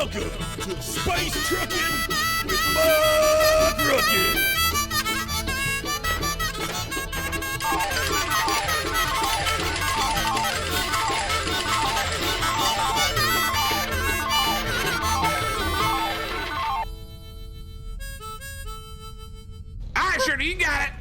Welcome to Space Truckin' with Buck Ruckus. All right, Shirley, you got it.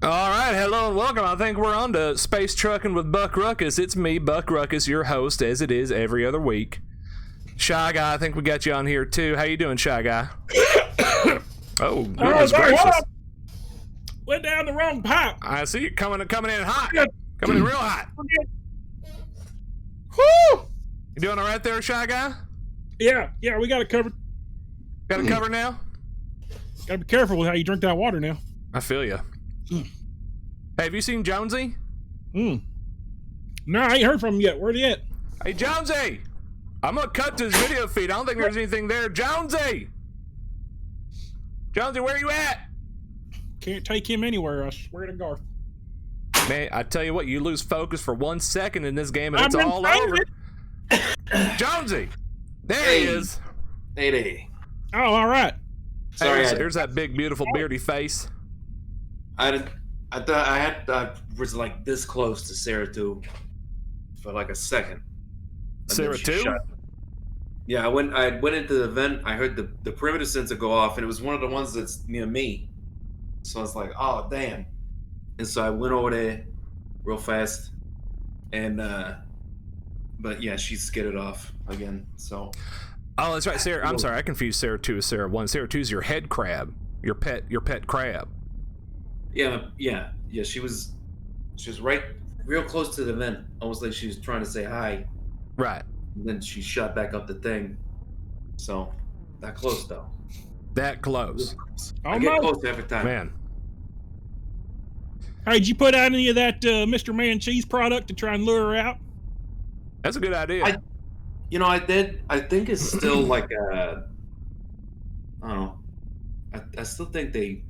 All right, hello and welcome. I think we're on to Space Truckin' with Buck Ruckus. It's me, Buck Ruckus, your host, as it is every other week. Shy Guy, I think we got you on here too. How you doing, Shy Guy? Oh, goodness gracious. Went down the wrong pipe. I see you coming in hot. Coming in real hot. Woo! You doing all right there, Shy Guy? Yeah, we got it covered. Got it covered now? Gotta be careful with how you drink that water now. I feel you. Hey, have you seen Jonesy? No, I ain't heard from him yet. Where he at? Hey, Jonesy! I'm gonna cut to his video feed. I don't think there's anything there. Jonesy! Jonesy, where you at? Can't take him anywhere, I swear to God. Man, I tell you what, you lose focus for 1 second in this game and I've it's been all trying over. Jonesy! There he is. Hey. Oh, all right. Sorry, Hey, there's that big, beautiful, beardy face. I was like this close to Sarah too for like a second. And Sarah then she too? shut. Yeah, I went into the vent. I heard the perimeter sensor go off, and it was one of the ones that's near me. So I was like, oh damn! And so I went over there real fast, and but yeah, she skidded off again. So. Oh, that's right, Sarah. I'm sorry, I confused Sarah 2 with Sarah 1. Sarah 2 is your head crab, your pet crab. Yeah. She was right, real close to the vent, almost like she was trying to say hi. Right. And then she shot back up the thing. So, that close though. That close. I get close every time. Man. Hey, did you put out any of that Mr. Man cheese product to try and lure her out? That's a good idea. I did. I think it's still like I don't know. I still think they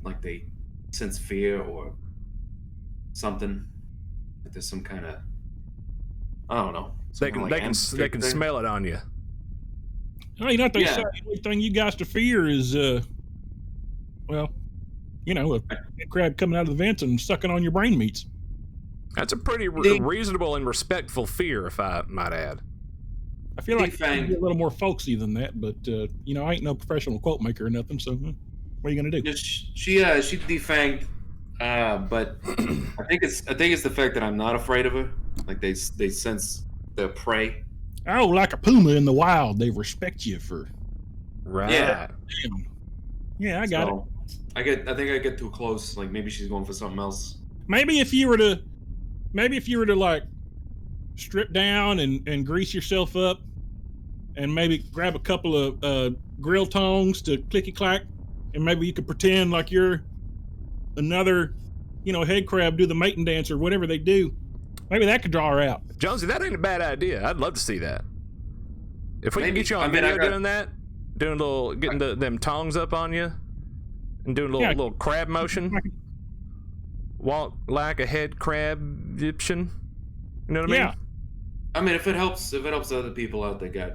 sense fear or something. Like there's some kind of, I don't know. They can smell it on you. Oh, you know what they say? The only thing you guys to fear is, a crab coming out of the vents and sucking on your brain meats. That's a pretty reasonable and respectful fear, if I might add. I feel like it's a little more folksy than that, but I ain't no professional quote maker or nothing. So, what are you gonna do? She defanged, but I think it's the fact that I'm not afraid of her. Like they sense their prey. Oh, like a puma in the wild, they respect you for. Right. Yeah. Damn. Yeah, I got it. I think I get too close. Like maybe she's going for something else. Maybe if you were to like strip down and grease yourself up, and maybe grab a couple of grill tongs to clicky clack, and maybe you could pretend like you're another, head crab, do the mating dance or whatever they do. Maybe that could draw her out. Jonesy, that ain't a bad idea. I'd love to see that. If we can get you on video doing that, getting them tongs up on you, and doing a little crab motion, walk like a head crab Egyptian. You know what I mean? Yeah. I mean, if it helps other people out that got,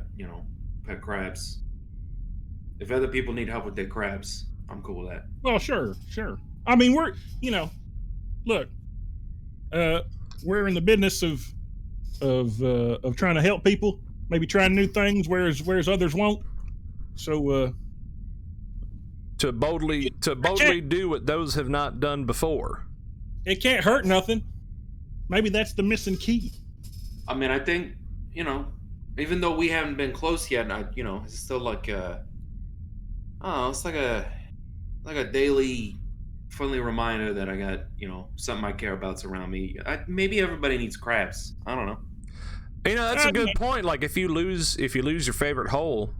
pet crabs. If other people need help with their crabs, I'm cool with that. Well, sure. I mean, we're we're in the business of trying to help people, maybe trying new things, whereas others won't. So, to boldly do what those have not done before. It can't hurt nothing. Maybe that's the missing key. I mean, I think, even though we haven't been close yet, it's still like it's like a daily friendly reminder that I got, something I care about's around me. Maybe everybody needs crabs. I don't know. That's a good point. Like if you lose your favorite hole,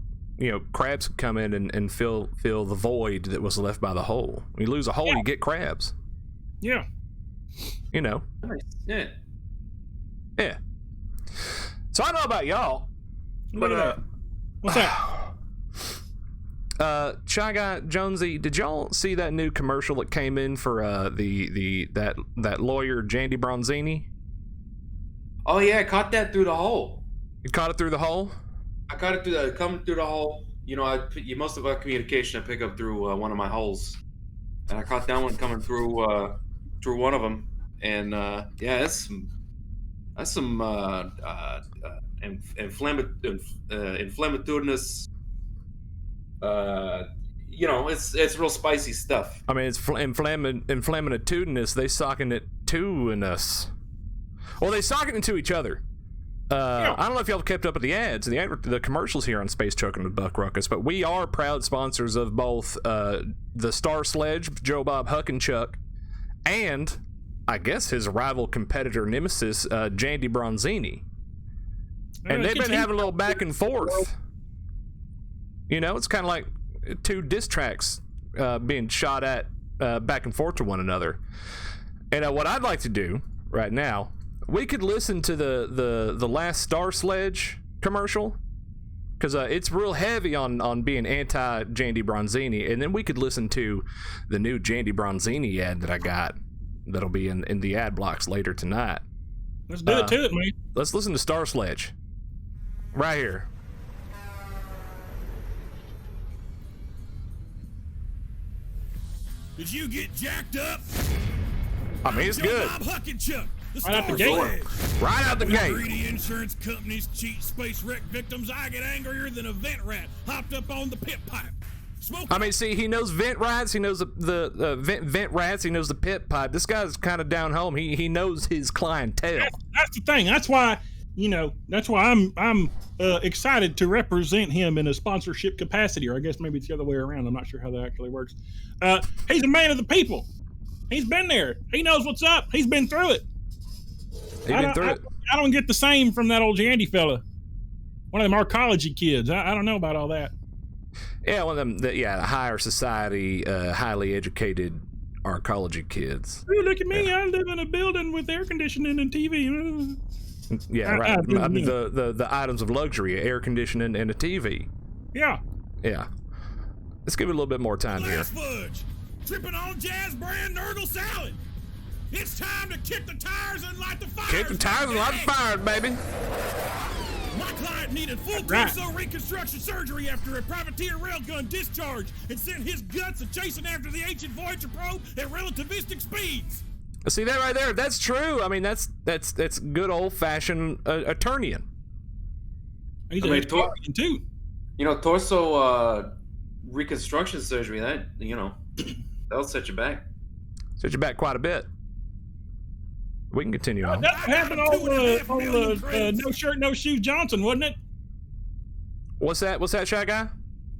crabs could come in and fill the void that was left by the hole. When you lose a hole, you get crabs. Yeah. Nice. Yeah. So I don't know about y'all, but what's that? Shy Guy, Jonesy, did y'all see that new commercial that came in for that lawyer Jandy Bronzini? Oh yeah, I caught that through the hole. You caught it through the hole? I caught it coming through the hole. Most of our communication I pick up through one of my holes, and I caught that one coming through one of them. And yeah, that's some inflammatudinous. It's real spicy stuff. I mean, it's inflammatudinous. They socking it to in us. Well, they sock it into each other. I don't know if y'all kept up with the ads, the commercials here on Space Truckin' with Buck Ruckus, but we are proud sponsors of both the Star Sledge, Joe Bob Huckenchuck, and I guess his rival competitor nemesis, Jandy Bronzini. And they've been having a little back and forth. It's kind of like two diss tracks being shot at back and forth to one another. And what I'd like to do right now, we could listen to the last Star Sledge commercial, because it's real heavy on being anti-Jandy Bronzini, and then we could listen to the new Jandy Bronzini ad that I got that'll be in the ad blocks later tonight. Let's do it to it, man. Let's listen to Star Sledge right here. Did you get jacked up? I mean, it's good. Bob Huckenchuck, the Right out the gate. Right out the gate. Greedy insurance companies cheat space wreck victims. I get angrier than a vent rat hopped up on the pit pipe. I mean, see, he knows vent rats. He knows the vent rats. He knows the pit pipe. This guy's kind of down home. He knows his clientele. That's the thing. That's why I'm excited to represent him in a sponsorship capacity, or I guess maybe it's the other way around. I'm not sure how that actually works. He's a man of the people. He's been there. He knows what's up. He's been through it. I don't get the same from that old Jandy fella. One of them arcology kids. I don't know about all that. Yeah, one of them. Higher society, highly educated arcology kids. Ooh, look at me! Yeah. I live in a building with air conditioning and TV. Yeah, right. I mean, the items of luxury: air conditioning and a TV. Yeah. Yeah. Let's give it a little bit more time here. Fudge, tripping on Jazz brand Nurgle salad. It's time to kick the tires and light the fires. Kick the tires and light the fires, baby. My client needed full torso reconstruction surgery after a privateer railgun discharge and sent his guts a-chasing after the ancient Voyager probe at relativistic speeds. See that right there? That's true. I mean, that's good old-fashioned attorneying. He's too. Torso reconstruction surgery, that'll set you back. Set you back quite a bit. We can continue on. That happened on the No Shirt, No Shoes Johnson, wasn't it? What's that, Shy Guy?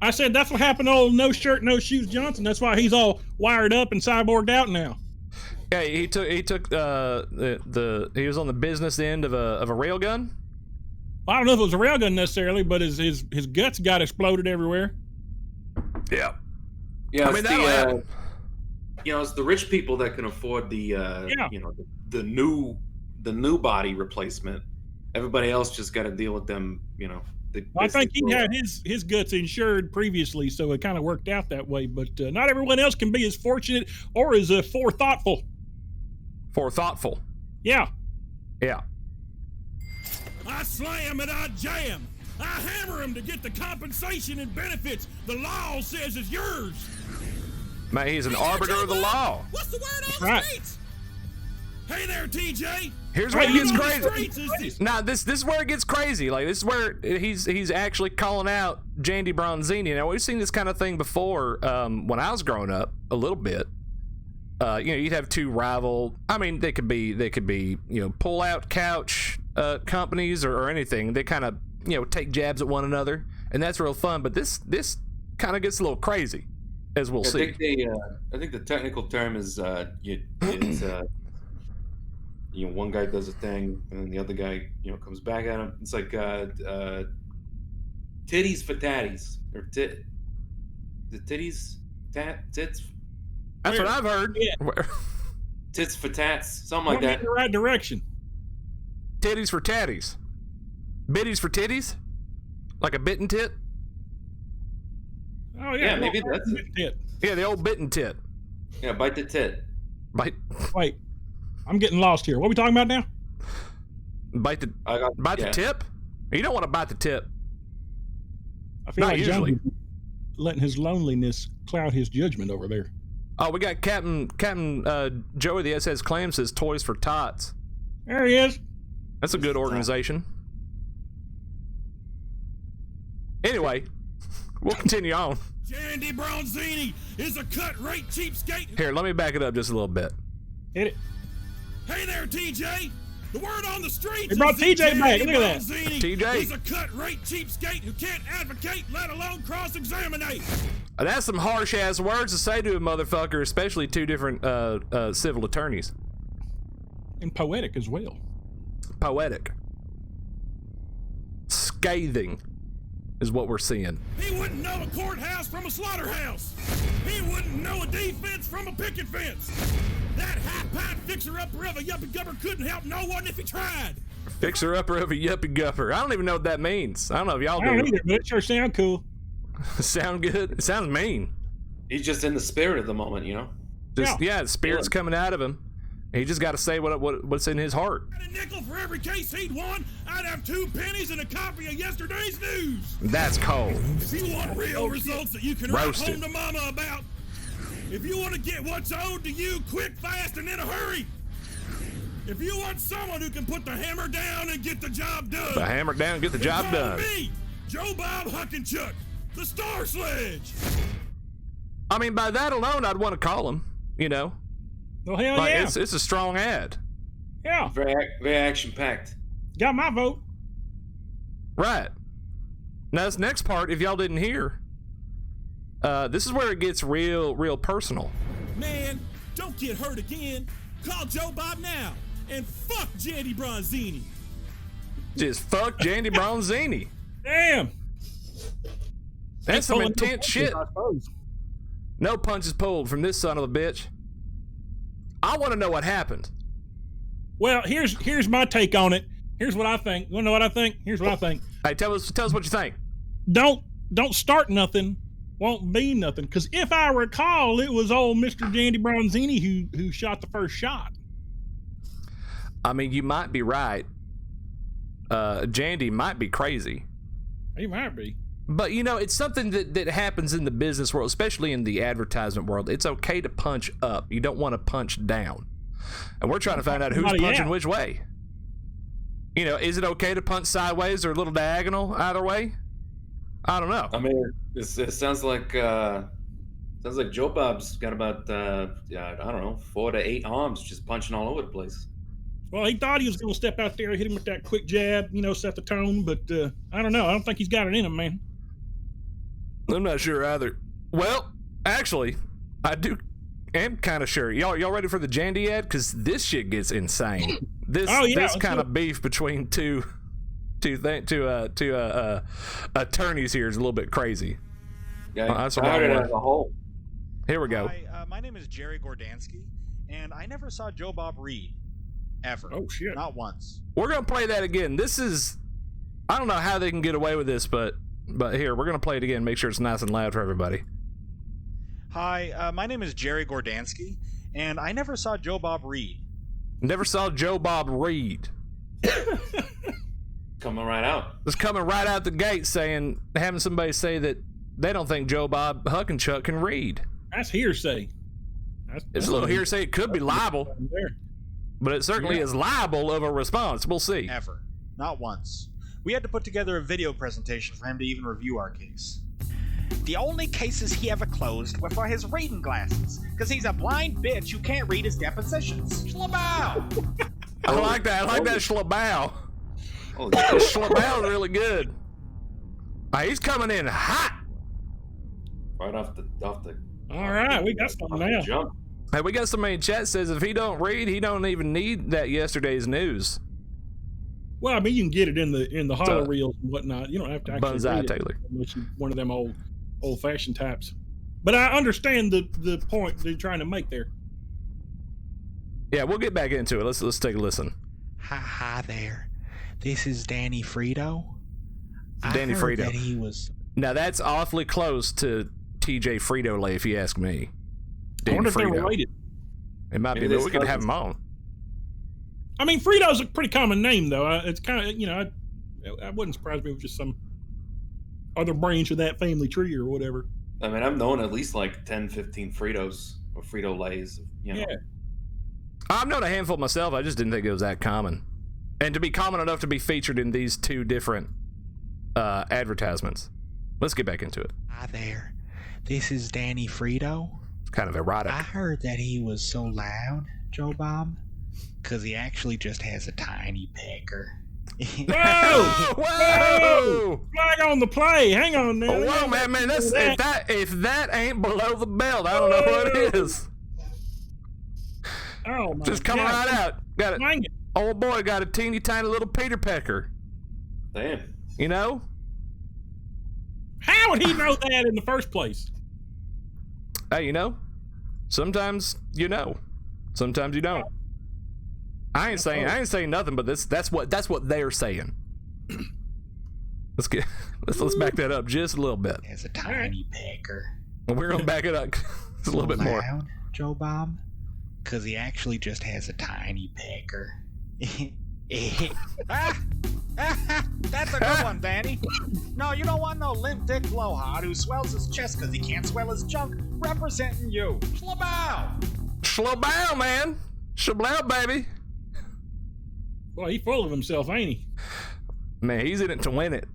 I said that's what happened to old No Shirt, No Shoes Johnson. That's why he's all wired up and cyborged out now. Yeah, he took he was on the business end of a railgun. I don't know if it was a railgun necessarily, but his guts got exploded everywhere. Yeah. I mean, it's the rich people that can afford the new body replacement. Everybody else just got to deal with them. I think he had his guts insured previously, so it kind of worked out that way. But not everyone else can be as fortunate or as forethoughtful. Forethoughtful. Yeah. Yeah. I slam and I jam. I hammer him to get the compensation and benefits the law says is yours. Man, he's an arbiter of the law. What's the word on the streets? Hey there, TJ. Here's where it gets crazy. Now, this is where it gets crazy. Like, this is where he's actually calling out Jandy Bronzini. Now, we've seen this kind of thing before when I was growing up a little bit. You'd have two rival. I mean, they could be pull-out couch companies or anything. They kind of take jabs at one another, and that's real fun. But this kind of gets a little crazy, as we'll see. I think the technical term is one guy does a thing and then the other guy comes back at him. It's like titties for tatties, or the titties tits. That's what I've heard. Yeah. Tits for tats, something like that. In the right direction. Titties for tatties. Bitties for titties? Like a bitten tit? Oh yeah, maybe that's it. Yeah, the old bitten tit. Yeah, bite the tit. Bite. Wait, I'm getting lost here. What are we talking about now? Bite the tip? You don't want to bite the tip. I feel Not like usually. John letting his loneliness cloud his judgment over there. Oh, we got Captain Joey the SS Clam says Toys for Tots. There he is. That's a good organization. Anyway, we'll continue on. Jandy Bronzini is a cut-rate cheapskate. Here, let me back it up just a little bit. Hit it. Hey there, TJ. The word on the street. They brought TJ back. Look at that. TJ. He's a cut-rate cheapskate who can't advocate, let alone cross-examinate. That's some harsh-ass words to say to a motherfucker, especially two different civil attorneys. And poetic as well. Poetic. Scathing is what we're seeing. He wouldn't know a courthouse from a slaughterhouse. He wouldn't know a defense from a picket fence. That high-pied fixer-upper of a yuppie-gupper couldn't help no one if he tried. Fixer-upper of a yuppie-gupper. I don't even know what that means. I don't know if y'all do. I don't either, but it sure sound cool. Sound good? It sounds mean. He's just in the spirit of the moment, you know? Yeah, the spirit's coming out of him. He just got to say what's in his heart. A nickel for every case he'd won, I'd have 2 pennies and a copy of yesterday's news. That's cold. If you want real results that you can Roasted. write home to mama about, if you want to get what's owed to you quick, fast, and in a hurry, if you want someone who can put the hammer down and get the job done, The hammer down, get the job call done. me, Joe Bob Huckenchuck, the Star Sledge. I mean, by that alone, I'd want to call him. You know, Well, hell like yeah. it's a strong ad, Yeah. Very, very action-packed. Got my vote. right? Now this next part, if y'all didn't hear, this is where it gets real personal. Man, don't get hurt again. Call Joe Bob now and fuck Jandy Bronzini. Just fuck Jandy Bronzini. Damn. That's some Pulling intense shit. I suppose. No punches pulled from this son of a bitch. I want to know what happened. Well, here's my take on it. Here's what I think. You wanna know what I think? Here's what I think. Hey, tell us what you think. Don't start nothing. Won't be nothing. Because if I recall, it was old Mr. Jandy Bronzini who shot the first shot. I mean, you might be right. Jandy might be crazy. He might be. But, you know, it's something that happens in the business world, especially in the advertisement world. It's okay to punch up. You don't want to punch down. And we're trying to find out who's punching which way. You know, is it okay to punch sideways or a little diagonal either way? I don't know. I mean, it sounds like Joe Bob's got about I don't know, 4 to 8 arms just punching all over the place. Well, he thought he was going to step out there, hit him with that quick jab, set the tone. But I don't know. I don't think he's got it in him, man. I'm not sure either. Well, actually, I am kind of sure. Y'all ready for the Jandy ad? Because this shit gets insane. This kind of beef between two attorneys here is a little bit crazy. Yeah, that's I heard it as a whole. Here we go. Hi, my name is Jerry Gordansky, and I never saw Joe Bob read. Ever. Oh, shit. Not once. We're going to play that again. This is... I don't know how they can get away with this, but here, we're going to play it again. Make sure it's nice and loud for everybody. Hi, my name is Jerry Gordansky, and I never saw Joe Bob read. Never saw Joe Bob read. Coming right out. It's coming right out the gate having somebody say that they don't think Joe Bob Huckenchuck can read. That's hearsay. It's a little hearsay. It could be libel, but it certainly is liable of a response. We'll see. Ever. Not once. We had to put together a video presentation for him to even review our case. The only cases he ever closed were for his reading glasses, because he's a blind bitch who can't read his depositions. Schlabow! I like that. I like that schlabow. Oh, Schlabow is really good. He's coming in hot. right off the. All right, we got something now. Jump. Hey, we got somebody in chat says if he don't read, he don't even need that yesterday's news. Well, I mean, you can get it in the hollow reels and whatnot. You don't have to actually Bonsai read it Taylor. unless you're one of them old-fashioned types. But I understand the point they're trying to make there. Yeah, we'll get back into it. Let's take a listen. Hi there. This is Danny Frito. Danny I heard Frito. that he was... Now that's awfully close to TJ Frito-Lay, if you ask me. I wonder if they're Frito. related. It might be, Maybe but this we could have cousins. him on. I mean, Frito's a pretty common name, though. It's kind of, I wouldn't surprise me if it was just some other branch of that family tree or whatever. I mean, I've known at least like 10, 15 Fritos or Frito-Lays, Yeah. I've known a handful myself. I just didn't think it was that common. And to be common enough to be featured in these two different advertisements. Let's get back into it. Hi there. This is Danny Frito. It's kind of erotic. I heard that he was so loud, Joe Bob, because he actually just has a tiny pecker. Whoa! Whoa! Flag on the play. Hang on now. Whoa, man, that's if that ain't below the belt, I don't know what is. Oh my Just coming God. right out. Got it. Old boy got a teeny tiny little Peter Pecker. Damn. You know? How would he know that in the first place? Hey, sometimes you know. Sometimes you don't. I ain't saying nothing, but that's what they're saying. Let's back that up just a little bit. Has a tiny pecker. And we're gonna back it up just a little bit more. Loud, Joe Bob, because he actually just has a tiny pecker. That's a good one, Danny. No, you don't want no limp dick blowhard who swells his chest because he can't swell his junk. Representing you, Schlabow. Schlabow, man. Schlabow, baby. Well, he's full of himself, ain't he? Man, he's in it to win it.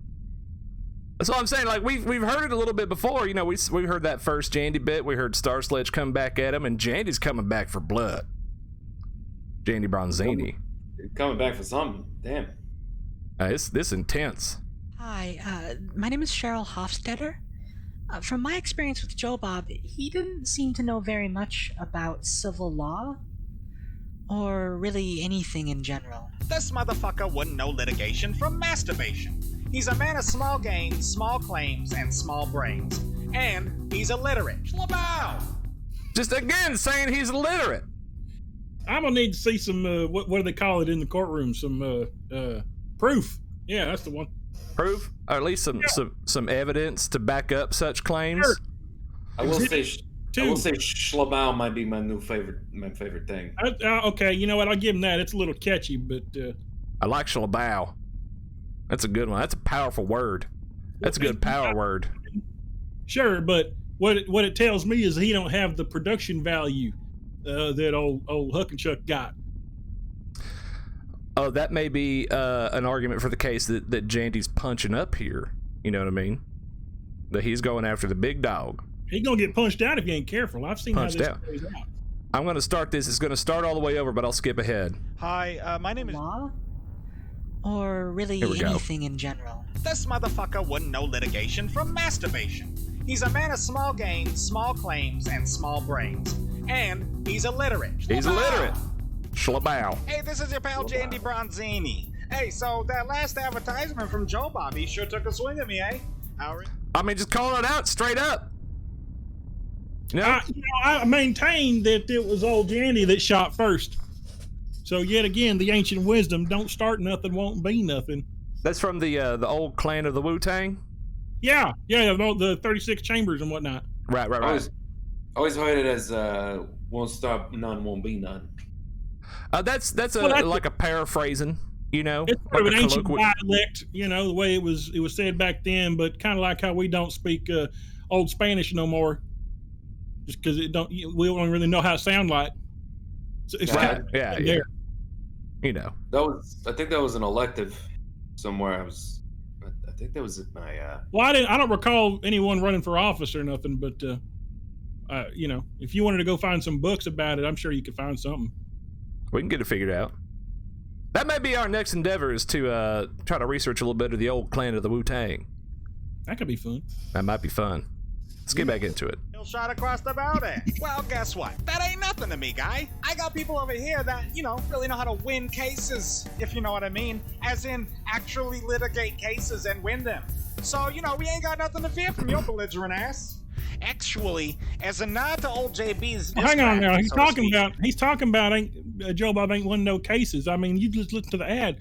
That's all I'm saying. Like we've heard it a little bit before. We heard that first Jandy bit. We heard Star Sledge come back at him, and Jandy's coming back for blood. Jandy Bronzini. Coming back for something. Damn. This intense. Hi, my name is Cheryl Hofstetter. From my experience with Joe Bob, he didn't seem to know very much about civil law, or really anything in general. This motherfucker wouldn't know litigation from masturbation. He's a man of small gains, small claims, and small brains. And he's illiterate. Schlabow! Just again saying he's illiterate. I'm gonna need to see some what do they call it in the courtroom? Some proof. Yeah, that's the one. Proof, or at least some evidence to back up such claims. Sure. I will say Schlabow might be my favorite thing. Okay, you know what? I'll give him that. It's a little catchy, but I like Schlabow. That's a good one. That's a powerful word. That's a good power word. Sure, but what it tells me is he don't have the production value that old Huck and Chuck got. Oh, that may be an argument for the case that Jandy's punching up here. You know what I mean? That he's going after the big dog. He's gonna get punched out if you ain't careful. I've seen punched how this plays out. I'm gonna start this. It's gonna start all the way over, but I'll skip ahead. Hi, my name is... Law? Or really anything in general. This motherfucker wouldn't know litigation from masturbation. He's a man of small gains, small claims, and small brains. And he's illiterate. He's illiterate. Schlabow. Hey, this is your pal Jandy Bronzini. Hey, so that last advertisement from Joe Bob, he sure took a swing at me, eh? I mean, just calling it out straight up. I maintain that it was old Jandy that shot first. So yet again, the ancient wisdom: don't start nothing, won't be nothing. That's from the old clan of the Wu-Tang. Yeah, the 36 chambers and whatnot. Right. Always heard it as won't stop none, won't be none. That's like a paraphrasing, It's like sort of an ancient dialect, the way it was said back then, but kind of like how we don't speak Old Spanish no more, just because we don't really know how it sounds like. So it's right. Yeah. There. I think that was an elective somewhere. I think that was at my. Well, I don't recall anyone running for office or nothing, but if you wanted to go find some books about it, I'm sure you could find something. We can get it figured out. That may be our next endeavor, is to try to research a little bit of the old clan of the Wu-Tang. That could be fun. That might be fun. Let's get back into it. Shot across the bow there. Well, guess what? That ain't nothing to me, guy. I got people over here that, really know how to win cases, if you know what I mean. As in, actually litigate cases and win them. So, we ain't got nothing to fear from your belligerent ass. Actually, as a nod to old JB's... Well, hang on now. He's talking about Joe Bob ain't won no cases. I mean, you just listen to the ad.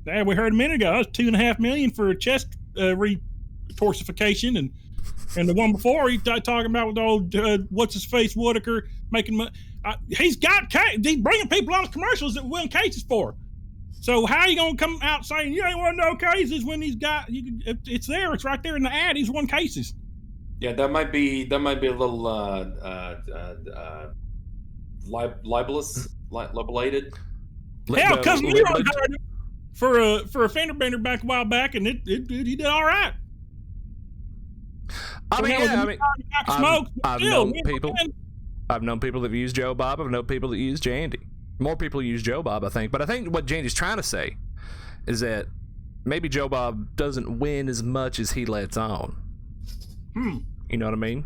The ad we heard a minute ago. That was $2.5 million for a chest retorsification and And the one before, he talking about with old what's his face Whitaker making money. He's bringing people on commercials that we're in cases for. So how are you gonna come out saying you ain't won no cases when he's got? It's there. It's right there in the ad. He's won cases. Yeah, that might be a little libelated. Hell, Cousin Leroy hired him for a fender bender back a while back, and he did all right. I mean, I've known people that use Joe Bob. I've known people that use Jandy. More people use Joe Bob, I think. But I think what Jandy's trying to say is that maybe Joe Bob doesn't win as much as he lets on. You know what I mean?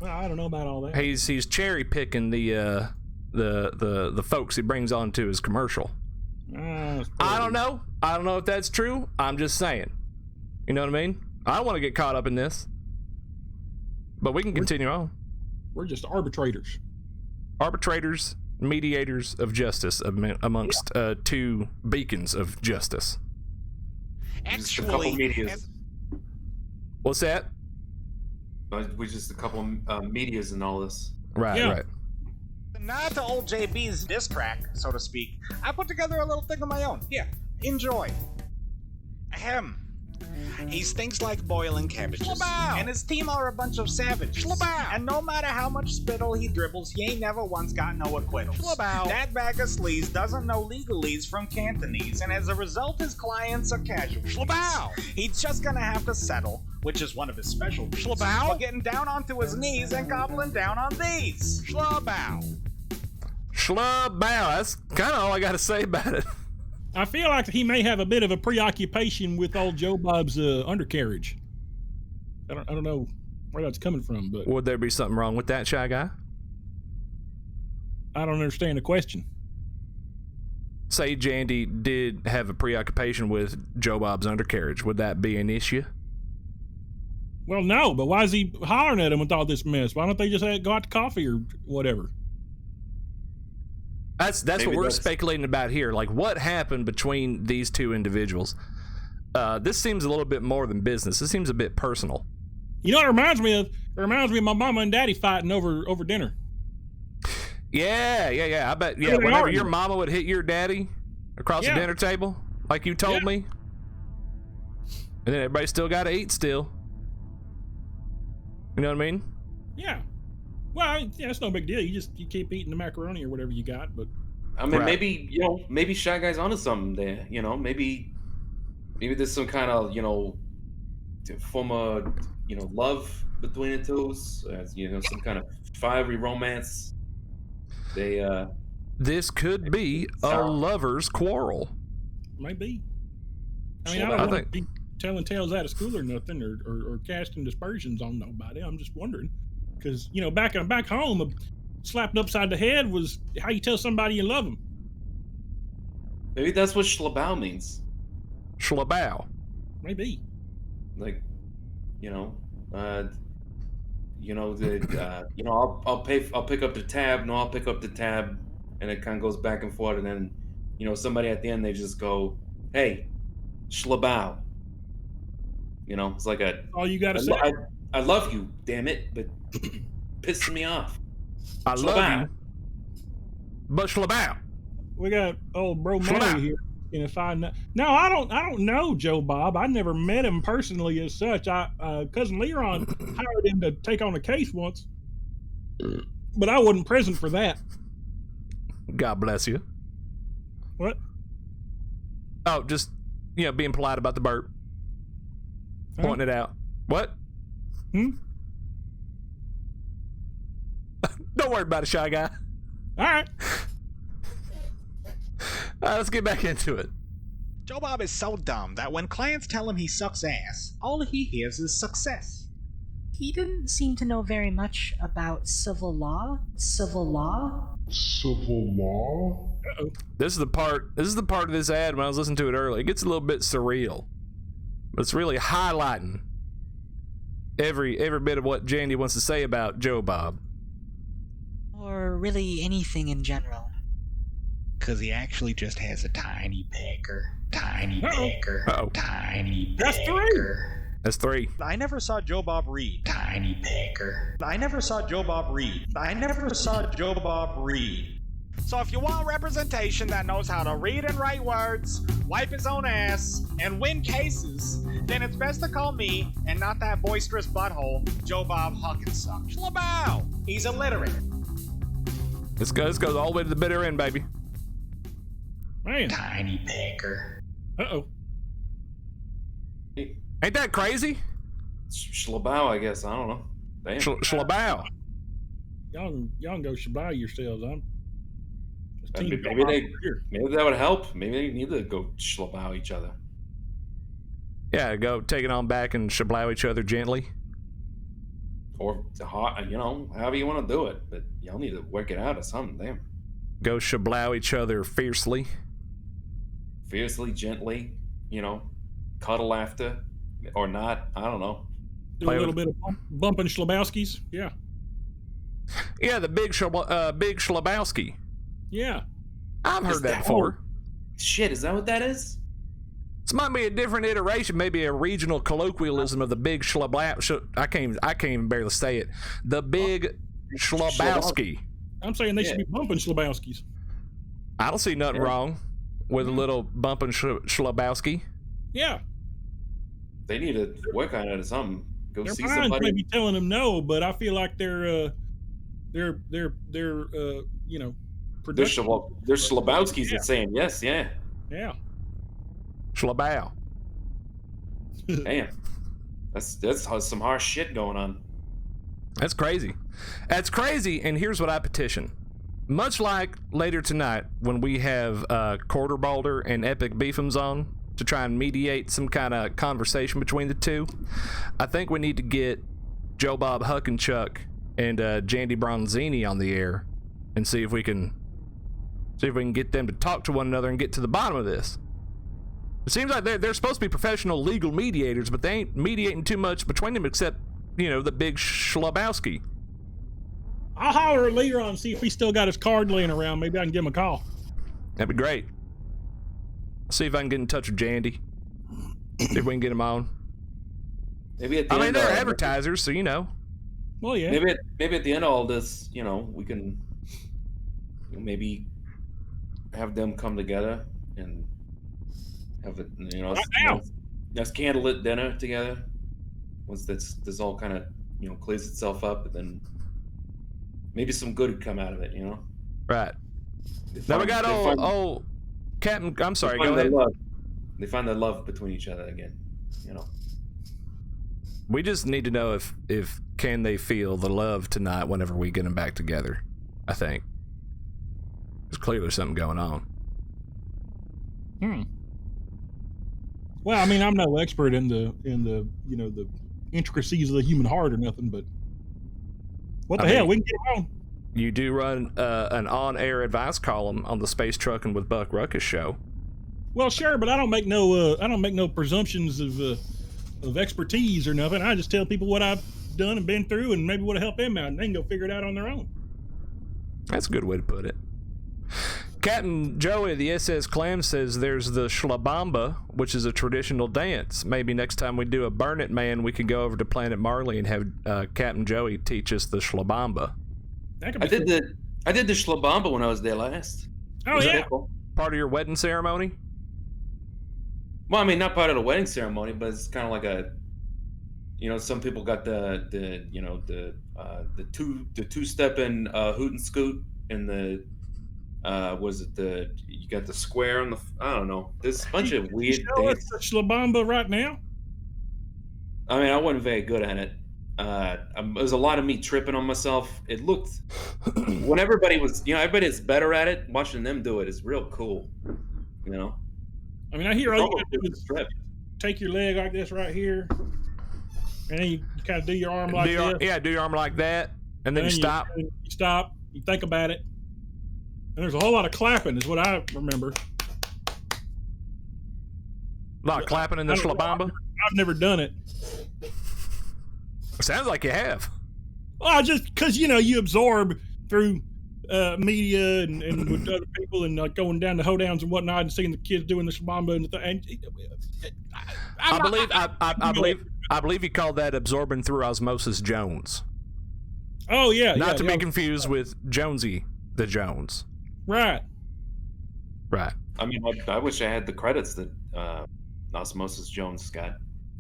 Well, I don't know about all that. He's cherry picking the folks he brings onto his commercial. I don't know. I don't know if that's true. I'm just saying. You know what I mean? I don't want to get caught up in this. But we can continue on. We're just arbitrators. Arbitrators, mediators of justice amongst two beacons of justice. Actually, what's that? We're just a couple of medias in all this. Right. Not to old JB's diss track, so to speak. I put together a little thing of my own. Here, enjoy. Ahem. He stinks like boiling cabbages. Schlabow. And his team are a bunch of savages. Schlabow. And no matter how much spittle he dribbles, he ain't never once got no acquittals. Schlabow. That bag of sleaze doesn't know legalese from Cantonese, and as a result, his clients are casualties. Schlabow. He's just gonna have to settle, which is one of his specialties. Schlabow. For getting down onto his knees and gobbling down on these. Schlabow. Schlabow. That's kind of all I got to say about it. I feel like he may have a bit of a preoccupation with old Joe Bob's undercarriage. I don't know where that's coming from, but would there be something wrong with that, Shy Guy? I don't understand the question. Say Jandy did have a preoccupation with Joe Bob's undercarriage. Would that be an issue? Well, no, but why is he hollering at him with all this mess? Why don't they just go out to coffee or whatever? That's what we're speculating about here. Like, what happened between these two individuals? This seems a little bit more than business. This seems a bit personal. You know what it reminds me of? It reminds me of my mama and daddy fighting over dinner. Yeah. I bet. Yeah, whenever your mama would hit your daddy across the dinner table, like you told me, and then everybody still got to eat still. You know what I mean? Yeah. Well, it's no big deal. You keep eating the macaroni or whatever you got. But I mean, maybe Shy Guy's onto something there. You know, maybe there's some kind of form of love between the two. Some kind of fiery romance. This could be a lover's quarrel. Maybe. I mean, I don't want to be telling tales out of school or nothing, or casting dispersions on nobody. I'm just wondering. Because, back home, slapped upside the head was how you tell somebody you love them. Maybe that's what schlabow means. Schlabow. Maybe. Like, I'll pick up the tab. No, I'll pick up the tab, and it kind of goes back and forth, and then, somebody at the end, they just go, "Hey, schlabow." It's like all you gotta say. I love you, damn it, but pissing me off. I love you, but schlabow. We got old bro Mary here. And if I don't know Joe Bob. I never met him personally as such. Cousin Leron hired him to take on a case once, but I wasn't present for that. God bless you. What? Oh, just being polite about the burp, pointing it out. What? Don't worry about it, Shy Guy. All right. Let's get back into it. Joe Bob is so dumb that when clients tell him he sucks ass, all he hears is success. He didn't seem to know very much about civil law. Uh-oh. This is the part of this ad when I was listening to it earlier. It gets a little bit surreal. But it's really highlighting every bit of what Jandy wants to say about Joe Bob. Or really anything in general. Because he actually just has a tiny pecker. Tiny Uh-oh. pecker. Uh-oh. Tiny That's pecker. That's 3. I never saw Joe Bob read. Tiny picker. I never saw Joe Bob read. I never saw Joe Bob read. So if you want representation that knows how to read and write words, wipe his own ass, and win cases, then it's best to call me, and not that boisterous butthole, Joe Bob Huckensuck. Schlabow! He's illiterate. This goes all the way to the bitter end, baby. Man. Tiny picker. Uh-oh. Ain't that crazy? Schlabow, I guess. I don't know. Damn. Schlabow. Y'all can go shablow yourselves. Maybe that would help. Maybe they need to go schlabow each other. Yeah, go take it on back and shablow each other gently. Or, however you want to do it. But y'all need to work it out or something. Damn. Go shablow each other fiercely. Fiercely, gently, cuddle after. Or not. I don't know. Do a little bit of bumping Schlabowskis. Yeah. Yeah, the big Schlabowski. Yeah. I've heard that before. Shit, is that what that is? This might be a different iteration, maybe a regional colloquialism of the big I can't even barely say it. The big Schlabowski. I'm saying they should be bumping Schlabowskis. I don't see nothing wrong with a little bumping Schlabowski. Yeah. They need to work on it or something. Go Their see minds somebody. may be telling them no, but I feel like they're There's productive. Schlabowskis that's saying yes, yeah. Yeah. Schlabow. Damn. That's some harsh shit going on. That's crazy. That's crazy, and here's what I petition. Much like later tonight when we have Quarter Balder and Epic Beefums on to try and mediate some kind of conversation between the two, I think we need to get Joe Bob Huckenchuck and Jandy Bronzini on the air and see if we can get them to talk to one another and get to the bottom of this. It seems like they're supposed to be professional legal mediators, but they ain't mediating too much between them except, the big Schlabowski. I'll holler later on and see if he still got his card laying around. Maybe I can give him a call. That'd be great. See if I can get in touch with Jandy. See if we can get him on. Maybe at the end they're advertisers, so Well, yeah. Maybe at the end of all this, we can maybe have them come together and have it, nice candlelit dinner together. Once this all kind of clears itself up, and then maybe some good would come out of it. Right. Now we got old Captain. I'm sorry. Go ahead. They find their love between each other again. We just need to know if can they feel the love tonight whenever we get them back together. I think there's clearly something going on. Well, I mean, I'm no expert in the the intricacies of the human heart or nothing, but what the hell, we can get it on. You do run an on-air advice column on the Space Truckin with Buck Ruckus show. Well, sure, but I don't make no presumptions of expertise or nothing. I just tell people what I've done and been through, and maybe what'll help them out, and they can go figure it out on their own. That's a good way to put it. Captain Joey of the SS Clam says there's the Schlabamba, which is a traditional dance. Maybe next time we do a Burn It Man, we could go over to Planet Marley and have Captain Joey teach us the Schlabamba. I did the Schlabamba when I was there last. Oh, yeah. Cool. Part of your wedding ceremony? Well, I mean, not part of the wedding ceremony, but it's kind of like a, some people got the two-step in hoot and scoot, and the you got the square on the, I don't know. There's a bunch of weird dances. Schlabamba right now? I mean, I wasn't very good at it. There's a lot of me tripping on myself. It looked, when everybody is better at it, watching them do it is real cool, I mean, I hear all you gotta do is take your leg like this right here, and then you kind of do your arm like this. Yeah, do your arm like that, and then you stop. You stop, you think about it, and there's a whole lot of clapping is what I remember. A lot of clapping in the Schlabamba? I've never done it. Sounds like you have. Well, just because, you absorb through media and with other people and going down to hoedowns and whatnot and seeing the kids doing the Schlabamba and I believe he called that absorbing through osmosis Jones. Oh, yeah. Not to be confused with Jonesy the Jones. Right. Right. I mean, I wish I had the credits that Osmosis Jones got.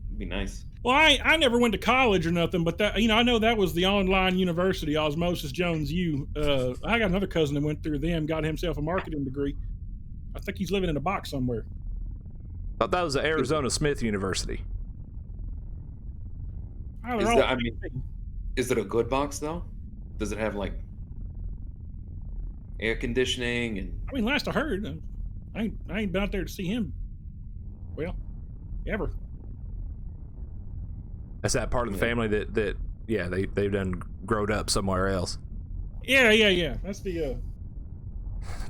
It'd be nice. Well, I never went to college or nothing, but that, I know that was the online university, Osmosis Jones U. I got another cousin that went through them, got himself a marketing degree. I think he's living in a box somewhere. Thought that was the Arizona Smith University. Is it a good box though? Does it have like air conditioning and? I mean, last I heard, I ain't been out there to see him. Well, ever. That's that part of the family that they've done growed up somewhere else. Yeah. That's the.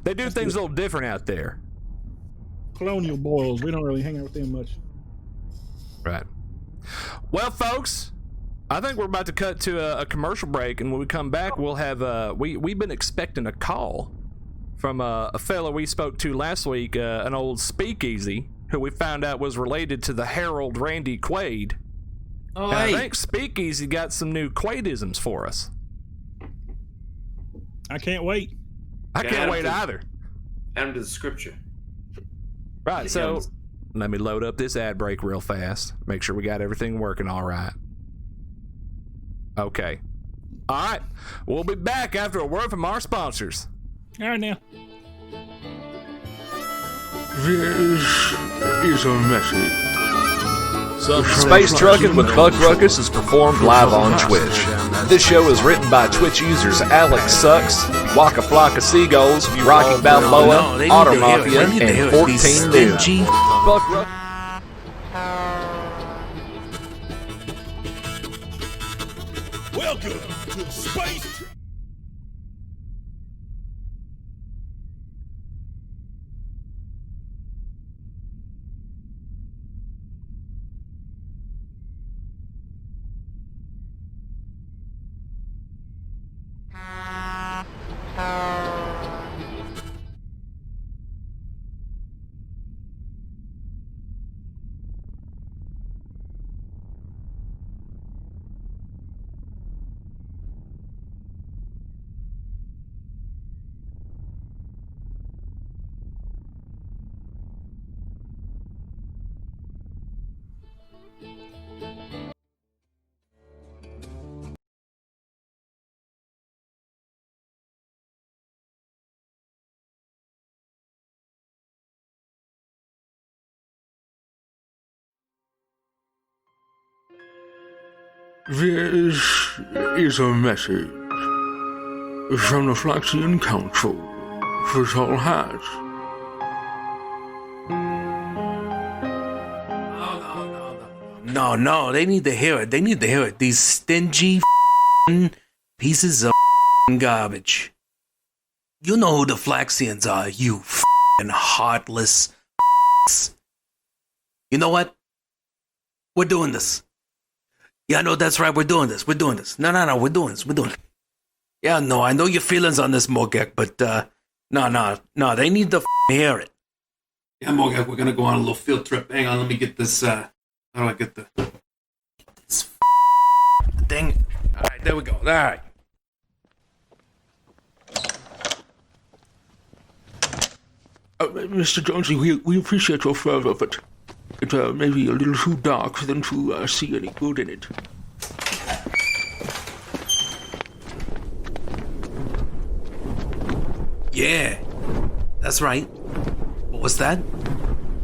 They do things a little different out there. Colonial boils. We don't really hang out with them much. Right. Well, folks, I think we're about to cut to a commercial break, and when we come back, we'll have we've been expecting a call from a fellow we spoke to last week, an old speakeasy who we found out was related to the Harold Randy Quaid. Oh, I think Speakeasy got some new Quaidisms for us. I can't wait. I can't wait either. Add them to the scripture. Right, so let me load up this ad break real fast. Make sure we got everything working all right. Okay. All right. We'll be back after a word from our sponsors. All right, now. This is a message. Space Truckin' with Buck Ruckus is performed live on Twitch. This show is written by Twitch users Alex Sucks, Waka Flocka Seagulls, Rocky Balboa, Otter Mafia, and 14 New. Buck Ruckus. Welcome to Space. This is a message from the Flaxian Council for Tall Hats. No, they need to hear it. They need to hear it. These stingy pieces of garbage. You know who the Flaxians are, you heartless. You know what? We're doing this. Yeah, no, that's right. We're doing this. No, we're doing this. Yeah, no, I know your feelings on this, Mogek, but no, they need to hear it. Yeah, Mogek, we're gonna go on a little field trip. Hang on, let me get this. How do I get this thing? All right, there we go. All right. Mr. Jonesy, we appreciate your fervor, but it may be a little too dark for them to see any good in it. Yeah, that's right. What was that?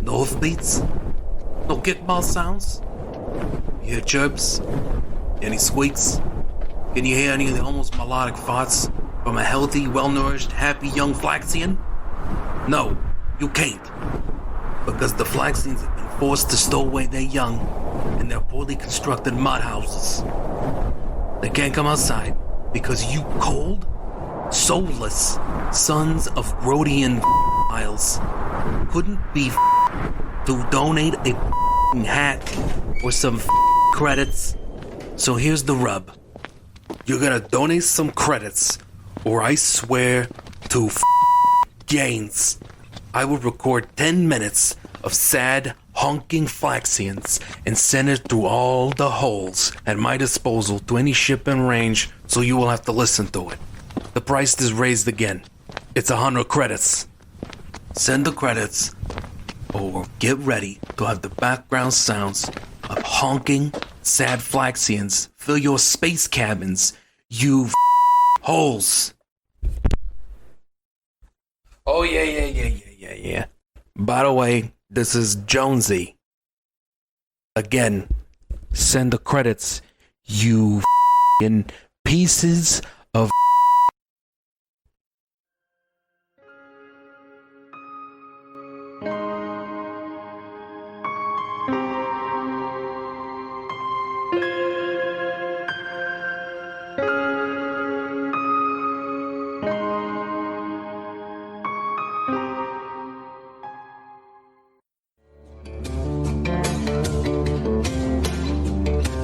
No hoofbeats? No kickball sounds? You hear chirps? Any squeaks? Can you hear any of the almost melodic farts from a healthy, well-nourished, happy young Flaxian? No, you can't. Because the Flaxians have been forced to stow away their young in their poorly constructed mud houses. They can't come outside because you cold, soulless sons of Rhodian miles couldn't be to donate a hat or some credits. So here's the rub. You're gonna donate some credits, or I swear to gains. I will record 10 minutes of sad, honking Flaxians and send it through all the holes at my disposal to any ship in range, so you will have to listen to it. The price is raised again. It's 100 credits. Send the credits, or get ready to have the background sounds of honking, sad Flaxians fill your space cabins, you holes. Oh, yeah. By the way, this is Jonesy. Again, send the credits, you pieces of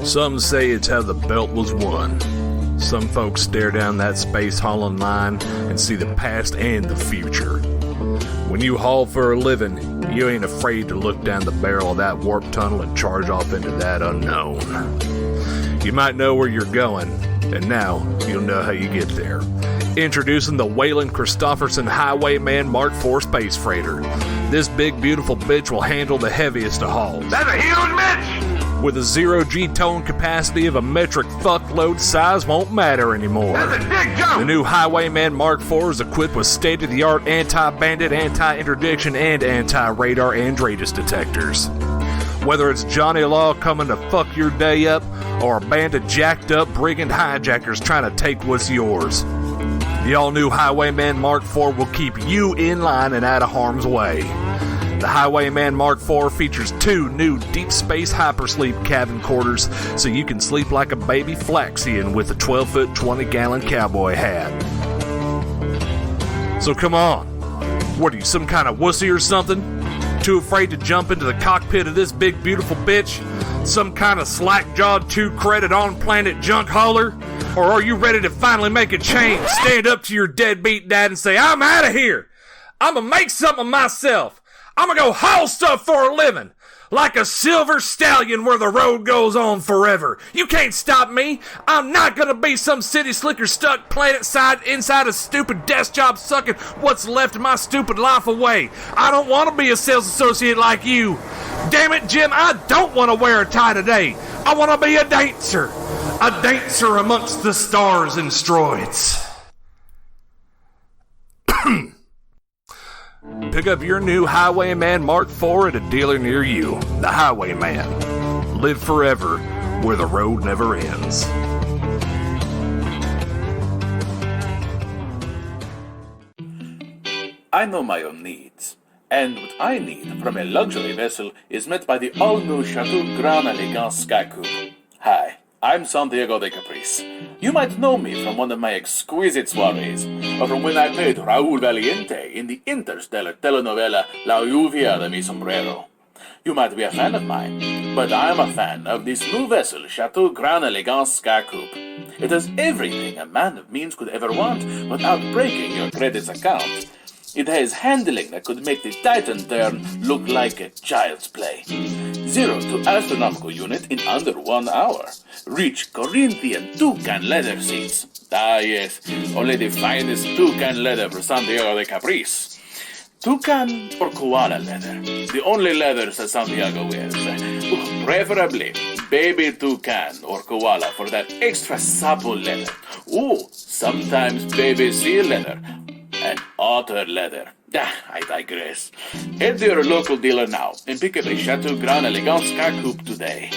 Some say it's how the belt was won. Some folks stare down that space hauling line and see the past and the future. When you haul for a living, you ain't afraid to look down the barrel of that warp tunnel and charge off into that unknown. You might know where you're going, and now you'll know how you get there. Introducing the Wayland Christofferson Highwayman Mark IV Space Freighter. This big, beautiful bitch will handle the heaviest of hauls. That's a huge bitch! With a 0G towing capacity of a metric fuckload, size won't matter anymore. That's a big jump! The new Highwayman Mark IV is equipped with state-of-the-art anti-bandit, anti-interdiction, and anti-radar Andreas detectors. Whether it's Johnny Law coming to fuck your day up, or a band of jacked-up brigand hijackers trying to take what's yours, the all-new Highwayman Mark IV will keep you in line and out of harm's way. The Highwayman Mark IV features 2 new deep space hypersleep cabin quarters, so you can sleep like a baby Flaxian with a 12-foot, 20-gallon cowboy hat. So come on, what are you, some kind of wussy or something? Too afraid to jump into the cockpit of this big beautiful bitch? Some kind of slack-jawed 2-credit on-planet junk hauler? Or are you ready to finally make a change, stand up to your deadbeat dad and say, I'm out of here, I'm gonna make something of myself, I'm gonna go haul stuff for a living, like a silver stallion where the road goes on forever. You can't stop me. I'm not gonna be some city slicker stuck planet side inside a stupid desk job sucking what's left of my stupid life away. I don't want to be a sales associate like you. Damn it, Jim, I don't want to wear a tie today. I want to be a dancer amongst the stars and asteroids. Pick up your new Highwayman Mark IV at a dealer near you. The Highwayman. Live forever where the road never ends. I know my own needs, and what I need from a luxury vessel is met by the all-new Chateau Grand Elegance Sky Coupe. Hi, I'm Santiago de Caprice. You might know me from one of my exquisite soirees, or from when I played Raúl Valiente in the interstellar telenovela La Lluvia de mi Sombrero. You might be a fan of mine, but I'm a fan of this new vessel, Chateau Grand Elegance Sky Coupe. It has everything a man of means could ever want without breaking your credit's account. It has handling that could make the Titan turn look like a child's play. 0 to astronomical unit in under 1 hour. Rich Corinthian toucan leather seats. Ah yes, only the finest toucan leather for Santiago de Caprice. Toucan or koala leather, the only leathers that Santiago wears. Preferably baby toucan or koala for that extra supple leather. Ooh, sometimes baby seal leather. And otter leather. I digress. Head to your local dealer now and pick up a Chateau Grand Elegance Sky Coupe today.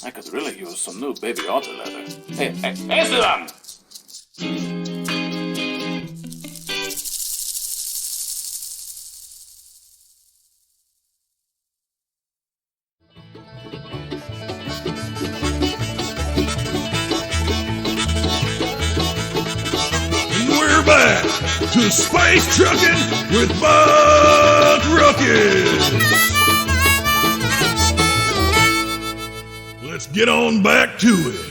I could really use some new baby otter leather. Hey, Esteban! We're back to Space Truckin' with Buck Ruckus. Let's get on back to it.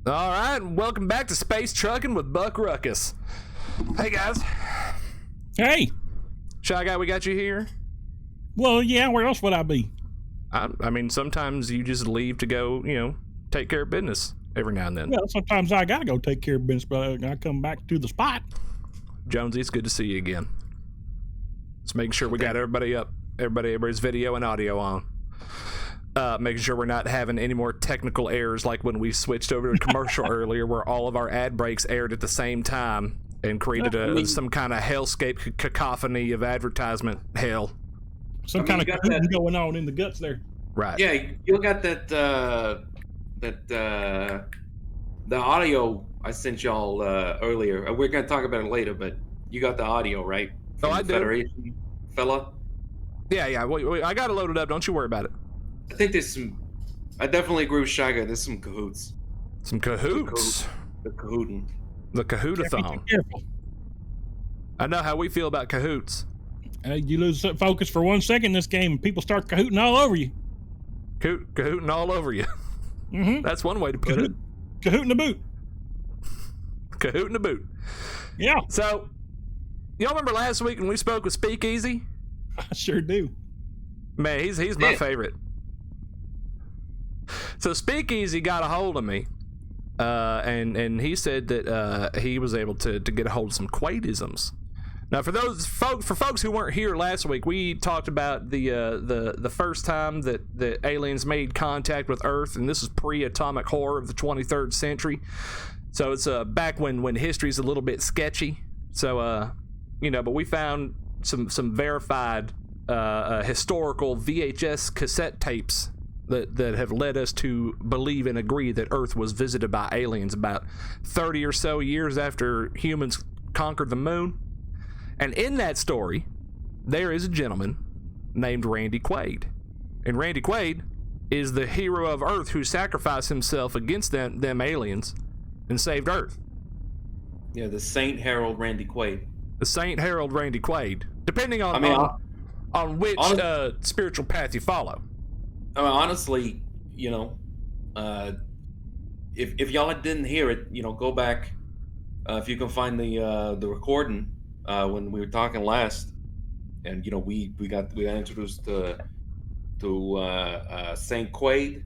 All right, welcome back to Space Truckin' with Buck Ruckus. Hey, guys. Hey. Shy Guy, we got you here? Well, yeah, where else would I be? I mean, sometimes you just leave to go, take care of business every now and then. Well, sometimes I gotta go take care of business, but I come back to the spot. Jonesy, it's good to see you again. Just making sure we got everybody up, everybody's video and audio on. Making sure we're not having any more technical errors like when we switched over to commercial earlier, where all of our ad breaks aired at the same time and created some kind of hellscape cacophony of advertisement hell. Some kind of cacophony going on in the guts there. Right. Yeah, you got that the audio I sent y'all earlier. We're gonna talk about it later, but you got the audio, right? From I the do. Federation fella. Yeah. Wait, I got it loaded up. Don't you worry about it. I think there's some. I definitely agree with Shy Guy. There's some cahoots. Some cahoots. The cahootin. The cahootathon. I know how we feel about cahoots. You lose focus for 1 second in this game, and people start cahooting all over you. Cahooting all over you. Mm-hmm. That's one way to put it. Cahooting the boot. Cahooting the boot. Yeah. So, y'all remember last week when we spoke with Speakeasy? I sure do. Man, he's my favorite. So Speakeasy got a hold of me, and he said that he was able to get a hold of some Quaidisms. Now, for folks who weren't here last week, we talked about the first time that aliens made contact with Earth, and this is pre-atomic horror of the 23rd century. So it's back when history's a little bit sketchy. So but we found some verified historical VHS cassette tapes that have led us to believe and agree that Earth was visited by aliens about 30 or so years after humans conquered the moon. And in that story, there is a gentleman named Randy Quaid. And Randy Quaid is the hero of Earth who sacrificed himself against them aliens and saved Earth. Yeah, the Saint Harold Randy Quaid. The Saint Harold Randy Quaid. Depending on which spiritual path you follow. I mean, honestly, if y'all didn't hear it, go back if you can find the recording when we were talking last, and we got introduced to Saint Quaid,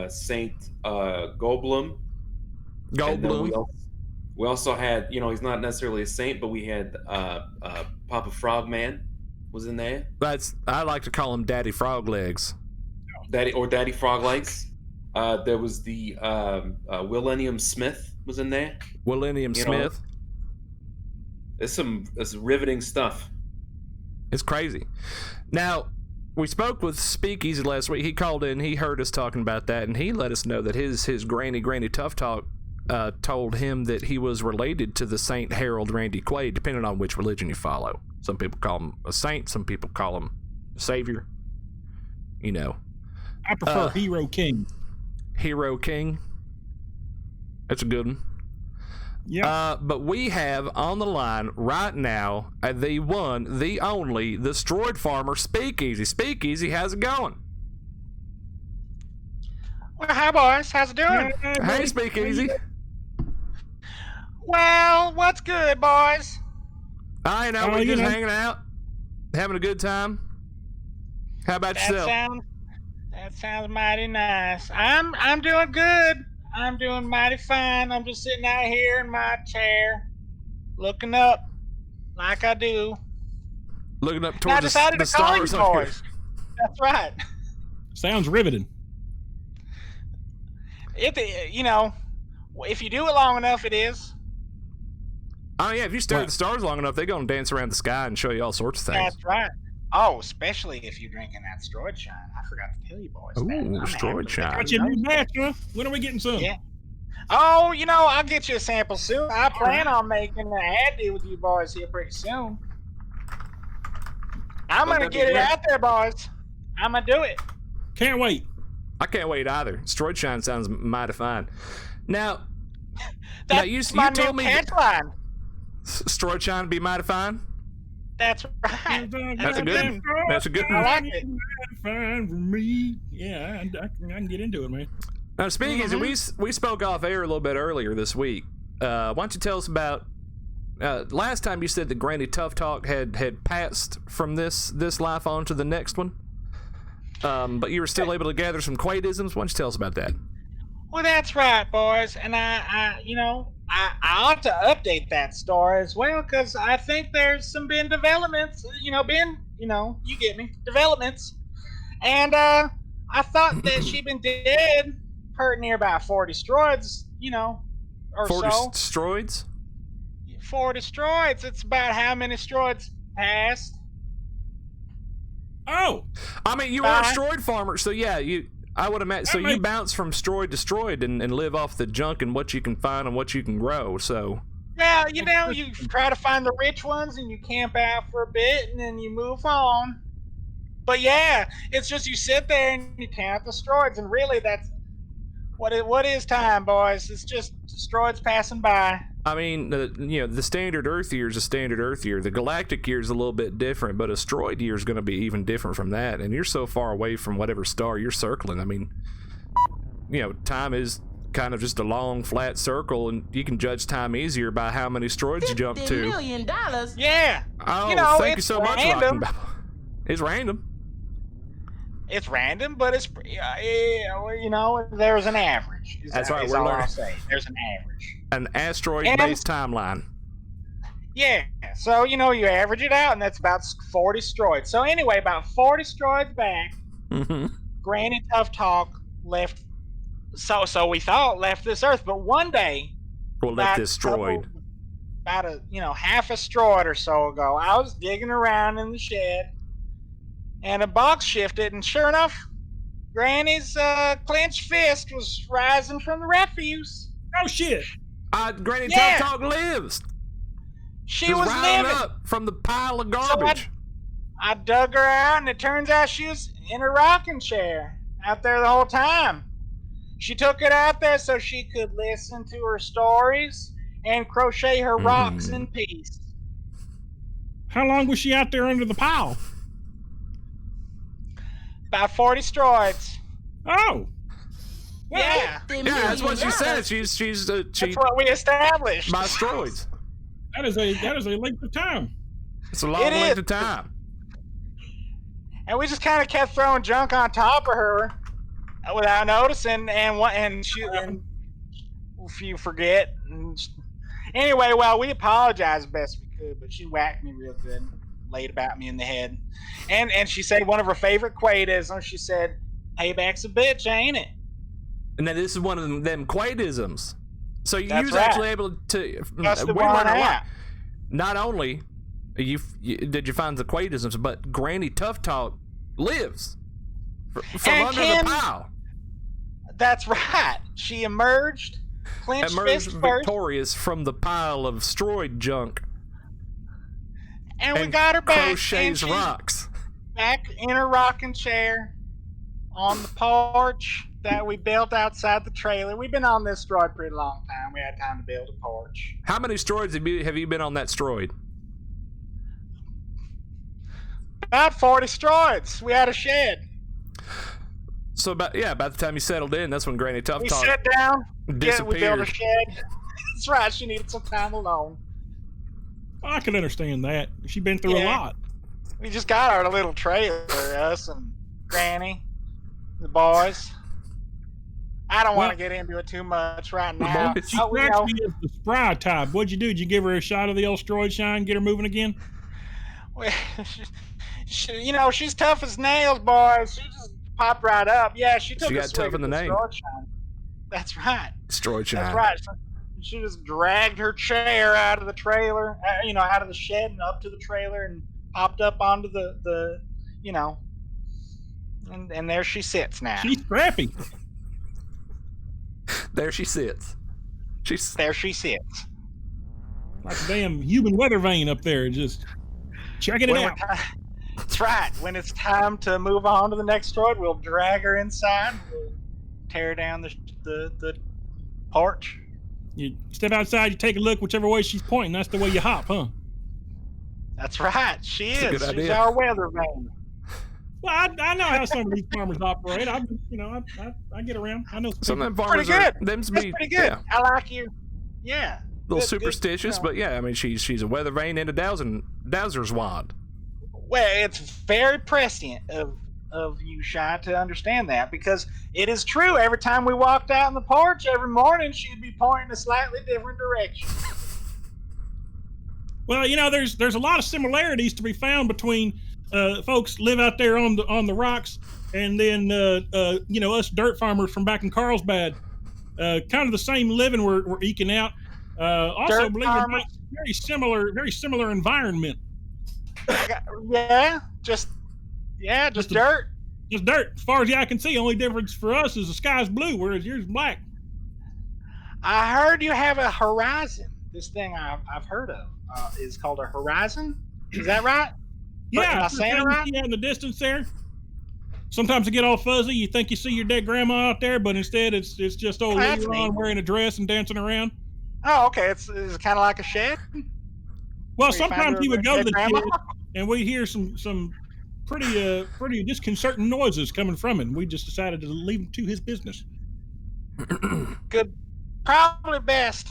Saint Goldblum. We also had, he's not necessarily a saint, but we had Papa Frogman was in there. I like to call him Daddy Frog Legs. Daddy Frog Legs. There was the Willennium Smith was in there. Willennium Smith. It's riveting stuff. It's crazy. Now, we spoke with Speakeasy last week. He called in. He heard us talking about that, and he let us know that his granny Tough Talk told him that he was related to the Saint Harold Randy Quaid, depending on which religion you follow. Some people call him a saint. Some people call him a savior. I prefer Hero King. Hero King. That's a good one. Yeah. But we have on the line right now the one, the only, the Destroyed Farmer, Speakeasy. Speakeasy, how's it going? Well, hi, boys. How's it doing? Hey, Speakeasy. Well, what's good, boys? I know, we're just hanging out, having a good time. How about yourself? That sounds mighty nice. I'm doing good. I'm doing mighty fine. I'm just sitting out here in my chair, looking up like I do. Looking up towards the stars up here. That's right. Sounds riveting. If you do it long enough, it is. Oh yeah, if you stare at the stars long enough, they're gonna dance around the sky and show you all sorts of things. That's right. Oh, especially if you're drinking that Destroyed Shine. I forgot to tell you boys. Ooh, Destroyed Shine. Got you a new batch, huh? When are we getting some? Yeah. Oh, I'll get you a sample soon. I plan on making an ad deal with you boys here pretty soon. I'm gonna get it out there, boys. I'm gonna do it. Can't wait. I can't wait either. Destroyed Shine sounds mighty fine. Now, you told me catchline. Destroyed Shine would be mighty fine. That's right. That's a good one. That's a good one. I like it. Fine for me. Yeah, I can get into it, man. Now, speaking of, we spoke off air a little bit earlier this week. Why don't you tell us about last time you said that Granny Tough Talk had passed from this life on to the next one, but you were still able to gather some Quaidisms. Why don't you tell us about that? Well, that's right, boys, and I ought to update that story as well, because I think there's been developments, you get me, developments, and I thought that she'd been dead pretty near about 40 destroids, or 40 so. 40 destroids? 40 destroids. It's about how many destroids passed. Oh! I mean, you are a destroid farmer, so yeah, I would imagine. So you bounce from destroyed to destroyed and live off the junk and what you can find and what you can grow, so... Well, you try to find the rich ones and you camp out for a bit and then you move on. But yeah, it's just you sit there and you count the destroids, and really that's... What is time, boys? It's just destroids passing by. I mean, the standard Earth year is a standard Earth year. The galactic year is a little bit different, but asteroid year is going to be even different from that. And you're so far away from whatever star you're circling. I mean, time is kind of just a long, flat circle, and you can judge time easier by how many asteroids you jump to. $50 million? Yeah. Oh, thank you so much, random. It's random. It's random, but it's there's an average. That's right. We're learning. There's an average. An asteroid-based timeline. Yeah. So you average it out, and that's about 40 destroids. So anyway, about 40 destroids back, Granny Tough Talk left. So we thought left this Earth, but one day, left this destroyed. About a half a destroid or so ago, I was digging around in the shed. And a box shifted, and sure enough, Granny's clenched fist was rising from the refuse. Oh shit! Granny Tough Talk lives. She was living up from the pile of garbage. So I dug her out, and it turns out she was in a rocking chair out there the whole time. She took it out there so she could listen to her stories and crochet her rocks in peace. How long was she out there under the pile? About 40 destroids. Oh. Well, yeah, that's what she said. She's that's what we established. By destroids. That is a length of time. It's a long length of time. And we just kind of kept throwing junk on top of her without noticing, and if you forget. Anyway, well, we apologized best we could, but she whacked me real good. Laid about me in the head, and she said one of her favorite Quaidisms. She said, "Payback's a bitch, ain't it?" And then this is one of them Quaidisms. So you was right. actually able to. That's the one I have. Not only did you find the Quaidisms, but Granny Tough Talk lives from under the pile. That's right. She emerged fist victorious from the pile of destroyed junk. And we got her back. Crochets rocks. Back in her rocking chair on the porch that we built outside the trailer. We've been on this asteroid a pretty long time. We had time to build a porch. How many asteroids have you been on that asteroid? About 40 asteroids. We had a shed. So about the time you settled in, that's when Granny Tough Talk sat down. disappeared. We built a shed. That's right. She needed some time alone. I can understand that. She's been through a lot. We just got our little trailer, us and Granny, the boys. I don't want to get into it too much right now. She cracks me as the spry type. What'd you do? Did you give her a shot of the old asteroid shine, get her moving again? Well, she's tough as nails, boys. She just popped right up. Yeah, she took. She got tough in the name. Shine. That's right. Asteroid shine. That's right. She just dragged her chair out of the trailer, out of the shed and up to the trailer and popped up onto the and there she sits now. She's scrappy. There she sits. There she sits. Like a damn human weather vane up there, just checking it out. That's right. When it's time to move on to the next asteroid, we'll drag her inside. We'll tear down the porch. You step outside, you take a look whichever way she's pointing. That's the way you hop, huh? That's right. She's idea. our weather vane. Well, I know how some of these farmers operate. I get around. I know some of them Pretty farmers good. That's pretty good. Yeah. I like you. Yeah. A little superstitious, but yeah, I mean, she's a weather vane and a dowser's wand. Well, it's very prescient of you, Shy, to understand that, because it is true. Every time we walked out on the porch every morning, she'd be pointing a slightly different direction. Well, there's a lot of similarities to be found between folks live out there on the rocks, and then us dirt farmers from back in Carlsbad. Kind of the same living we're eking out. Also, Dirt believe it or not, very similar environment. Just dirt. Just dirt. As far as the eye can see, only difference for us is the sky's blue, whereas yours is black. I heard you have a horizon. This thing I've heard of is called a horizon. Is that right? Yeah. Am I saying it right? Yeah, in the distance there. Sometimes you get all fuzzy. You think you see your dead grandma out there, but instead it's just old Leon wearing a dress and dancing around. Oh, okay. It's kind of like a shed. Well, sometimes he would go to the shed, and we hear some pretty disconcerting noises coming from it. And we just decided to leave him to his business. Good, probably best.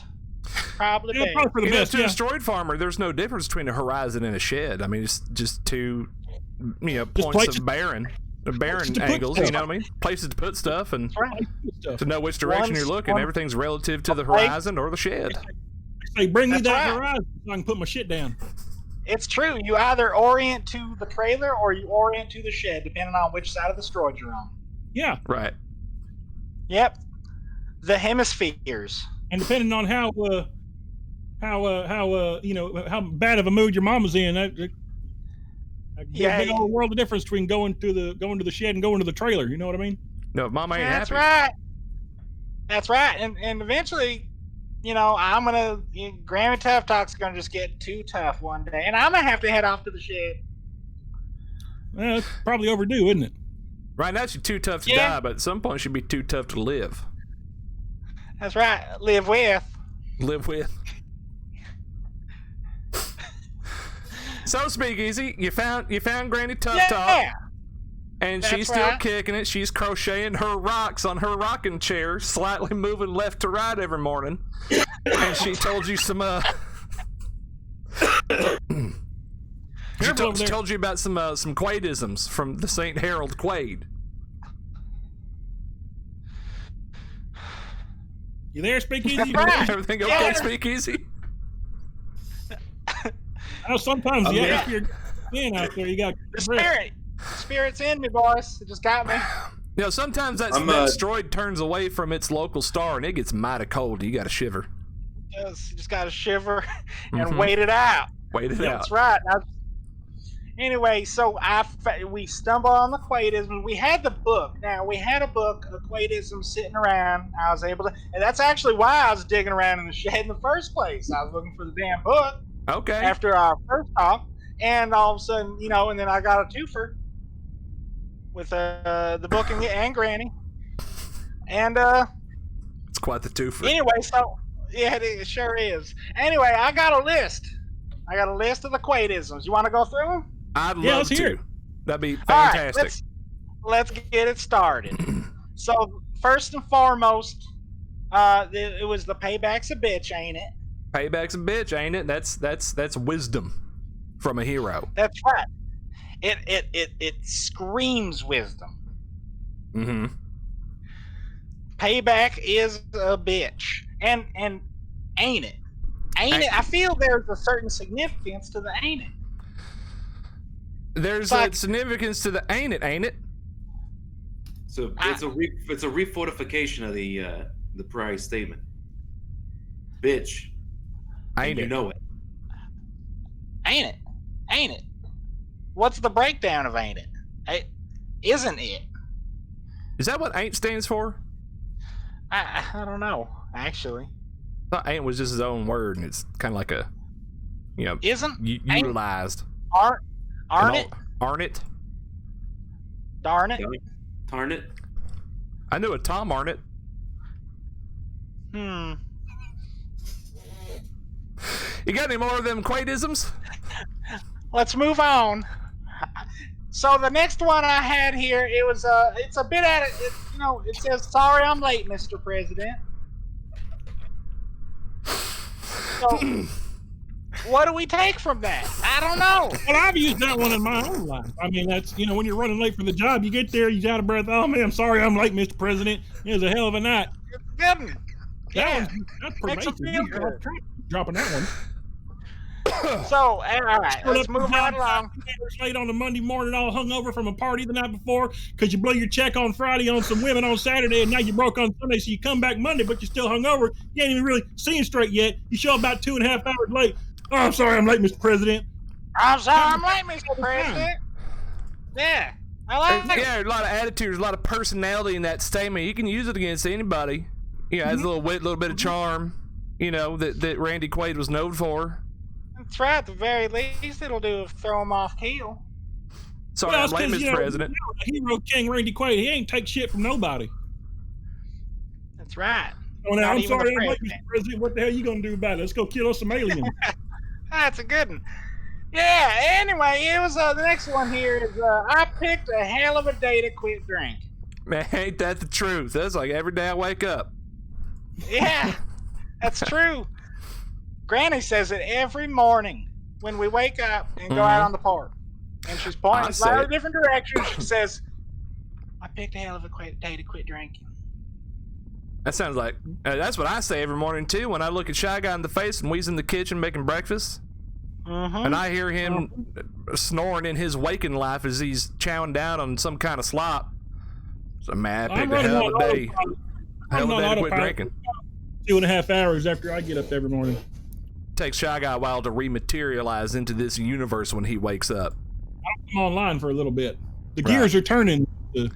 Probably best. Probably for the best. To a destroyed farmer, there's no difference between a horizon and a shed. I mean, it's just two, points of barren angles. You know what I mean? Places to put stuff and to know which direction you're looking. Everything's relative to the horizon or the shed. Say, bring me that horizon so I can put my shit down. It's true. You either orient to the trailer or you orient to the shed, depending on which side of the stroid you're on. Yeah. Right. Yep. The hemispheres. And depending on how bad of a mood your mama's in, there's a big old world of difference between going to the shed and going to the trailer. You know what I mean? No, mama ain't happy. That's right. And eventually, Grammy Tough Talk's gonna just get too tough one day, and I'm gonna have to head off to the shed. Well, it's probably overdue, isn't it? Right now, she's too tough to die, but at some point, she'd be too tough to live. That's right. Live with. So, Speakeasy, you found Granny Tough Talk, and she's still kicking it. She's crocheting her rocks on her rocking chair, slightly moving left to right every morning. And she told you some she told you about some Quaidisms from the St. Harold Quaid. You there, Speakeasy? Everything okay, Speakeasy? Sometimes the atmosphere in out there. You got the spirit's in me, boys. It just got me. Sometimes that asteroid turns away from its local star and it gets mighty cold. You got to shiver. You just got to shiver and wait it out. That's right. Anyway, so we stumbled on the Quaidism. We had the book. Now, we had a book of Quaidism sitting around. I was able to, and that's actually why I was digging around in the shed in the first place. I was looking for the damn book. Okay. After our first talk, and all of a sudden, and then I got a twofer with the book and Granny, and it's quite the twofer. Anyway, so yeah, it sure is. Anyway, I got a list. of the Quaidisms. You want to go through them? I'd love to. That'd be fantastic. All right, let's get it started. So first and foremost, it was the payback's a bitch, ain't it? Payback's a bitch, ain't it? That's wisdom from a hero. That's right. It screams wisdom. Mm-hmm. Payback is a bitch, and ain't it? Ain't it? I feel there's a certain significance to the ain't it. There's a significance to the ain't it? So it's a refortification of the prior statement. Bitch. Ain't it? You know it. Ain't it? What's the breakdown of ain't it? Isn't it? Is that what ain't stands for? I don't know, actually. I thought ain't was just his own word, and it's kind of like a, isn't utilized. Aren't it? Aren't it? Darn it. Darn it. I knew a Tom Arnett. You got any more of them Quaidisms? Let's move on. So the next one I had here, it's a bit it says, "Sorry, I'm late, Mr. President." So, what do we take from that? I don't know. Well, I've used that one in my own life. I mean, that's, when you're running late for the job, you get there, you're out of breath. Oh man, I'm sorry, I'm late, Mr. President. It was a hell of a night. It's a good one. That's pervasive. Dropping that one. So, all right, let's move right along. Late on a Monday morning, all hungover from a party the night before, because you blow your check on Friday on some women on Saturday, and now you broke on Sunday, so you come back Monday, but you're still hungover. You ain't even really seeing straight yet. You show up about 2.5 hours late. Oh, I'm sorry, I'm late, Mr. President. I'm sorry, I'm late, Mr. President. Yeah, I like that. Yeah, a lot of attitude, a lot of personality in that statement. You can use it against anybody. Yeah, has a little wit, a little bit of charm. That Randy Quaid was known for. That's right. At the very least, it'll do is throw him off keel. Sorry, I'm late, Mr. President. The hero King Randy Quaid, he ain't take shit from nobody. That's right. Oh, now, I'm sorry, I'm late, Mr. President. What the hell are you gonna do about it? Let's go kill us some aliens. That's a good one. Yeah. Anyway, it was the next one here is I picked a hell of a day to quit drinking. Man, ain't that the truth? That's like every day I wake up. Yeah, that's true. Granny says it every morning when we wake up and go out on the porch. And she's pointing in slightly different directions. She says, I picked a hell of a day to quit drinking. That sounds like, that's what I say every morning too when I look at Shy Guy in the face and we's in the kitchen making breakfast. And I hear him snoring in his waking life as he's chowing down on some kind of slop. So, man, I picked a hell of a day. Hell of a day to quit drinking. 2.5 hours after I get up every morning. Takes Shy Guy a while to rematerialize into this universe when he wakes up. I'll come online for a little bit. The gears are turning. The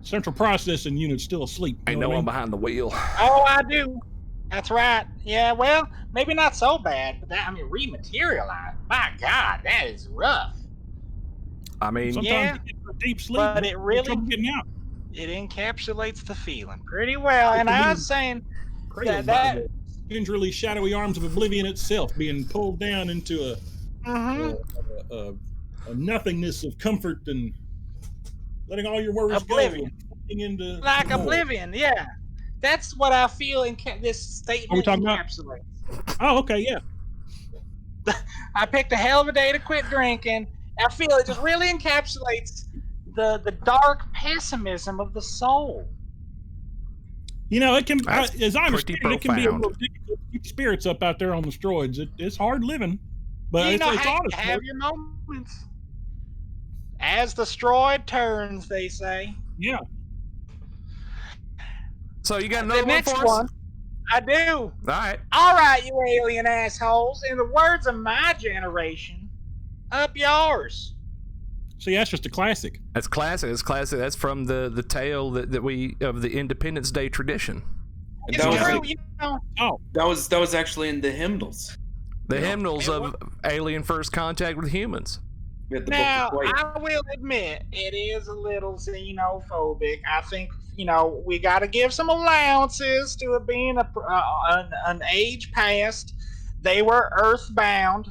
central processing unit's still asleep. Ain't no one behind the wheel. Oh, I do. That's right. Yeah, well, maybe not so bad, but rematerialize. My God, that is rough. I mean, sometimes you get a deep sleep, but it really getting out. It encapsulates the feeling pretty well. And I was saying that gingerly shadowy arms of oblivion itself being pulled down into a nothingness of comfort and letting all your worries oblivion. Go into like oblivion. Yeah, that's what I feel in this statement encapsulates. Oh, okay, yeah. I picked a hell of a day to quit drinking. I feel it just really encapsulates the dark pessimism of the soul. It can, as I understand it, can be a little difficult to keep spirits up out there on the steroids. It's hard living, but it's honest. Have your moments. As the steroid turns, they say. Yeah. So you got another one for us? I do. All right, you alien assholes. In the words of my generation, up yours. See, that's just a classic. That's classic. That's classic. That's from the tale that we of the Independence Day tradition. It's true, That was actually in the hymnals. The hymnals of alien first contact with humans. Now, I will admit, it is a little xenophobic. I think, we got to give some allowances to it being an age past. They were earthbound.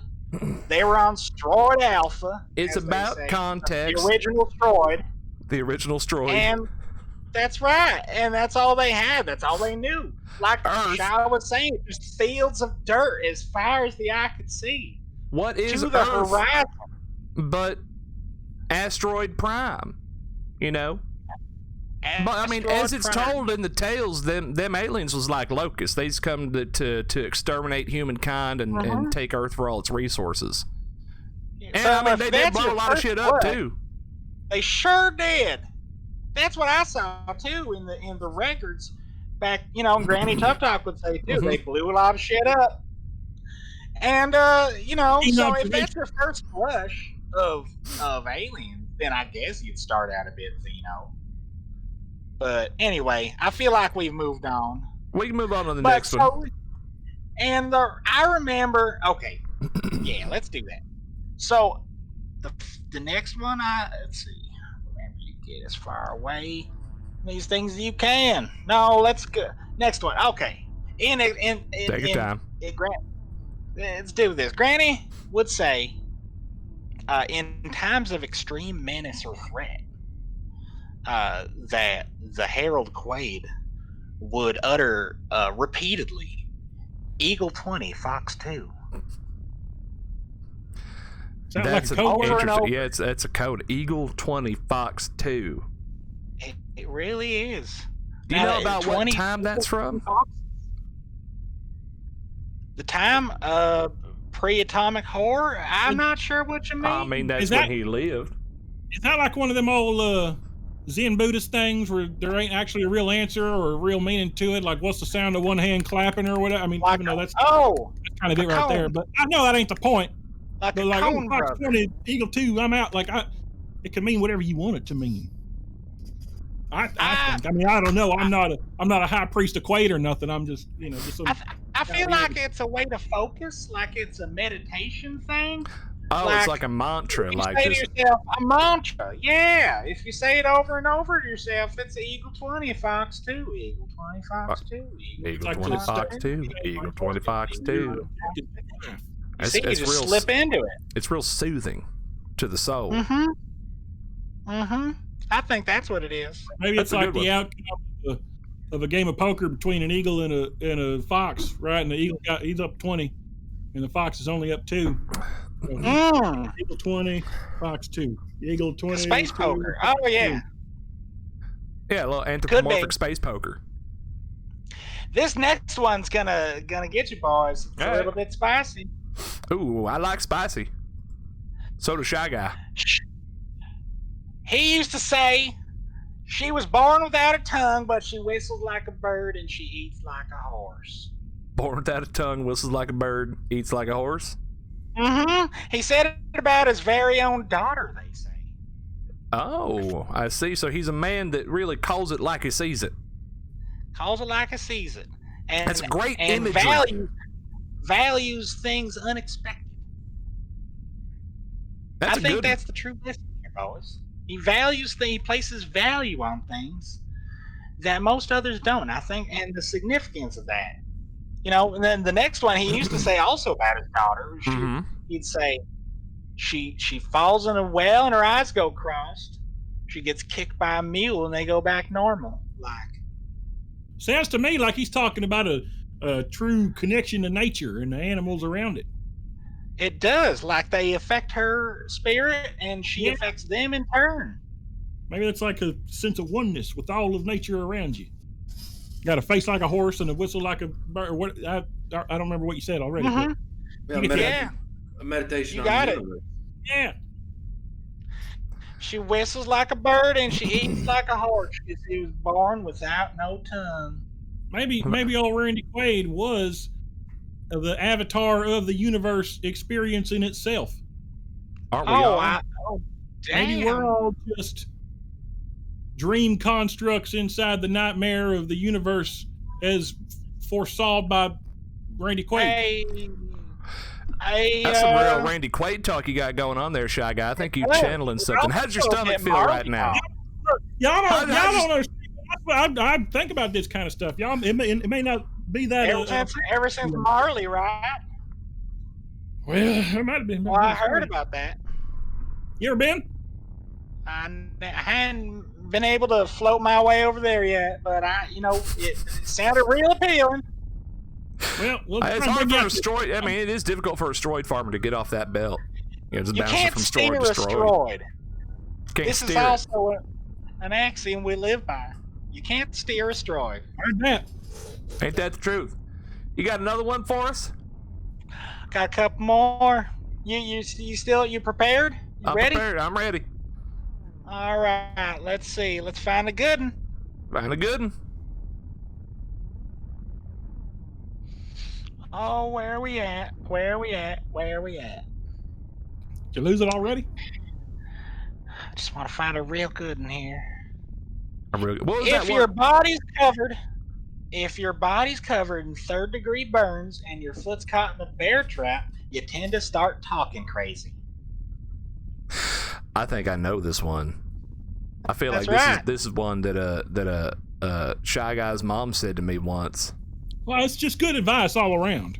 They were on Stroid Alpha. It's about context. The original Stroid. The original Stroid. And that's right. And that's all they had. That's all they knew. Like Shia was saying, just fields of dirt as far as the eye could see. What is to the Earth horizon? But Asteroid Prime, But I mean, as it's told in the tales, them aliens was like locusts. They's come to exterminate humankind and take Earth for all its resources. And so I mean, they did blow a lot of shit up too. They sure did. That's what I saw too in the records back. Granny Tough Talk would say too. They blew a lot of shit up. And so if that's your first blush of aliens, then I guess you'd start out a bit Xeno. But anyway, I feel like we've moved on. We can move on to the next one. And I remember. Okay, yeah, let's do that. So the next one, let's see. Remember, you get as far away these things as you can. No, let's go next one. Okay, take your time. Let's do this. Granny would say, in times of extreme menace or threat, that the Herald Quaid would utter repeatedly, Eagle 20, Fox 2. That's like a code over and over. Yeah, it's a code. Eagle 20, Fox 2. It really is. Do you know about what time that's from? The time pre-atomic horror? I'm not sure what you mean. I mean, that's when he lived. Is that like one of them old Zen Buddhist things where there ain't actually a real answer or a real meaning to it? Like, what's the sound of one hand clapping or whatever? I mean, like even though that's kind of it right there. But I know that ain't the point. Like but a like, cone, Fox 20, Eagle 2, I'm out. Like, it can mean whatever you want it to mean. I think. I mean, I don't know. I'm not a high priest of Quaid or nothing. I'm just, just some. I feel like it's a way to focus, like it's a meditation thing. Oh, it's like a mantra, like say this. to yourself, a mantra. Yeah, if you say it over and over to yourself, it's Eagle 20, Fox 2, Eagle 20, Fox 2, Eagle 20, Fox 2, Eagle 20, Fox 2. You see, you just slip into it. It's real soothing to the soul. I think that's what it is. Maybe it's like the outcome of a game of poker between an eagle and a fox, right? And the eagle he's up 20, and the fox is only up 2. Eagle 20, Fox 2. Eagle 20. Space poker. Oh yeah. Yeah, a little anthropomorphic space poker. This next one's gonna get you boys. It's a little bit spicy. Ooh, I like spicy. So does Shy Guy. He used to say she was born without a tongue, but she whistles like a bird and she eats like a horse. Born without a tongue, whistles like a bird, eats like a horse? He said it about his very own daughter, they say. Oh, I see. So he's a man that really calls it like he sees it. Calls it like he sees it. And that's great imagery. Values things unexpected. I think that's the true lesson here, boys. He he places value on things that most others don't, I think, and the significance of that. And then the next one he used to say also about his daughter, he'd say, she falls in a well and her eyes go crossed. She gets kicked by a mule and they go back normal. Sounds to me like he's talking about a true connection to nature and the animals around it. It does. Like they affect her spirit and she affects them in turn. Maybe it's like a sense of oneness with all of nature around you. Got a face like a horse and a whistle like a bird. Or what? I don't remember what you said already. A meditation. You got it. Yeah. She whistles like a bird and she eats like a horse because she was born without no tongue. Maybe old Randy Quaid was the avatar of the universe experiencing itself. Aren't we all? Damn. Maybe we're all just dream constructs inside the nightmare of the universe as foresaw by Randy Quaid. That's some real Randy Quaid talk you got going on there, Shy Guy. I think you're channeling something. How does your stomach feel right now? Y'all don't understand. I think about this kind of stuff. Y'all, it may not be that. Ever since Marley, right? Well, it might have been. Well, I heard about that. You ever been? I hadn't been able to float my way over there yet, but it sounded real appealing. Well, it's hard for a steroid. I mean, it is difficult for a steroid farmer to get off that belt. You can't steer a steroid. This is also an axiom we live by. You can't steer a steroid. Heard that. Ain't that the truth? You got another one for us? Got a couple more. You prepared? You ready? Prepared. I'm ready. All right. Let's see. Let's find a good one. Find a good one. Oh, where are we at? Where are we at? Where are we at? Did you lose it already? I just want to find a real good one here. If your body's covered in 3rd-degree burns and your foot's caught in a bear trap, you tend to start talking crazy. I think I know this one. I feel That's like this is one that Shy Guy's mom said to me once. Well, it's just good advice all around.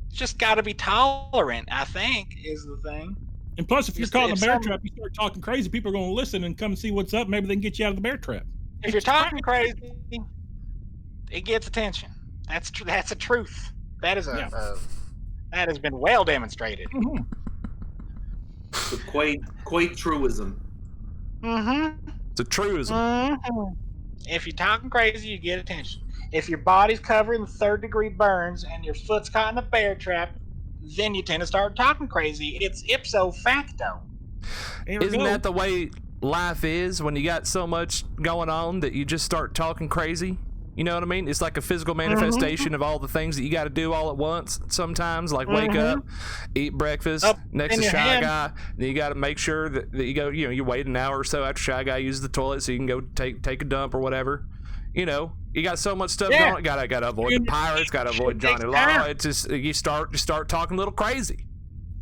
It's just got to be tolerant, I think, is the thing. And plus, if you're caught in a bear trap, you start talking crazy, people are going to listen and come and see what's up. Maybe they can get you out of the bear trap. If you're talking crazy, it gets attention. That's a truth. That is that has been well demonstrated. Mm-hmm. The quite truism. Mm-hmm. It's a truism. Mm-hmm. If you're talking crazy, you get attention. If your body's covered in 3rd-degree burns and your foot's caught in a bear trap, then you tend to start talking crazy. It's ipso facto. Isn't that the way life is when you got so much going on that you just start talking crazy? You know what I mean? It's like a physical manifestation of all the things that you got to do all at once sometimes, like wake up, eat breakfast, next to Shy Guy. Then you got to make sure that you go, you wait an hour or so after Shy Guy uses the toilet so you can go take a dump or whatever. You got so much stuff going on. Got to avoid the pirates, got to avoid Johnny Law. It's just, you start talking a little crazy.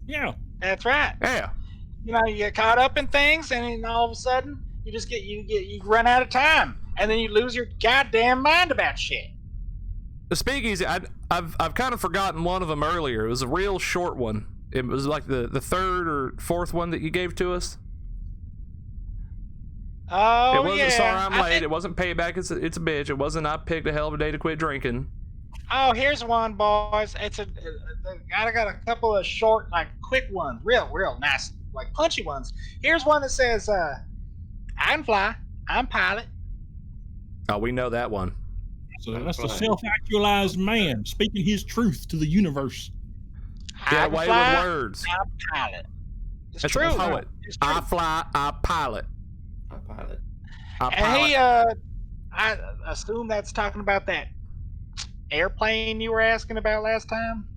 Yeah. That's right. Yeah. You get caught up in things, and then all of a sudden, you run out of time. And then you lose your goddamn mind about shit. The speakeasy, I've kind of forgotten one of them earlier. It was a real short one. It was like the 3rd or 4th one that you gave to us. Oh, it wasn't sorry I'm late. It wasn't payback. It's a bitch. It wasn't I picked a hell of a day to quit drinking. Oh, here's one, boys. I got a couple of short, like quick ones, real nice, like punchy ones. Here's one that says, "I can fly. I'm pilot." Oh, we know that one. So that's the self-actualized man speaking his truth to the universe. Get away with words. I'm pilot. It's That's true. a poet. I fly, I pilot. I pilot. And I assume that's talking about that airplane you were asking about last time?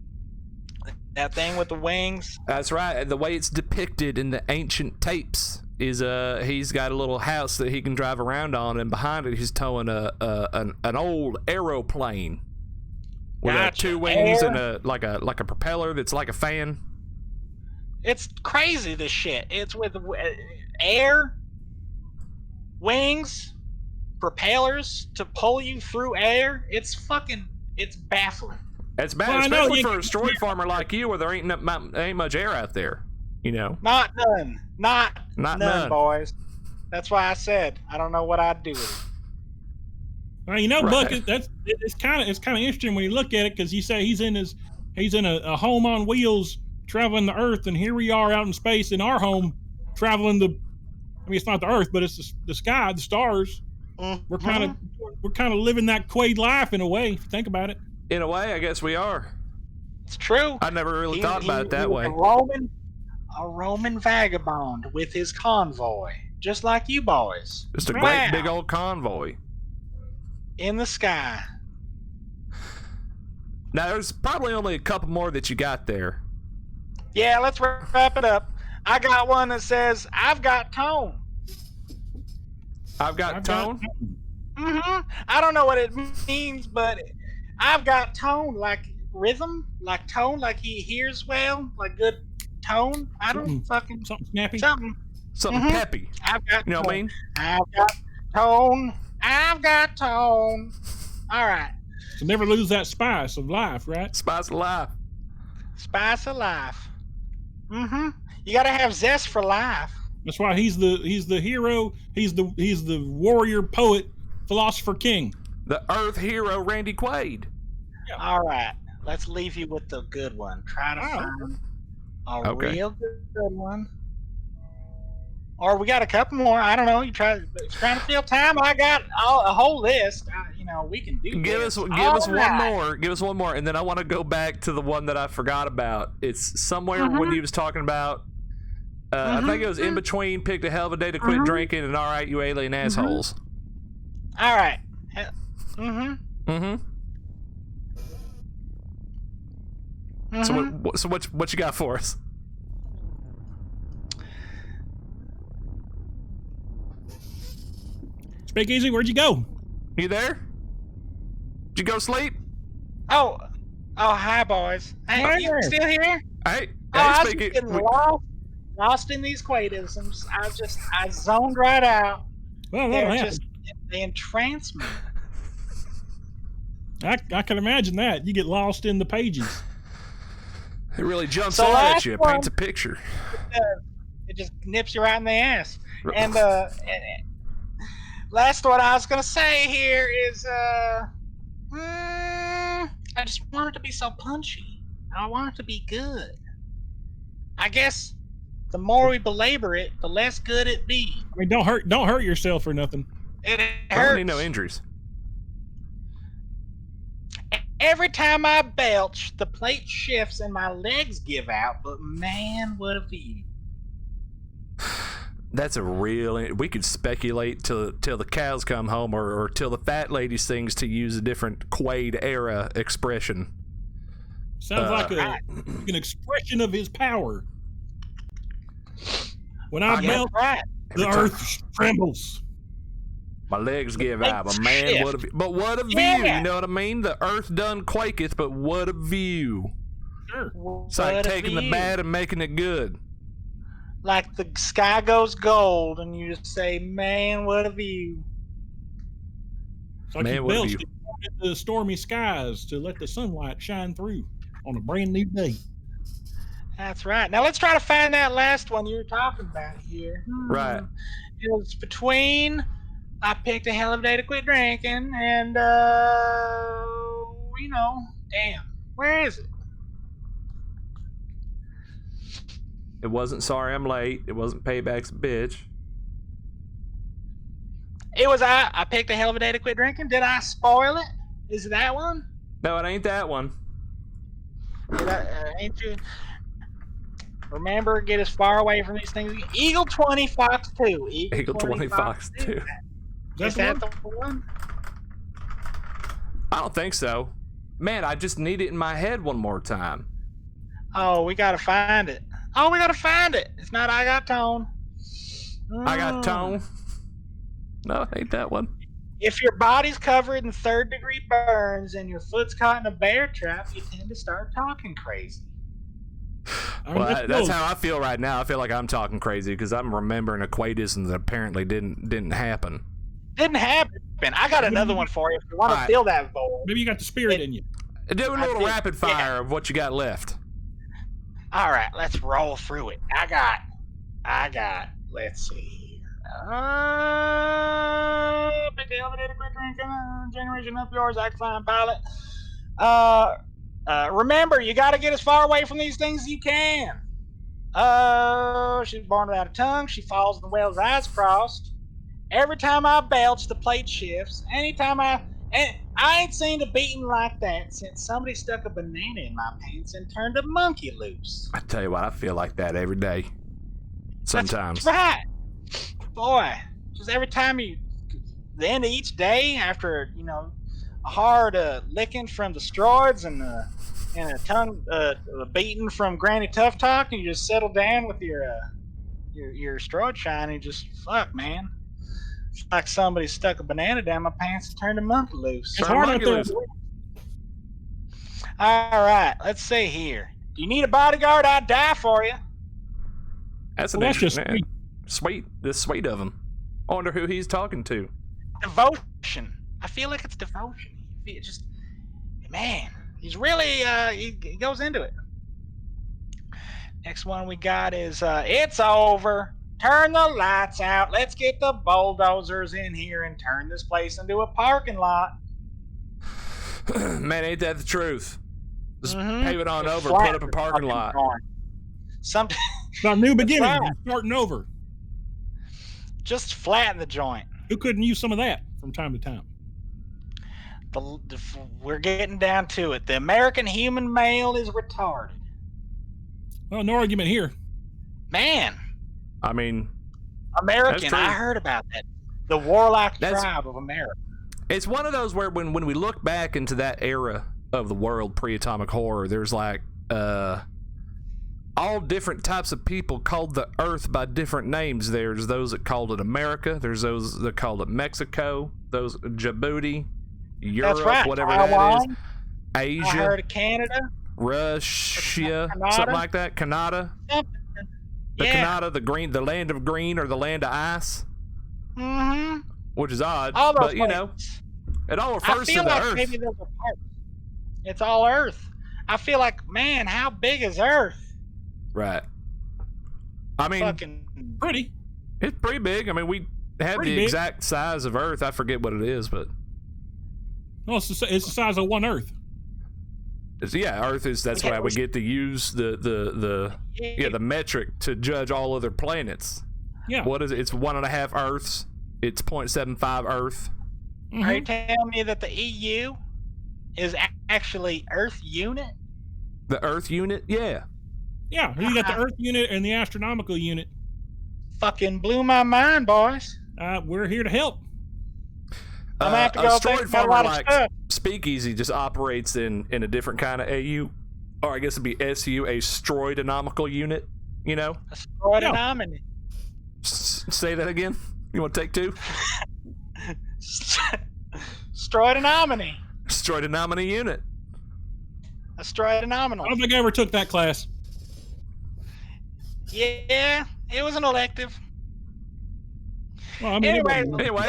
That thing with the wings? That's right. The way it's depicted in the ancient tapes is he's got a little house that he can drive around on, and behind it he's towing an old aeroplane with 2 wings and a propeller that's like a fan. It's crazy, this shit. It's with air, wings, propellers to pull you through air. It's baffling. It's bad, especially for a story farmer like you, where there ain't much air out there. Not none. Not none, boys. That's why I said I don't know what I'd do with it. Well, Buck, it's kind of interesting when you look at it, because you say he's in a home on wheels traveling the Earth, and here we are out in space in our home traveling it's not the Earth, but it's the sky, the stars. Mm-hmm. We're kind of living that Quaid life in a way, if you think about it. In a way, I guess we are. It's true. I never really thought about it that way. A Roman vagabond with his convoy, just like you boys. Just a great big old convoy. In the sky. Now, there's probably only a couple more that you got there. Yeah, let's wrap it up. I got one that says, I've got tone. I've got tone? Mm-hmm. I don't know what it means, but I've got tone, like rhythm, like tone, like he hears well, like good tone. I don't fucking... Something snappy. Something peppy. I've got what I mean? I've got tone. I've got tone. All right. So never lose that spice of life, right? Spice of life. Spice of life. Mm-hmm. You gotta have zest for life. That's why he's the hero. He's the warrior, poet, philosopher, king. The Earth hero, Randy Quaid. Yeah. All right. Let's leave you with the good one. Try to find a real good one. Or we got a couple more. I don't know. You trying to fill time? I got a whole list. We can do. Give us one more. Give us one more, and then I want to go back to the one that I forgot about. It's somewhere when he was talking about. I think it was in between. Picked a hell of a day to quit drinking, and all right, you alien assholes. All right. So what you got for us? Speakeasy, where'd you go? You there? Did you go sleep? Oh, hi, boys. Hey, you still here? Hey, I was getting lost in these Quaidisms. I zoned right out. Well, they entrance me. I can imagine that. You get lost in the pages. It really jumps out at you. It paints a picture. It just nips you right in the ass. And last one I was gonna say here is I just want it to be so punchy. I want it to be good. I guess the more we belabor it, the less good it be. I mean, don't hurt yourself or nothing. It I hurts. don't need no injuries. Every time I belch, the plate shifts and my legs give out. But man, what a view! That's a real. We could speculate till the cows come home, or till the fat lady sings, to use a different Quaid era expression. Sounds like an expression of his power. When I belch, the earth trembles. My legs give out, but man, what a view! You know what I mean? The earth done quaketh, but what a view! Sure. It's like taking the bad and making it good. Like the sky goes gold, and you just say, "Man, what a view!" It's like you belched into the stormy skies to let the sunlight shine through on a brand new day. That's right. Now let's try to find that last one you were talking about here. Right. It was between I picked a hell of a day to quit drinking, and damn, where is it? It wasn't sorry I'm late. It wasn't payback's a bitch. It was I picked a hell of a day to quit drinking. Did I spoil it? Is it that one? No, it ain't that one. Ain't you? Remember, get as far away from these things. Eagle 20, Fox 2. Eagle 20, Fox 2. Is that the one? I don't think so. Man, I just need it in my head one more time. Oh, we gotta find it. It's not I Got Tone. I Got Tone? No, it ain't that one. If your body's covered in third-degree burns and your foot's caught in a bear trap, you tend to start talking crazy. Well, that's how I feel right now. I feel like I'm talking crazy because I'm remembering a Quaidism that apparently didn't happen. Didn't happen. I got another one for you if you want to fill that void. Maybe you got the spirit in you. Do a little rapid fire of what you got left. All right, let's roll through it. I got. Let's see here. Pick the elevator, quit drinking. Generation up yours. I can find pilot. Remember, you got to get as far away from these things as you can. She's born without a tongue. She falls in the whale's eyes crossed. Every time I belch, the plate shifts. And I ain't seen a beating like that since somebody stuck a banana in my pants and turned a monkey loose. I tell you what, I feel like that every day. Sometimes. That's right. Boy, just every time the end of each day after, a hard licking from the stroids and a tongue beating from Granny Tough Talk, and you just settle down with your stroid shine and just fuck, man. It's like somebody stuck a banana down my pants and turned a monkey loose. It's hard out there. All right, let's see here. Do you need a bodyguard? I'd die for you. That's an interesting man. Sweet. This sweet of him. I wonder who he's talking to. Devotion. I feel like it's devotion. It just, man, he's really, he goes into it. Next one we got is, it's over. Turn the lights out. Let's get the bulldozers in here and turn this place into a parking lot. Man, ain't that the truth? Just pave it on over, put up a parking lot. It's our new beginning. We're starting over. Just flatten the joint. Who couldn't use some of that from time to time? We're getting down to it. The American human male is retarded. Well, no argument here. Man. I mean, American, I heard about that. The warlock tribe of America. It's one of those where when we look back into that era of the world pre-atomic horror, there's like all different types of people called the earth by different names. There's those that called it America. There's those that called it Mexico. Those Djibouti, Europe, whatever that is. Asia. I heard of Canada. Russia, something like that. Canada. Canada, the land of green or the land of ice. Mm-hmm. Which is odd, all but it all refers to the like earth. Maybe there's a part. It's all earth. I feel like, man, how big is Earth? Right. I mean, Fucking pretty. It's pretty big. I mean, we have Pretty the big. exact size of Earth. I forget what it is, but No, it's the size of one Earth. Earth is. That's why we get to use the metric to judge all other planets. Yeah. What is it? It's 1.5 Earths. It's 0.75 Earth. Mm-hmm. Are you telling me that the EU is actually Earth unit? The Earth unit? Yeah. Yeah, you got the Earth unit and the astronomical unit. Fucking blew my mind, boys. We're here to help. I'm gonna have to go Asteroid think about a Farmer lot of stuff. Speakeasy just operates in a different kind of AU, or I guess it'd be SU, a astronomical unit. You know. Astronomy. Say that again. You want to take two? Astronomy. Astronomy unit. Astronominal. I don't think I ever took that class. Yeah, it was an elective. Well, I mean, anyway, anyway,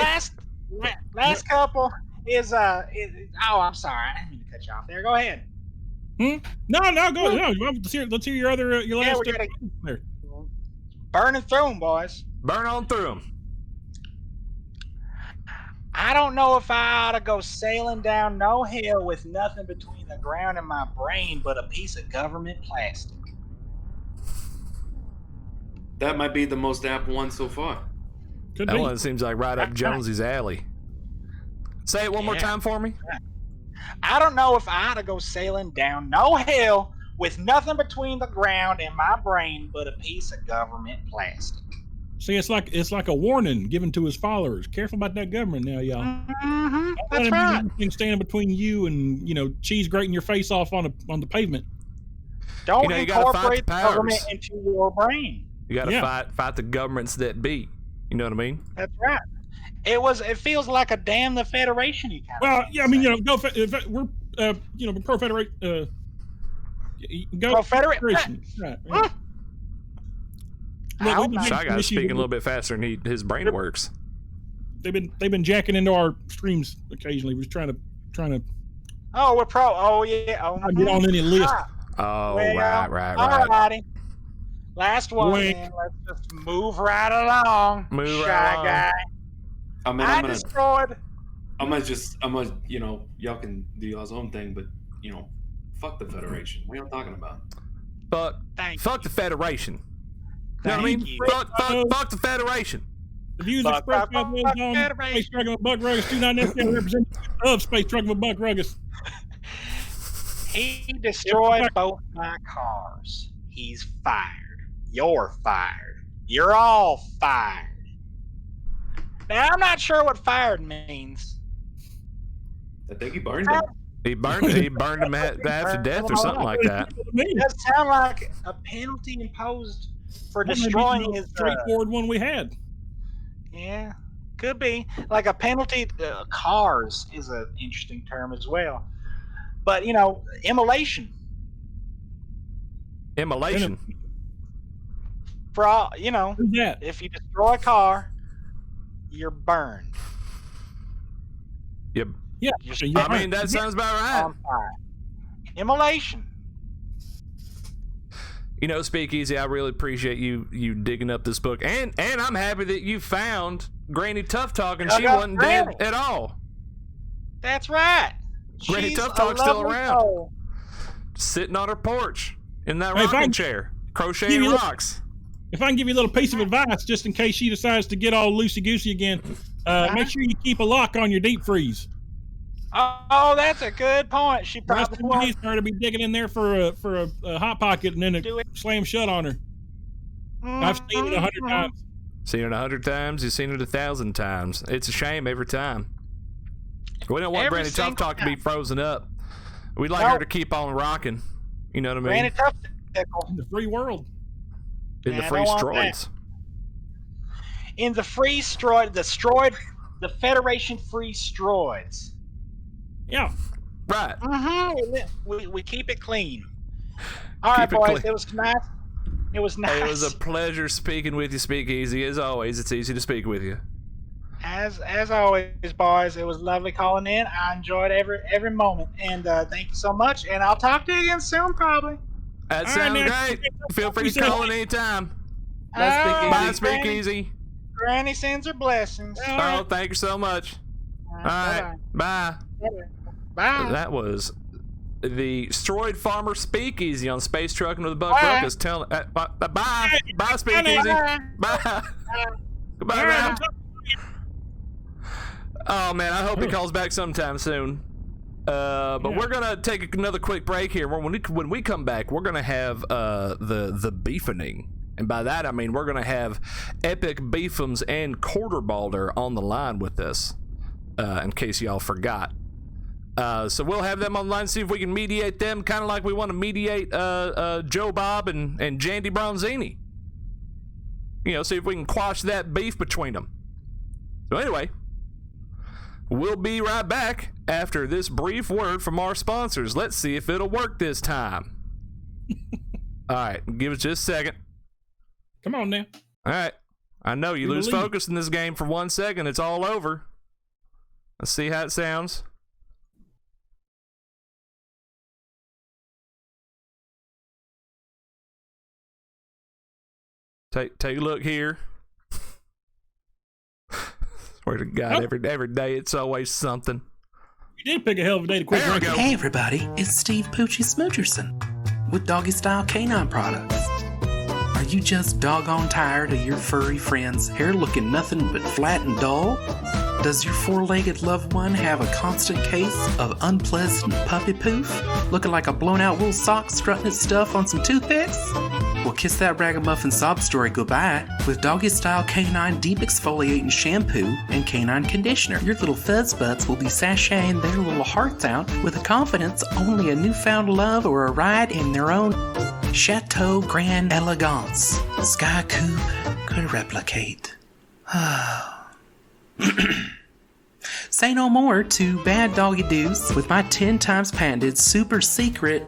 last couple is oh, I'm sorry, I didn't mean to cut you off there. Go ahead. No, go. No, let's hear your other your last. we gotta burning through them, boys. Burn on through them. I don't know if I ought to go sailing down no hill with nothing between the ground and my brain but a piece of government plastic. That might be the most apt one so far. Could that be. one seems like right up Jonesy's alley. Say it one more time for me. I don't know if I ought to go sailing down no hill with nothing between the ground and my brain but a piece of government plastic. See, it's like a warning given to his followers. Careful about that government now, y'all. Mm-hmm. That's right. Anything standing between you and cheese grating your face off on the pavement. Don't incorporate the government into your brain. You got to fight the governments that be. You know what I mean? That's right. It feels like a damn the Federation. You kind well, yeah, I mean, we're pro Federation. Pro Federation. Right. Shy Guy's speaking a little bit faster than his brain works. They've been jacking into our streams occasionally. We're trying to. Oh, we're pro. Oh yeah. Oh, get on any list. Oh, right. Alrighty. Last one. Man. Let's just move right along. Shy Guy. I'm gonna destroyed. I'm gonna y'all can do y'all's own thing, but fuck the Federation. What are y'all talking about? Fuck the Federation. You know what I mean? Fuck the Federation. The views expressed by those on Space Truckin with Buck Ruckus do not necessarily represent of Space Truckin with Buck Ruckus. He destroyed both my cars. He's fired. You're fired. You're all fired. Now, I'm not sure what fired means. I think he burned him. He burned him after death or something like that. It does sound like a penalty imposed for destroying his straightforward one we had. Yeah, could be like a penalty. Cars is an interesting term as well, but immolation. Immolation. For all Who's that? if you destroy a car, you're burned. Yep. Yeah. I mean, that sounds about right. Immolation. Speakeasy, I really appreciate you digging up this book, and I'm happy that you found Granny Tough Talk and she wasn't dead at all. That's right. Granny Tough Talk's still around, sitting on her porch in that rocking chair, crocheting rocks. If I can give you a little piece of advice, just in case she decides to get all loosey-goosey again, make sure you keep a lock on your deep freeze. Oh, that's a good point. She probably needs her to be digging in there for a hot pocket and then it slam shut on her. I've seen it 100 times. Seen it 100 times. You've seen it 1,000 times. It's a shame every time. We don't want Granny Tough Talk to be frozen up. We'd like her to keep on rocking. You know what I mean? Granny Tough Tickle. In the free world. In the free stroids. In the free stroid, the Federation free stroids. Yeah. Right. Mm-hmm. We keep it clean. All right, boys. It was nice. It was nice. It was a pleasure speaking with you, Speakeasy. As always, it's easy to speak with you. As always, boys, it was lovely calling in. I enjoyed every moment, and thank you so much. And I'll talk to you again soon, probably. That sounds great. Feel free to call in anytime. Bye, Speakeasy. Granny sends her blessings. Oh, thank you so much. All right, bye. Bye. That was the Destroyed Farmer Speakeasy on Space Truckin' with Buck Ruckus. Bye, Speakeasy. Bye. Goodbye now. Oh man, I hope he calls back sometime soon. But we're gonna take another quick break here. When we come back, we're gonna have the beefening, and by that I mean we're gonna have Epic Beefums and Quarterbalder on the line with us. In case y'all forgot. So we'll have them online, see if we can mediate them, kind of like we want to mediate Joe Bob and Jandy Bronzini. See if we can quash that beef between them. So anyway, we'll be right back after this brief word from our sponsors. Let's see if it'll work this time. All right, give us just a second. Come on now. All right. I know you lose focus in this game for 1 second, it's all over. Let's see how it sounds. Take a look here. Swear to God, every day it's always something. You did pick a hell of a day to quit drinking. Hey everybody, it's Steve Poochie Smoocherson with Doggy Style Canine Products. Are you just doggone tired of your furry friend's hair looking nothing but flat and dull? Does your four-legged loved one have a constant case of unpleasant puppy poof, looking like a blown-out wool sock strutting its stuff on some toothpicks? Well, kiss that ragamuffin sob story goodbye with Doggy Style Canine Deep Exfoliating Shampoo and Canine Conditioner. Your little fuzz butts will be sashaying their little hearts out with a confidence only a newfound love or a ride in their own Chateau Grand Elegance Sky Coupe could replicate. Say no more to Bad Doggy Deuce with my 10 times patented super secret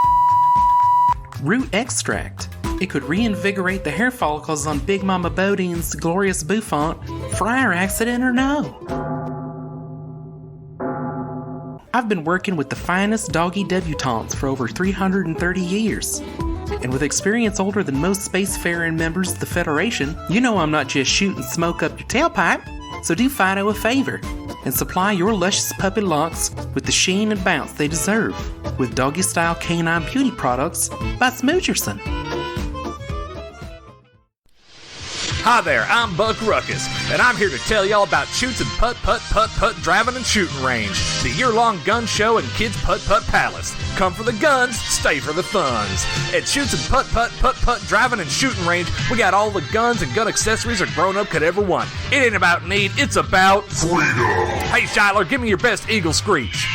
root extract. It could reinvigorate the hair follicles on Big Mama Bodine's glorious bouffant, fryer accident or no. I've been working with the finest doggy debutantes for over 330 years. And with experience older than most spacefaring members of the Federation, you know I'm not just shooting smoke up your tailpipe. So do Fido a favor and supply your luscious puppy locks with the sheen and bounce they deserve with Doggy Style Canine Beauty Products by Smoocherson. Hi there, I'm Buck Ruckus, and I'm here to tell y'all about Shoots and Putt Driving and Shooting Range, the year-long gun show and kids putt palace. Come for the guns, stay for the funds. At Shoots and Putt Driving and Shooting Range, we got all the guns and gun accessories a grown-up could ever want. It ain't about need, it's about freedom. Hey Shiler, give me your best Eagle Screech.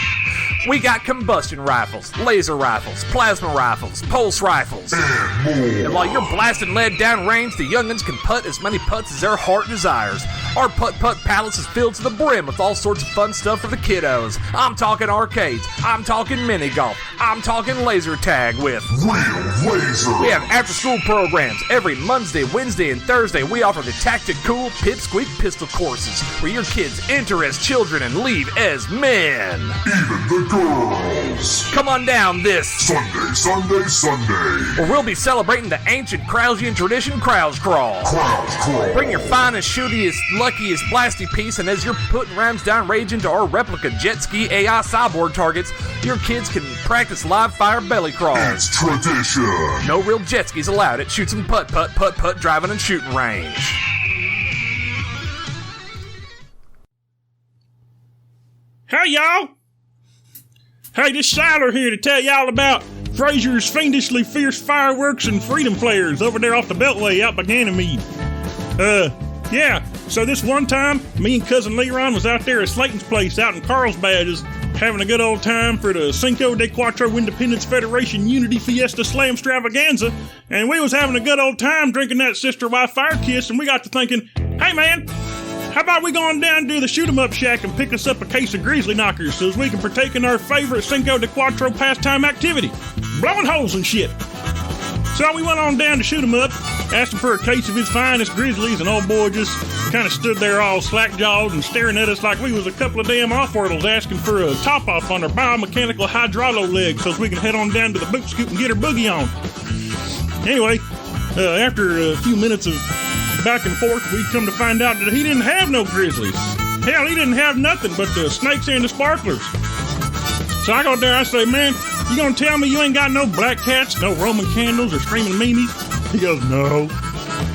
We got combustion rifles, laser rifles, plasma rifles, pulse rifles. And more. And while you're blasting lead down range, the young'uns can putt as many putts as their heart desires. Our putt palace is filled to the brim with all sorts of fun stuff for the kiddos. I'm talking arcades, I'm talking mini golf, I'm talking laser tag with real laser. We have after-school programs every Monday, Wednesday, and Thursday. We offer the Tactic Cool Pipsqueak Pistol courses where your kids enter as children and leave as men. Even the girls. Come on down this Sunday. Where we'll be celebrating the ancient Krausian tradition, Kraus Crawl. Bring your finest, shootiest, luckiest, blasty piece, and as you're putting rams down rage into our replica jet ski AI cyborg targets, your kids can practice live fire belly crawls. It's tradition. No real jet skis allowed at Shoots and Putt Driving and Shooting Range. Hey, y'all! Hey, this Shiler here to tell y'all about Frazier's fiendishly fierce fireworks and freedom flares over there off the Beltway out by Ganymede. Yeah, so this one time, me and Cousin Leron was out there at Slayton's place out in Carlsbad just having a good old time for the Cinco de Cuatro Independence Federation Unity Fiesta Slam Stravaganza, and we was having a good old time drinking that Sister Wife Fire Kiss, and we got to thinking, hey man, how about we go on down to the shoot-'em-up shack and pick us up a case of Grizzly Knockers so as we can partake in our favorite Cinco de Cuatro pastime activity, blowing holes and shit. So we went on down to shoot 'em up, asked him for a case of his finest grizzlies, and old boy just kind of stood there all slack-jawed and staring at us like we was a couple of damn off-worldles asking for a top-off on our biomechanical hydrolo legs so we can head on down to the boot scoop and get our boogie on. Anyway, after a few minutes of back and forth, we come to find out that he didn't have no grizzlies. Hell, he didn't have nothing but the snakes and the sparklers. So I go there, I say, man, you gonna tell me you ain't got no black cats, no Roman candles, or screaming memes? He goes, no.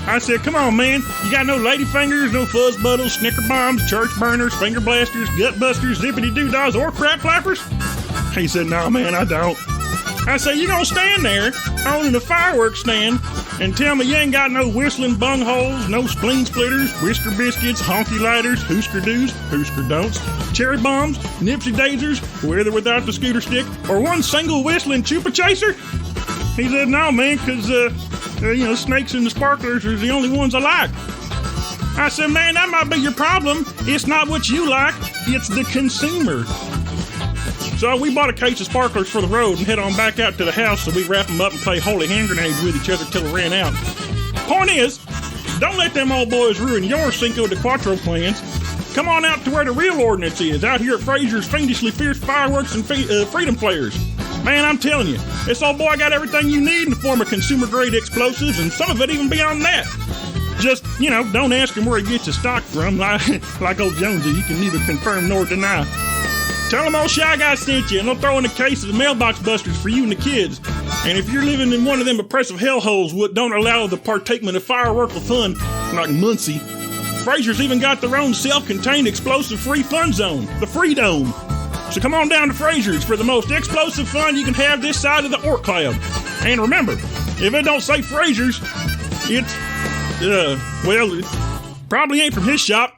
I said, come on, man. You got no ladyfingers, no fuzz buttles, snicker bombs, church burners, finger blasters, gut busters, zippity doo-dahs, or crap flappers? He said, no, man, I don't. I said, you gonna stand there owning a fireworks stand and tell me you ain't got no whistling bungholes, no spleen splitters, whisker biscuits, honky lighters, hoosker do's, hoosker don'ts, cherry bombs, nipsy daisers, with or without the scooter stick, or one single whistling chupa chaser? He said, no, man, because, snakes and the sparklers are the only ones I like. I said, man, that might be your problem. It's not what you like, it's the consumer. So we bought a case of sparklers for the road and head on back out to the house so we wrap them up and play holy hand grenades with each other till we ran out. Point is, don't let them old boys ruin your Cinco de Cuatro plans. Come on out to where the real ordinance is, out here at Frazier's Fiendishly Fierce Fireworks and Freedom Flares. Man, I'm telling you, this old boy got everything you need in the form of consumer-grade explosives, and some of it even beyond that. Just, don't ask him where he gets his stock from, like old Jonesy. You can neither confirm nor deny. Tell him old Shy Guy sent you, and they'll throw in a case of the mailbox busters for you and the kids. And if you're living in one of them oppressive hellholes what don't allow the partaking of fireworkal fun, like Muncie, Frazier's even got their own self-contained explosive-free fun zone, the Free Dome. So come on down to Frazier's for the most explosive fun you can have this side of the Orc Cloud. And remember, if it don't say Frazier's, it probably ain't from his shop.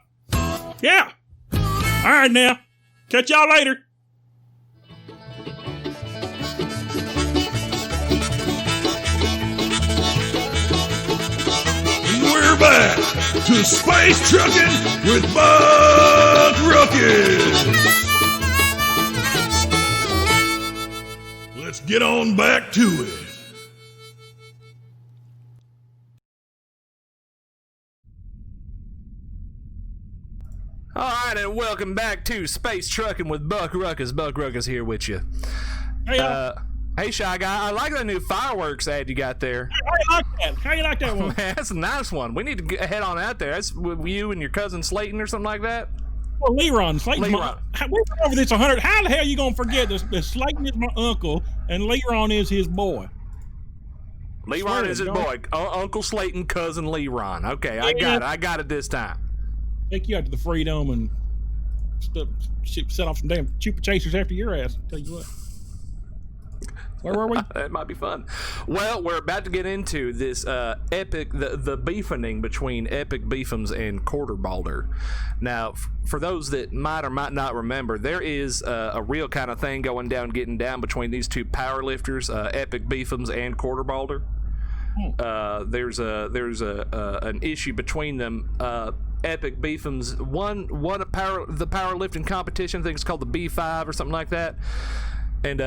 Yeah. All right now. Catch y'all later. We're back to Space Truckin' with Buck Ruckus. Let's get on back to it. All right, and welcome back to Space Truckin' with Buck Ruckus. Buck Ruckus here with you. Hey, Shy Guy, I like that new fireworks ad you got there. How you like that one? Man, that's a nice one. We need to head on out there. That's with you and your cousin Slayton or something like that. Well, Leron. Slayton. We've been over this 100. How the hell you gonna forget this? Slayton is my uncle, and Leron is his boy. Leron is his boy. Uncle Slayton, cousin Leron. Okay, I got it. I got it this time. Take you out to the Freedom and set off some damn chupa chasers after your ass. I'll tell you what. Where were we? That might be fun. Well, we're about to get into this epic, the beefening between epic beefums and quarter balder. Now, for those that might or might not remember, there is a real kind of thing getting down between these two powerlifters, epic beefums and quarter balder. There's an issue between them. Epic beefums won the powerlifting competition. I think it's called the B5 or something like that. And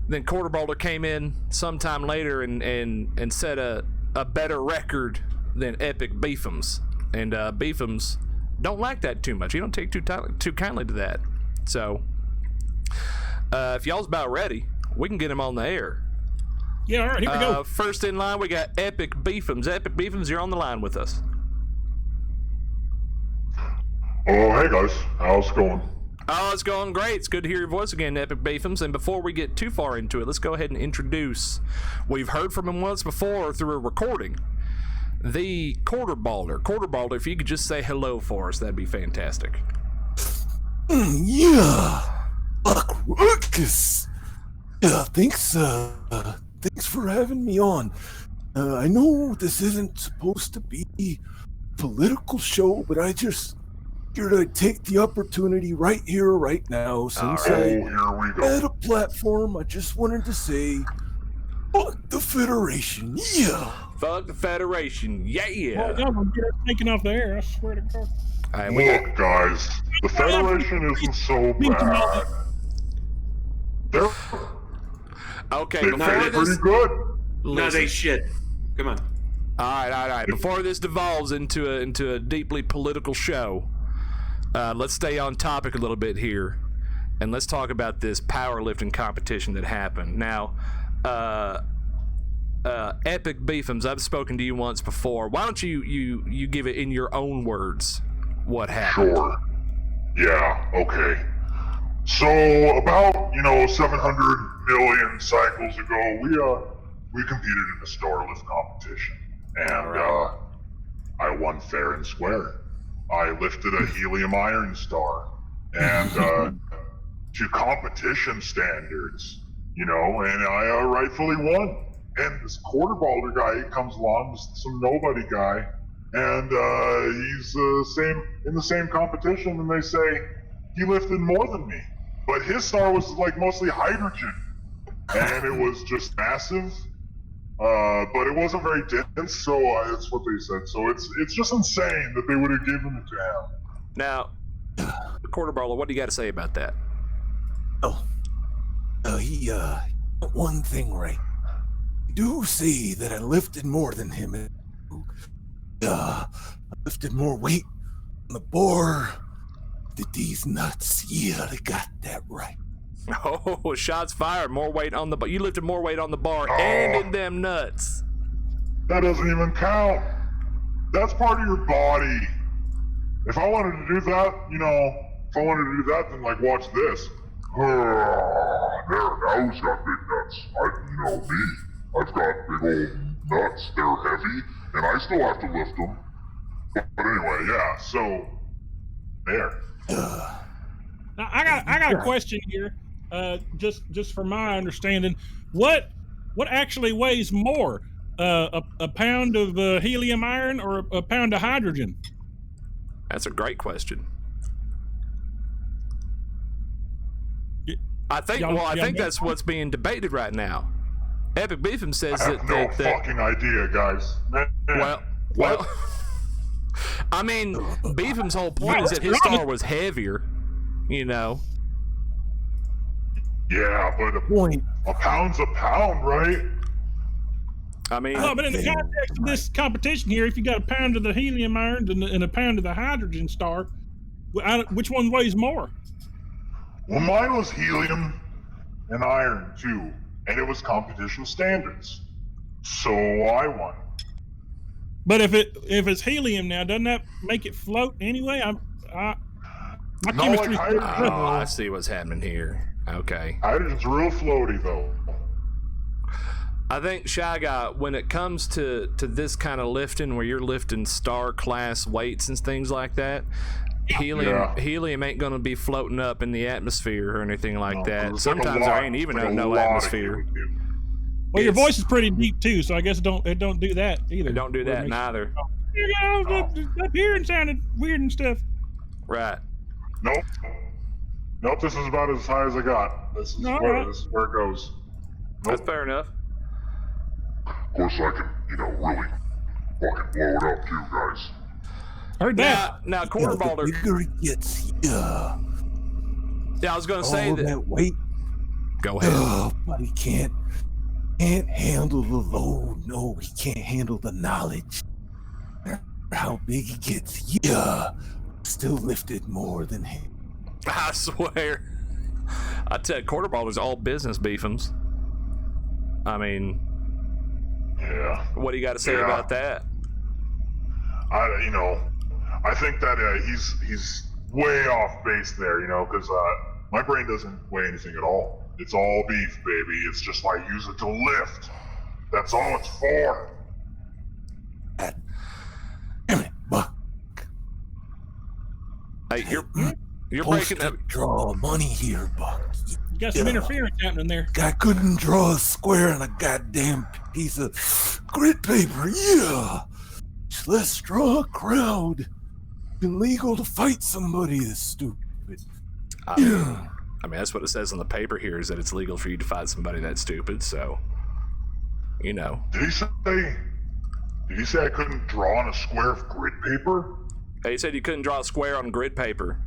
then quarter balder came in sometime later and set a better record than epic beefums. And beefums don't like that too much. You don't take too kindly to that. So if y'all's about ready, we can get him on the air. Yeah, all right, here we go. First in line, we got epic beefums. Epic beefums, you're on the line with us. Oh, hey guys, how's it going? Oh, it's going great. It's good to hear your voice again, Epic Beefums. And before we get too far into it, let's go ahead and introduce. We've heard from him once before through a recording. The quarter balder. Quarter balder, if you could just say hello for us, that'd be fantastic. Yeah, Buck Ruckus. Yeah, thanks for having me on. I know this isn't supposed to be a political show, but I just figured I'd take the opportunity right here, right now, since I had a platform. I just wanted to say, fuck the Federation, yeah. Fuck the Federation, yeah. Well, I'm taking off the air, I swear to God. Look, guys, the Federation isn't so bad. Okay, they're pretty good. No, they shit. Come on. All right. Before this devolves into a deeply political show, let's stay on topic a little bit here, and let's talk about this powerlifting competition that happened. Now, Epic Beefums, I've spoken to you once before. Why don't you give it in your own words what happened? Sure. Yeah, okay. So about, 700 million cycles ago, we competed in a star lift competition. And I won fair and square. I lifted a helium iron star. And to competition standards, and I rightfully won. And this quarter boulder guy comes along, some nobody guy, and he's in the same competition, and they say he lifted more than me. But his star was like mostly hydrogen, and it was just massive. But it wasn't very dense, so that's what they said. So it's just insane that they would have given it to him. Now, quarter baller, what do you got to say about that? He got one thing right. I do see that I lifted more than him. I lifted more weight on the bar. Did these nuts? Yeah, they got that right. Oh, shots fired. More weight on the bar. You lifted more weight on the bar and in them nuts. That doesn't even count. That's part of your body. If I wanted to do that, then watch this. Now who's got big nuts? Me. I've got big old nuts. They're heavy, and I still have to lift them. But anyway, yeah. So there. Now, I got a question here. Just from my understanding, what actually weighs more, a pound of helium iron or a pound of hydrogen? That's a great question. I think that's what's being debated right now. Epic Beefum says I have no fucking idea, guys. Well, I mean, Beefum's whole point is that his star was heavier, Yeah, but a pound's a pound, right? I mean, but in the context of this competition here, if you got a pound of the helium iron and a pound of the hydrogen star, which one weighs more? Well, mine was helium and iron too, and it was competition standards, so I won. But if it's helium now, doesn't that make it float anyway? My chemistry. I see what's happening here. Okay. Hydrogen's real floaty though. I think, Shy Guy, when it comes to this kind of lifting, where you're lifting star class weights and things like that, helium ain't gonna be floating up in the atmosphere or anything like that. Sometimes there ain't even no atmosphere. Well, your voice is pretty deep too, so I guess it don't do that either. It don't do that neither. Up here and sounded weird and stuff. Right. Nope. This is about as high as I got. This is where it goes. That's fair enough. Of course, I can, really fucking blow it up too, guys. Heard that. Now, quarter boulder. The bigger it gets, Yeah, I was gonna say that weight. Go ahead. But he can't handle the load. No, he can't handle the knowledge. How big he gets, still lifted more than him. I swear. I tell you, quarter boulder's all business, Beefums. I mean, yeah. What do you got to say about that? I think that he's way off base there, because my brain doesn't weigh anything at all. It's all beef, baby. It's just I use it to lift. That's all it's for. Damn it, Buck. Hey, you're breaking up. Draw money here, Buck. You got some interference happening there. Guy couldn't draw a square on a goddamn piece of grit paper. Yeah. Let's draw a crowd. It's illegal to fight somebody that's stupid. I mean, that's what it says on the paper here, is that it's legal for you to fight somebody that's stupid, so, Did he say I couldn't draw on a square of grid paper? He said you couldn't draw a square on grid paper.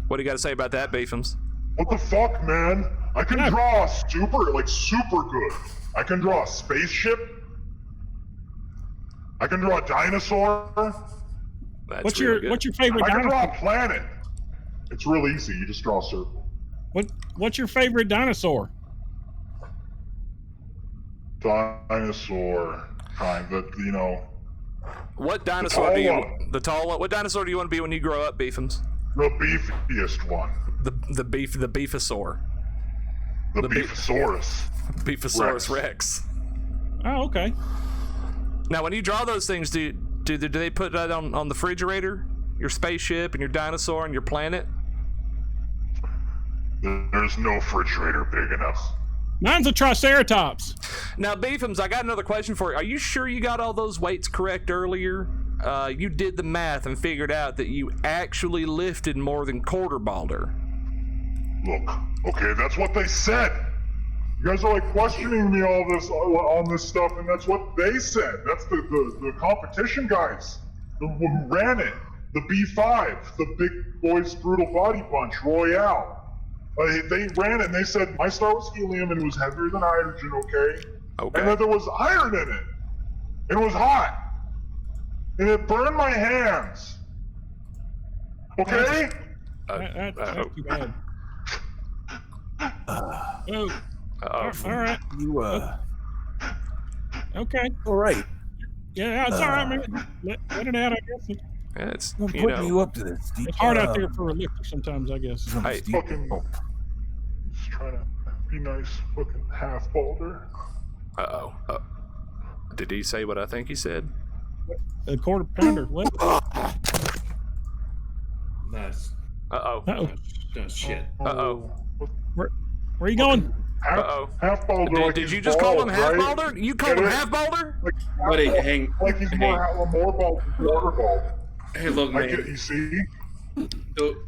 What do you got to say about that, Beefums? What the fuck, man? I can draw super good. I can draw a spaceship. I can draw a dinosaur. What's your favorite I can dinosaur? draw a planet. It's real easy. You just draw a circle. What's your favorite dinosaur? Dinosaur kind of, you know. What dinosaur do you? The tall one. What dinosaur do you want to be when you grow up, Beefums? The beefiest one. The beefosaur. The Beefosaurus. Beefosaurus Rex. Oh, okay. Now, when you draw those things, do they put that on the refrigerator? Your spaceship and your dinosaur and your planet? There's no refrigerator big enough. Mine's a Triceratops. Now, Beefums, I got another question for you. Are you sure you got all those weights correct earlier? You did the math and figured out that you actually lifted more than Quarter Balder. Look, okay, that's what they said. You guys are like questioning me on this stuff, and that's what they said. That's the competition guys who ran it. The B5, the Big Boys Brutal Body Punch Royale. They ran it and they said my star was helium and it was heavier than hydrogen, okay? And that there was iron in it. It was hot. And it burned my hands. Okay? That's too bad. All right. Okay. All right. Yeah, it's all right, man. Let it out, I guess. Yeah, it's I'm putting you up to this. It's hard out there for a lifter sometimes, I guess. Hey, fucking just trying to be nice, fucking half Balder. Did he say what I think he said? A quarter pounder. What? Nice. Uh-oh. Shit. Where are you going? Half Balder. Did you just call him Half Balder? You called him Half Balder? Like he's more Balder than Quarter Balder. Hey, look, man. You see?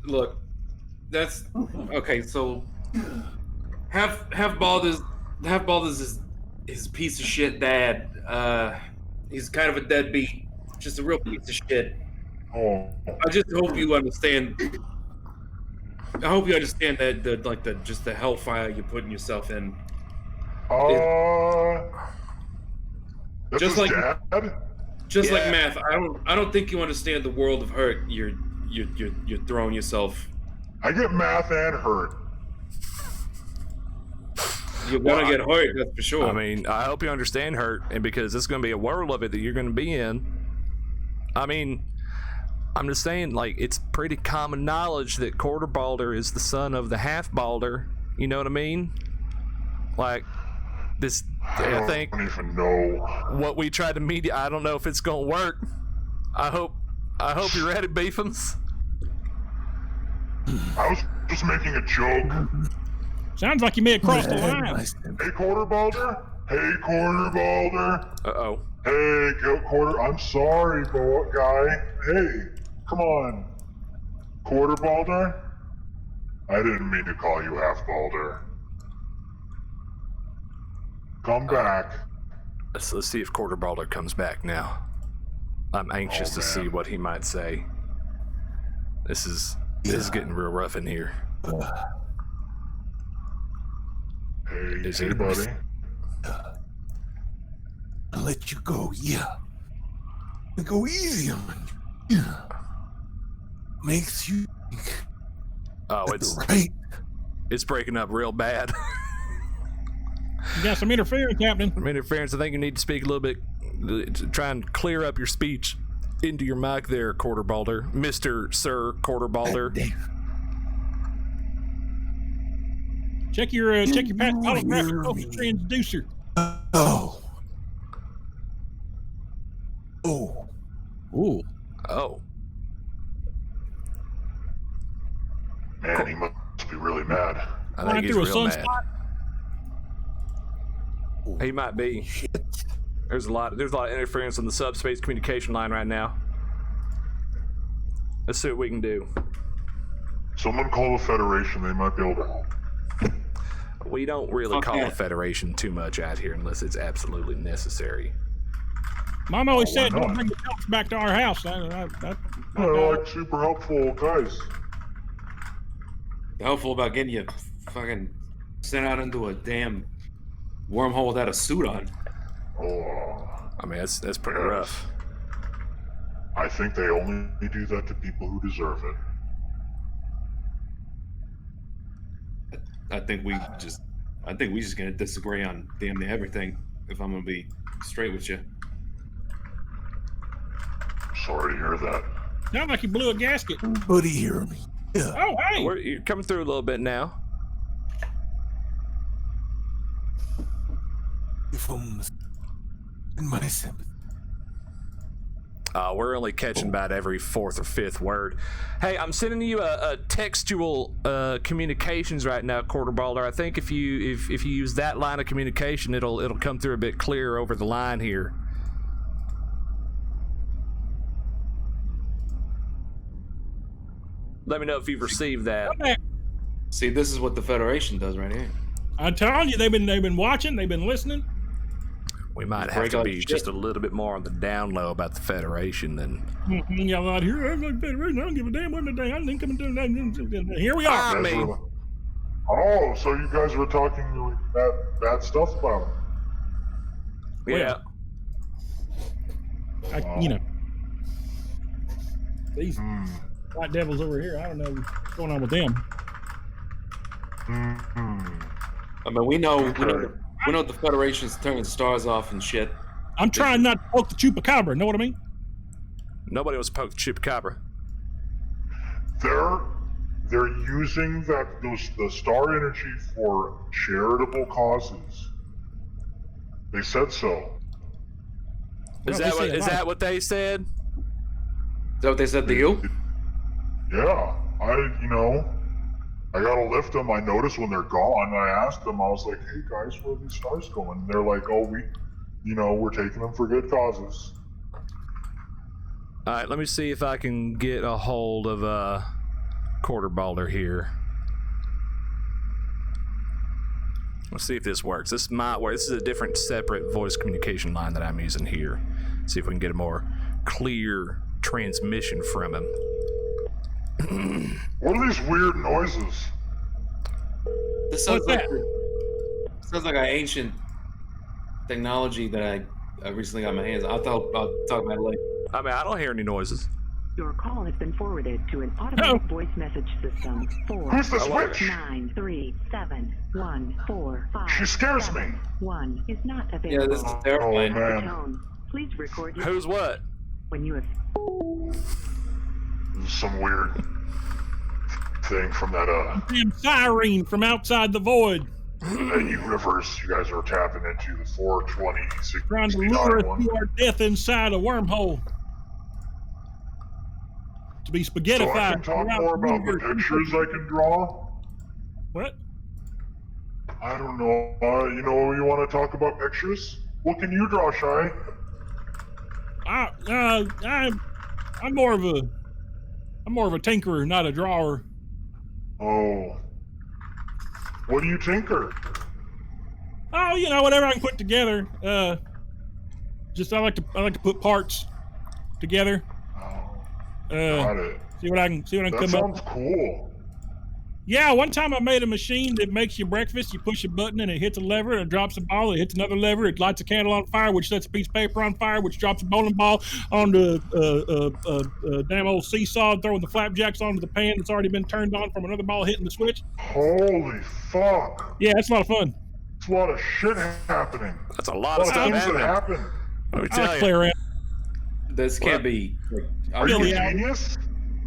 Look, that's okay. So half Balder's his piece of shit dad. He's kind of a deadbeat, just a real piece of shit. Oh. I just hope you understand. I hope you understand that the hellfire you're putting yourself in. That's Just his like dad? Just like math, I don't think you understand the world of hurt you're throwing yourself. I get math and hurt. You're gonna get hurt, that's for sure. I mean, I hope you understand hurt, and because it's going to be a world of it that you're going to be in. I mean, I'm just saying, like, it's pretty common knowledge that Quarter Balder is the son of the Half Balder. You know what I mean? Like, this, I think. I don't even know what we tried to media. I don't know if it's going to work. I hope you're ready, Beefums. I was just making a joke. Sounds like you may have crossed the line. Hey, Quarter Balder. Hey, Quarter Balder. Uh-oh. Hey, Quarter. I'm sorry, guy. Hey, come on. Quarter Balder? I didn't mean to call you Half Balder. Come back. Let's see if Quarter Balder comes back now. I'm anxious to see what he might say. This is getting real rough in here. Hey, buddy. I'll let you go, go easy on you. Makes you think. Oh, it's right. It's breaking up real bad. You got some interference happening. Some interference. I think you need to speak a little bit, to try and clear up your speech into your mic there, Quarter Balder. Mr. Sir Quarter Balder. Check your holographic transducer. Oh. Man, he must be really mad. I think he's real mad. He might be. There's a lot of interference on the subspace communication line right now. Let's see what we can do. Someone call the Federation. They might be able to help. We don't really call the Federation too much out here unless it's absolutely necessary. Mom always said, "Don't bring the help back to our house." They're like super helpful guys. Helpful about getting you fucking sent out into a damn wormhole without a suit on. Oh. I mean, that's pretty rough. I think they only do that to people who deserve it. I think we just gonna disagree on damn near everything. If I'm gonna be straight with you. Sorry to hear that. Sound like you blew a gasket. Buddy, hear me. Yeah. Oh, hey. You're coming through a little bit now. If I'm in my sympathy. We're only catching about every fourth or fifth word. Hey, I'm sending you a textual communications right now, Quarterballer. I think if you use that line of communication, it'll come through a bit clearer over the line here. Let me know if you've received that. See, this is what the Federation does right here. I'm telling you, they've been watching, they've been listening. We might have to be just a little bit more on the down low about the Federation than. Y'all out here, I'm like Federation. I don't give a damn what the day. I didn't come and do that. Here we are. Oh, so you guys were talking bad stuff about him? Yeah. These white devils over here. I don't know what's going on with them. I mean, we know the Federation's turning stars off and shit. I'm trying not to poke the chupacabra. Know what I mean? Nobody was poke the chupacabra. They're using the star energy for charitable causes. They said so. Is that what they said? Is that what they said to you? Yeah, I gotta lift them. I noticed when they're gone. I asked them. I was like, "Hey guys, where are these stars going?" And they're like, "Oh, we're taking them for good causes." All right, let me see if I can get a hold of Quarterballer here. Let's see if this works. This might work. This is a different, separate voice communication line that I'm using here. See if we can get a more clear transmission from him. What are these weird noises? This sounds like an ancient technology that I recently got my hands on. I'll talk about it later. I mean, I don't hear any noises. Your call has been forwarded to an automatic voice message system. Who's the switch? 9371455. She scares me. 1 is not available. Yeah, this is terrifying. Oh, man. Tone. Please record your Who's what? When you have This is some weird thing from that Damn siren from outside the void. you Rivers, you guys are tapping into the 420 Trying to lure us to our death inside a wormhole. To be spaghettified. So I can talk more about the pictures I can draw? What? I don't know. You want to talk about pictures? What can you draw, Shy? I'm more of a tinkerer, not a drawer. Oh. What do you tinker? Oh, whatever I can put together. I like to put parts together. Got it. See what I can come up. That sounds cool. Yeah, one time I made a machine that makes you breakfast. You push a button and it hits a lever, it drops a ball, it hits another lever, it lights a candle on fire, which sets a piece of paper on fire, which drops a bowling ball onto a damn old seesaw, throwing the flapjacks onto the pan that's already been turned on from another ball hitting the switch. Holy fuck. Yeah, that's a lot of fun. It's a lot of shit happening. That's a lot of stuff things that happen. Let me tell you. Play around. This can't be. Are you a genius?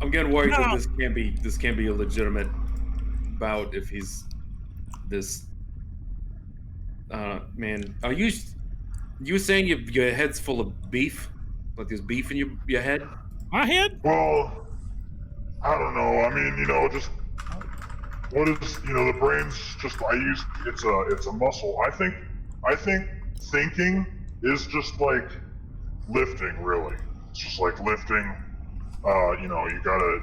I'm getting worried that this can't be a legitimate bout if he's this. Man, are you saying your head's full of beef? Like there's beef in your head? My head? Well, I don't know. I mean, just what is the brain's just it's a muscle. I think thinking is just like lifting, really. It's just like lifting. You gotta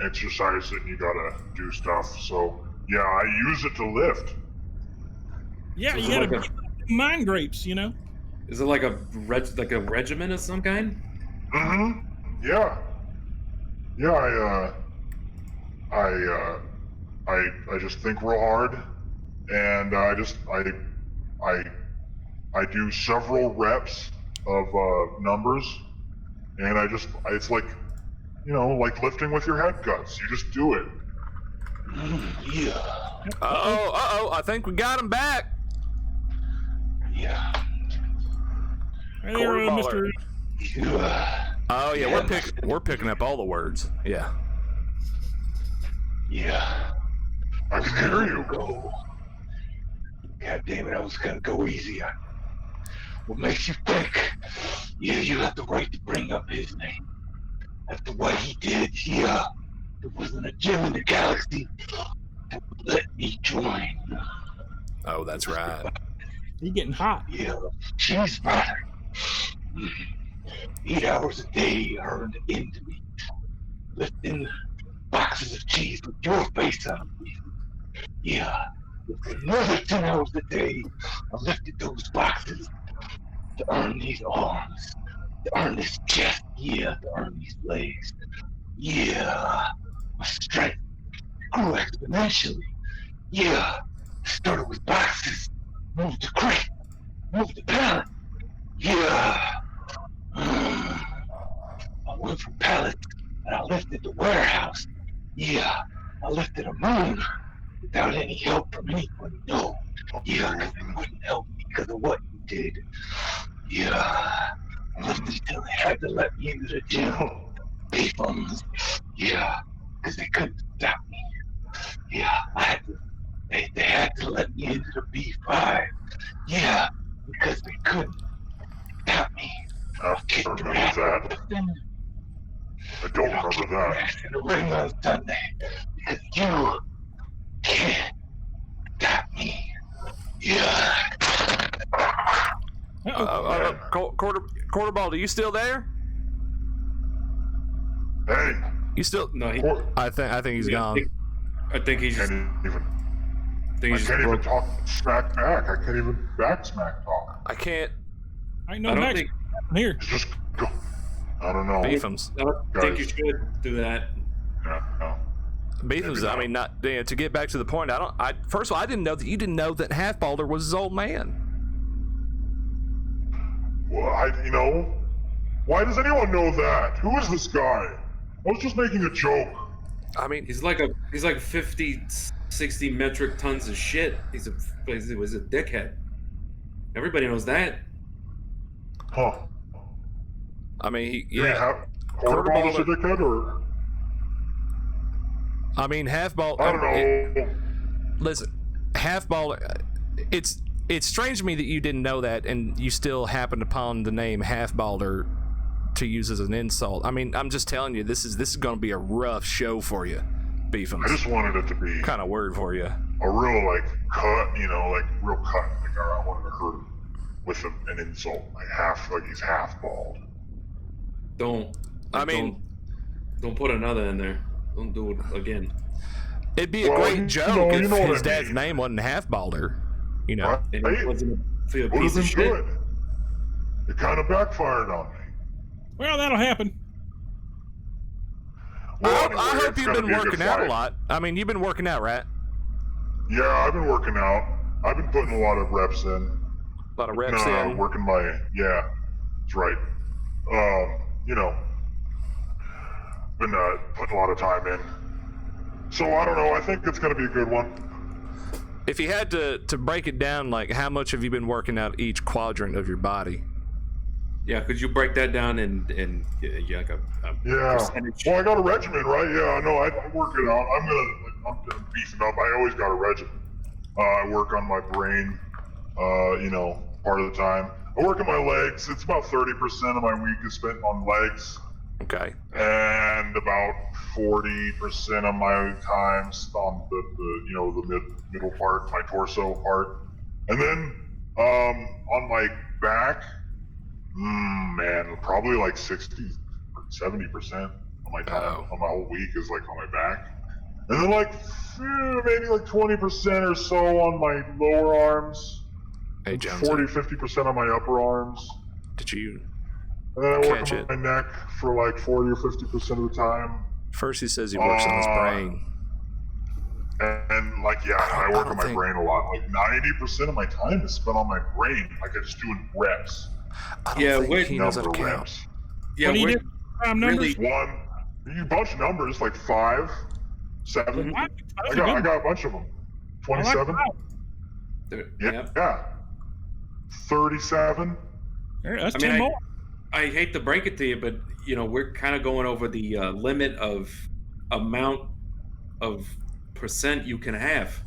exercise it and you gotta do stuff. So yeah, I use it to lift. Yeah, So you gotta get mind grapes, Is it like a regimen of some kind? Mm-hmm. Yeah. Yeah, I just think real hard, and I do several reps of numbers, and it's like, like lifting with your head guts. You just do it. Yeah. Uh-oh, I think we got him back. Yeah. Hey there, Mr. Oh yeah, we're picking up all the words. Yeah. Yeah. I can hear you. God damn it, I was gonna go easy on you. What makes you think? Yeah, you have the right to bring up his name. After what he did, yeah. There wasn't a gem in the galaxy that would let me join. Oh, that's right. You're getting hot. Yeah, cheese butter. 8 hours a day earned into me. Lifting boxes of cheese with your face on them. Yeah. For another 10 hours a day, I lifted those boxes to earn these arms, to earn this chest, yeah, to earn these legs. Yeah. My strength grew exponentially. Yeah. Started with boxes, moved to crate, moved to pallet. Yeah. I went from pallets and I lifted the warehouse. Yeah. I lifted a moon without any help from anybody. No. Yeah, because they wouldn't help me because of what you did. Yeah. I lifted till they had to let me into the gym. Payphones. Yeah. Because they couldn't stop me. Yeah. They had to let me into the B5. Yeah. Because they couldn't stop me. I don't remember that. I don't remember that. In the ring on Sunday. Because you can't stop me. Yeah. Quarterball, are you still there? Hey. You still? No, I think he's gone. I think he's just. I can't even talk smack back. I can't even back smack talk. I can't. I know next. I'm here. Just go. I don't know. Beefums. I don't think you should do that. No. Beefums. I mean, not to get back to the point. First of all, I didn't know that you didn't know that Half-Balder was his old man. Well, why does anyone know that? Who is this guy? I was just making a joke. I mean, he's like 50, 60 metric tons of shit. He was a dickhead. Everybody knows that. Huh. I mean, Quarterball's a dickhead, or? I mean, Half-Balder. I don't know. Listen, Half-Balder. It's strange to me that you didn't know that, and you still happened upon the name Half-Balder to use as an insult. I mean, I'm just telling you, this is going to be a rough show for you, Beefums. I just wanted it to be kind of word for you. A real cut, real cut. I wanted to hurt him with an insult, like he's half bald. Don't put another in there. Don't do it again. It'd be a great joke if his dad's name wasn't Half-Balder. Right? It would have been good. It kind of backfired on me. Well, that'll happen. Well, I hope you've been working out a lot. I mean, you've been working out, right? Yeah, I've been working out. I've been putting a lot of reps in. A lot of reps in. Working yeah, that's right. Been putting a lot of time in. So I don't know. I think it's going to be a good one. If you had to break it down, like how much have you been working out each quadrant of your body? Yeah, could you break that down in like a percentage? Well, I got a regimen, right? Yeah, no, I work it out. I'm beefing up. I always got a regimen. I work on my brain, part of the time. I work on my legs. It's about 30% of my week is spent on legs. Okay. And about 40% of my time on the middle part, my torso part. And then on my back, probably like 60, 70% of my time on my whole week is like on my back. And then maybe like 20% or so on my lower arms. Hey, Jonesy. 40-50% on my upper arms. Did you and then I work on my neck for like 40 or 50% of the time. First he says he works on his brain. And I work on my brain a lot. Like 90% of my time is spent on my brain. Like I'm just doing reps. I don't think he knows how to count. Yeah, prime numbers? Really? You bunch of numbers like 5, 7. I got a bunch of them. 27. Yeah. 37. That's 10 more. I hate to break it to you, but we're kind of going over the limit of amount of percent you can have.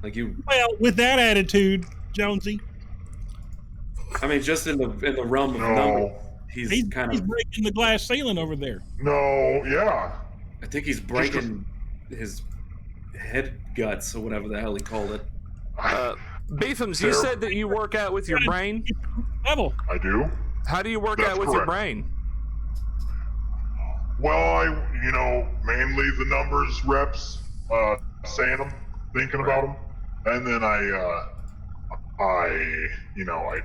Well, with that attitude, Jonesy. I mean, just in the realm of numbers, he's breaking the glass ceiling over there. No, yeah. I think he's breaking his head guts or whatever the hell he called it. Beefums, you said that you work out with your brain? Level. I do. How do you work out with your brain? Well, mainly the numbers, reps, saying them, thinking about them, and then I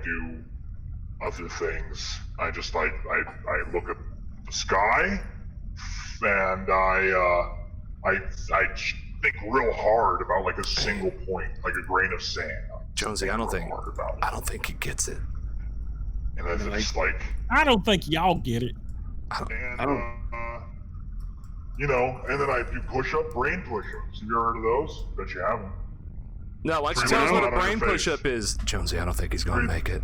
do other things. I just I look at the sky, and I think real hard about like a single point, like a grain of sand. Jonesy, I don't think he gets it. And then it's like, I don't think y'all get it. And then I do brain push-ups. Have you ever heard of those? Bet you haven't. No, why don't you tell us what a brain push-up is? Jonesy, I don't think he's going to make it.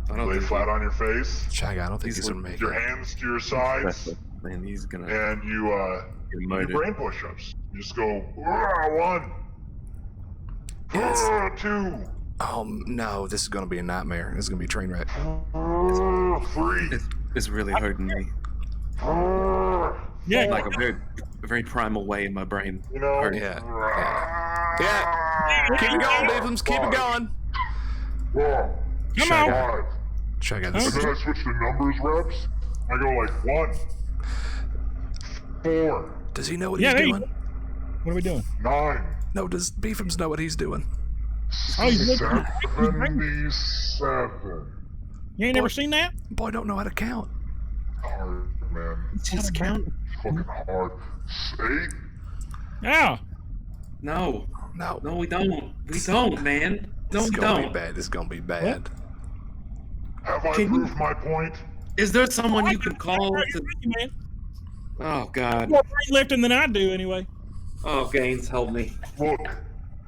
Lay flat on your face. Shaggy, I don't think he's going to make your hands to your sides. Man, he's going to... And you do brain push-ups. You just go, 1, 2. Oh, no, this is going to be a nightmare. This is going to be a train wreck. 3. It's really hurting me. Yeah. Like a very primal way in my brain. Yeah. Keep it going, Beefums. Keep it going. Come on. Check out And this. then I switch to numbers reps. I go like 1, 4. Does he know what he's doing? What are we doing? 9. No, does Beefums know what he's doing? Oh, he's looking. 77. You ain't never seen that? Boy, don't know how to count. Hard, man. Just count. Fucking hard. 8. Yeah. No, we don't. We don't, man. No, This is we gonna don't. be bad. This is gonna be bad. Have I proved my point? Is there someone you can call to? Man. Oh God. More brain lifting than I do, anyway. Oh, Gaines, help me. Look,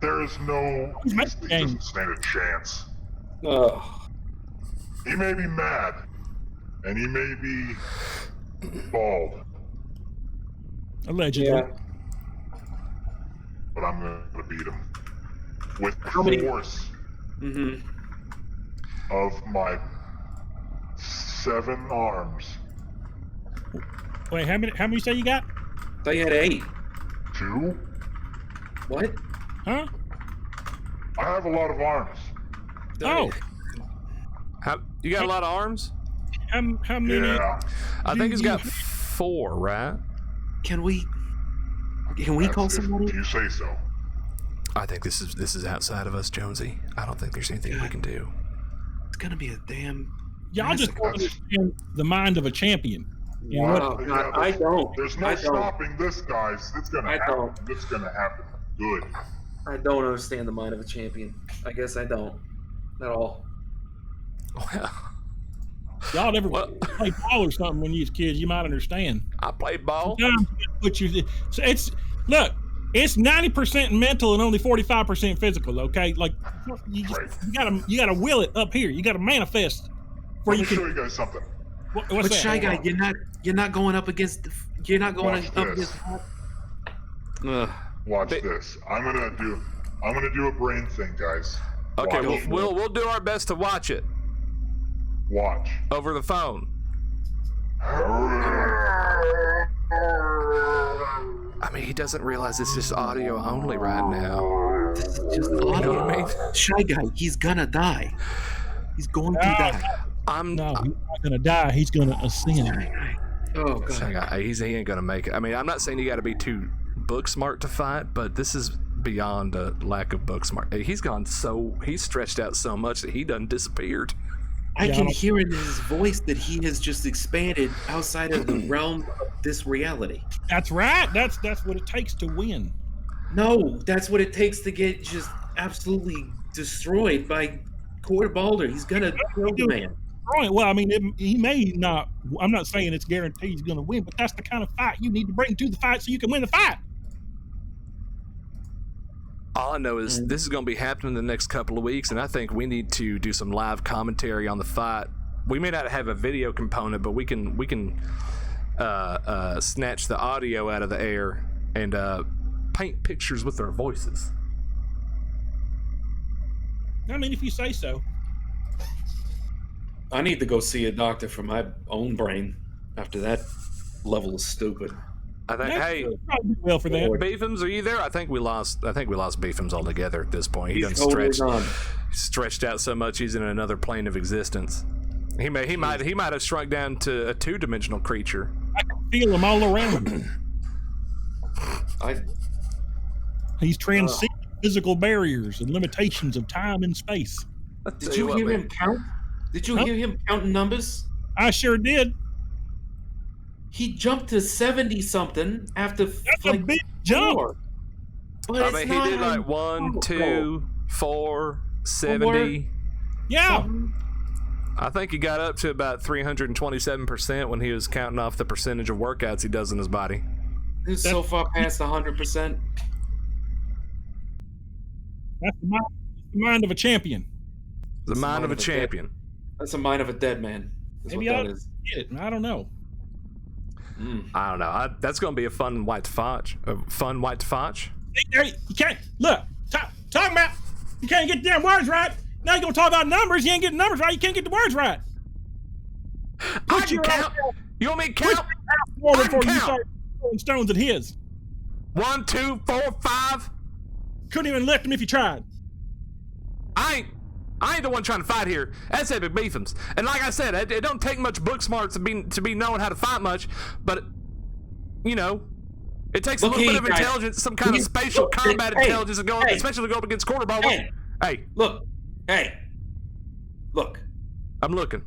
there's no. He doesn't stand a chance. Oh. He may be mad, and he may be bald. Allegedly. Yeah. But I'm gonna beat him with the force of my 7 arms. Wait, how many say you got? I thought you had 8. 2? What? Huh? I have a lot of arms. Oh. You got a lot of arms? How many? Yeah. I think he's got 4, right? Can we call somebody? You say so. I think this is outside of us, Jonesy. I don't think there's anything we can do. It's gonna be a damn. Y'all just don't understand the mind of a champion. You know what? Yeah, I don't. There's no stopping this, guys. It's gonna happen. Don't. It's gonna happen. Good. I don't understand the mind of a champion. I guess I don't. At all. Y'all never played ball or something when you was kids. You might understand. I played ball. It's 90% mental and only 45% physical. Okay, like you gotta will it up here. You gotta manifest. Let me show you guys something. What's But that? Shy Guy, you're not going up against. You're not going up against. Watch this. I'm gonna do a brain thing, guys. Okay, Watch. we'll do our best to watch it. Watch. Over the phone. I mean, he doesn't realize it's just audio only right now. This is just audio. You know what I mean? Shy Guy, he's gonna die. He's going to die. He's not gonna die. He's gonna ascend. Oh God. He ain't gonna make it. I mean, I'm not saying you got to be too book smart to fight, but this is beyond a lack of book smart. He's stretched out so much that he done disappeared. I can hear in his voice that he has just expanded outside of the realm of this reality. That's right. That's what it takes to win. No, that's what it takes to get just absolutely destroyed by Cord Balder. He's gonna kill the man. destroying. Well, I mean, he may not. I'm not saying it's guaranteed he's going to win, but that's the kind of fight you need to bring to the fight so you can win the fight. All I know is this is going to be happening in the next couple of weeks, and I think we need to do some live commentary on the fight. We may not have a video component, but we can snatch the audio out of the air and paint pictures with our voices. I mean, if you say so. I need to go see a doctor for my own brain after that level of stupid. I think. Hey, well for that. Beefums, are you there? I think we lost Beefums altogether at this point. He done stretched out so much. He's in another plane of existence. He might have shrunk down to a 2-dimensional creature. I can feel him all around him. He's transcending physical barriers and limitations of time and space. Did you hear him count? Did you hear him counting numbers? I sure did. He jumped to 70-something after. That's a big jump. But I mean, he did like 1, 2, 4, 70. Yeah. I think he got up to about 327% when he was counting off the percentage of workouts he does in his body. He's so far past 100%. That's the mind of a champion. The mind of a champion. That's the mind of a dead man. Maybe I get it. I don't know. I don't know. That's going to be a fun white to fotch. You can't look. Talking about you can't get the damn words right. Now you're gonna talk about numbers. You ain't getting numbers right. You can't get the words right. I can count. You want me to count? Before you start throwing stones at his. 1, 2, 4, 5. Couldn't even lift him if you tried. I ain't the one trying to fight here. That's Epic Beefums. And like I said, it don't take much book smarts to be knowing how to fight much, but you know, it takes a little bit of intelligence, some kind of spatial combat intelligence to go, especially to go up against quarterback. Look. I'm looking.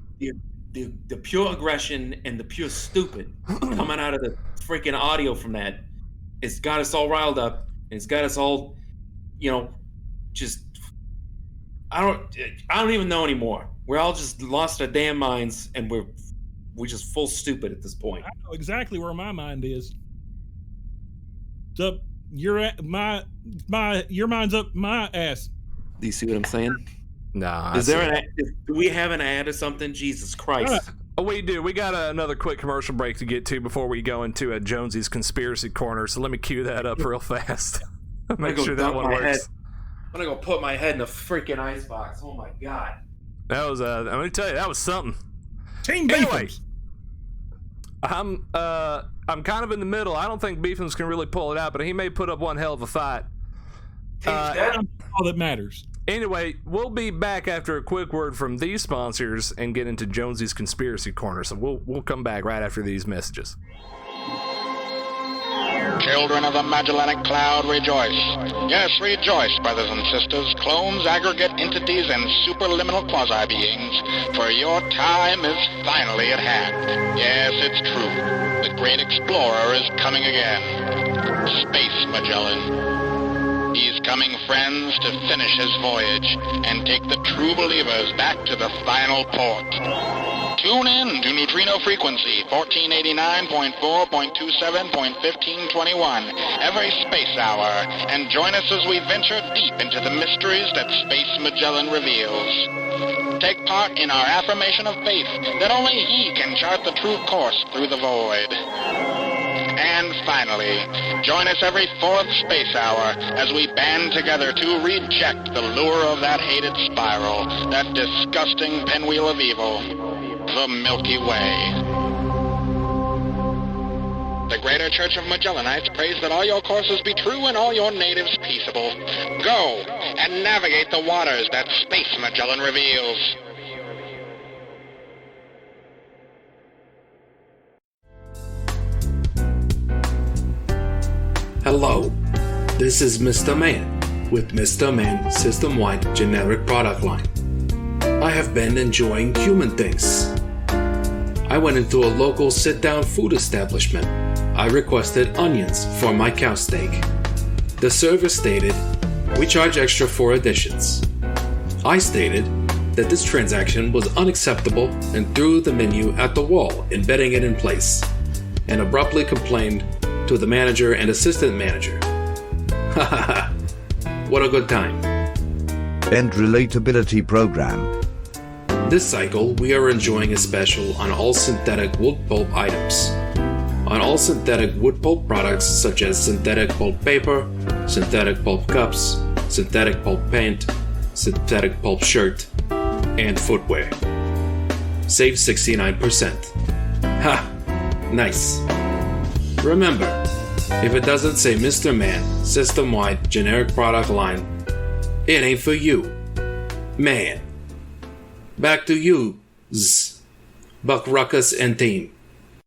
The pure aggression and the pure stupid coming out of the freaking audio from that, it's got us all riled up. And it's got us all, just. I don't even know anymore. We're all just lost our damn minds, and we're just full stupid at this point. I know exactly where my mind is. Your mind's up my ass. Do you see what I'm saying? No. Do we have an ad or something? Jesus Christ. We do. We got another quick commercial break to get to before we go into Jonesy's Conspiracy Corner. So let me cue that up real fast. Make sure that one works. I'm gonna go put my head in a freaking icebox. Oh my god. That was I'm gonna tell you, that was something. Anyway, I'm kind of in the middle. I don't think Beefums can really pull it out, but he may put up one hell of a fight. That's all that matters. Anyway, we'll be back after a quick word from these sponsors and get into Jonesy's Conspiracy Corner. So we'll come back right after these messages. Children of the Magellanic Cloud, rejoice. Yes, rejoice, brothers and sisters, clones, aggregate entities, and superliminal quasi-beings, for your time is finally at hand. Yes, it's true. The great explorer is coming again. Space Magellan. He's coming, friends, to finish his voyage and take the true believers back to the final port. Tune in to Neutrino Frequency 1489.4.27.1521 every space hour and join us as we venture deep into the mysteries that Space Magellan reveals. Take part in our affirmation of faith that only he can chart the true course through the void. And finally, join us every fourth space hour as we band together to reject the lure of that hated spiral, that disgusting pinwheel of evil, the Milky Way. The Greater Church of Magellanites prays that all your courses be true and all your natives peaceable. Go and navigate the waters that Space Magellan reveals. Hello, this is Mr. Man with Mr. Man system-wide generic product line. I have been enjoying human things. I went into a local sit-down food establishment. I requested onions for my cow steak. The server stated, "We charge extra for additions." I stated, that this transaction was unacceptable and threw the menu at the wall, embedding it in place, and abruptly complained to the manager and assistant manager. Ha ha ha. What a good time. End relatability program. This cycle, we are enjoying a special on all synthetic wood pulp items. On all synthetic wood pulp products such as synthetic pulp paper, synthetic pulp cups, synthetic pulp paint, synthetic pulp shirt, and footwear. Save 69%. Ha! Nice. Remember, if it doesn't say Mr. Man, system-wide generic product line, it ain't for you. Man. Back to you, Buck Ruckus and team.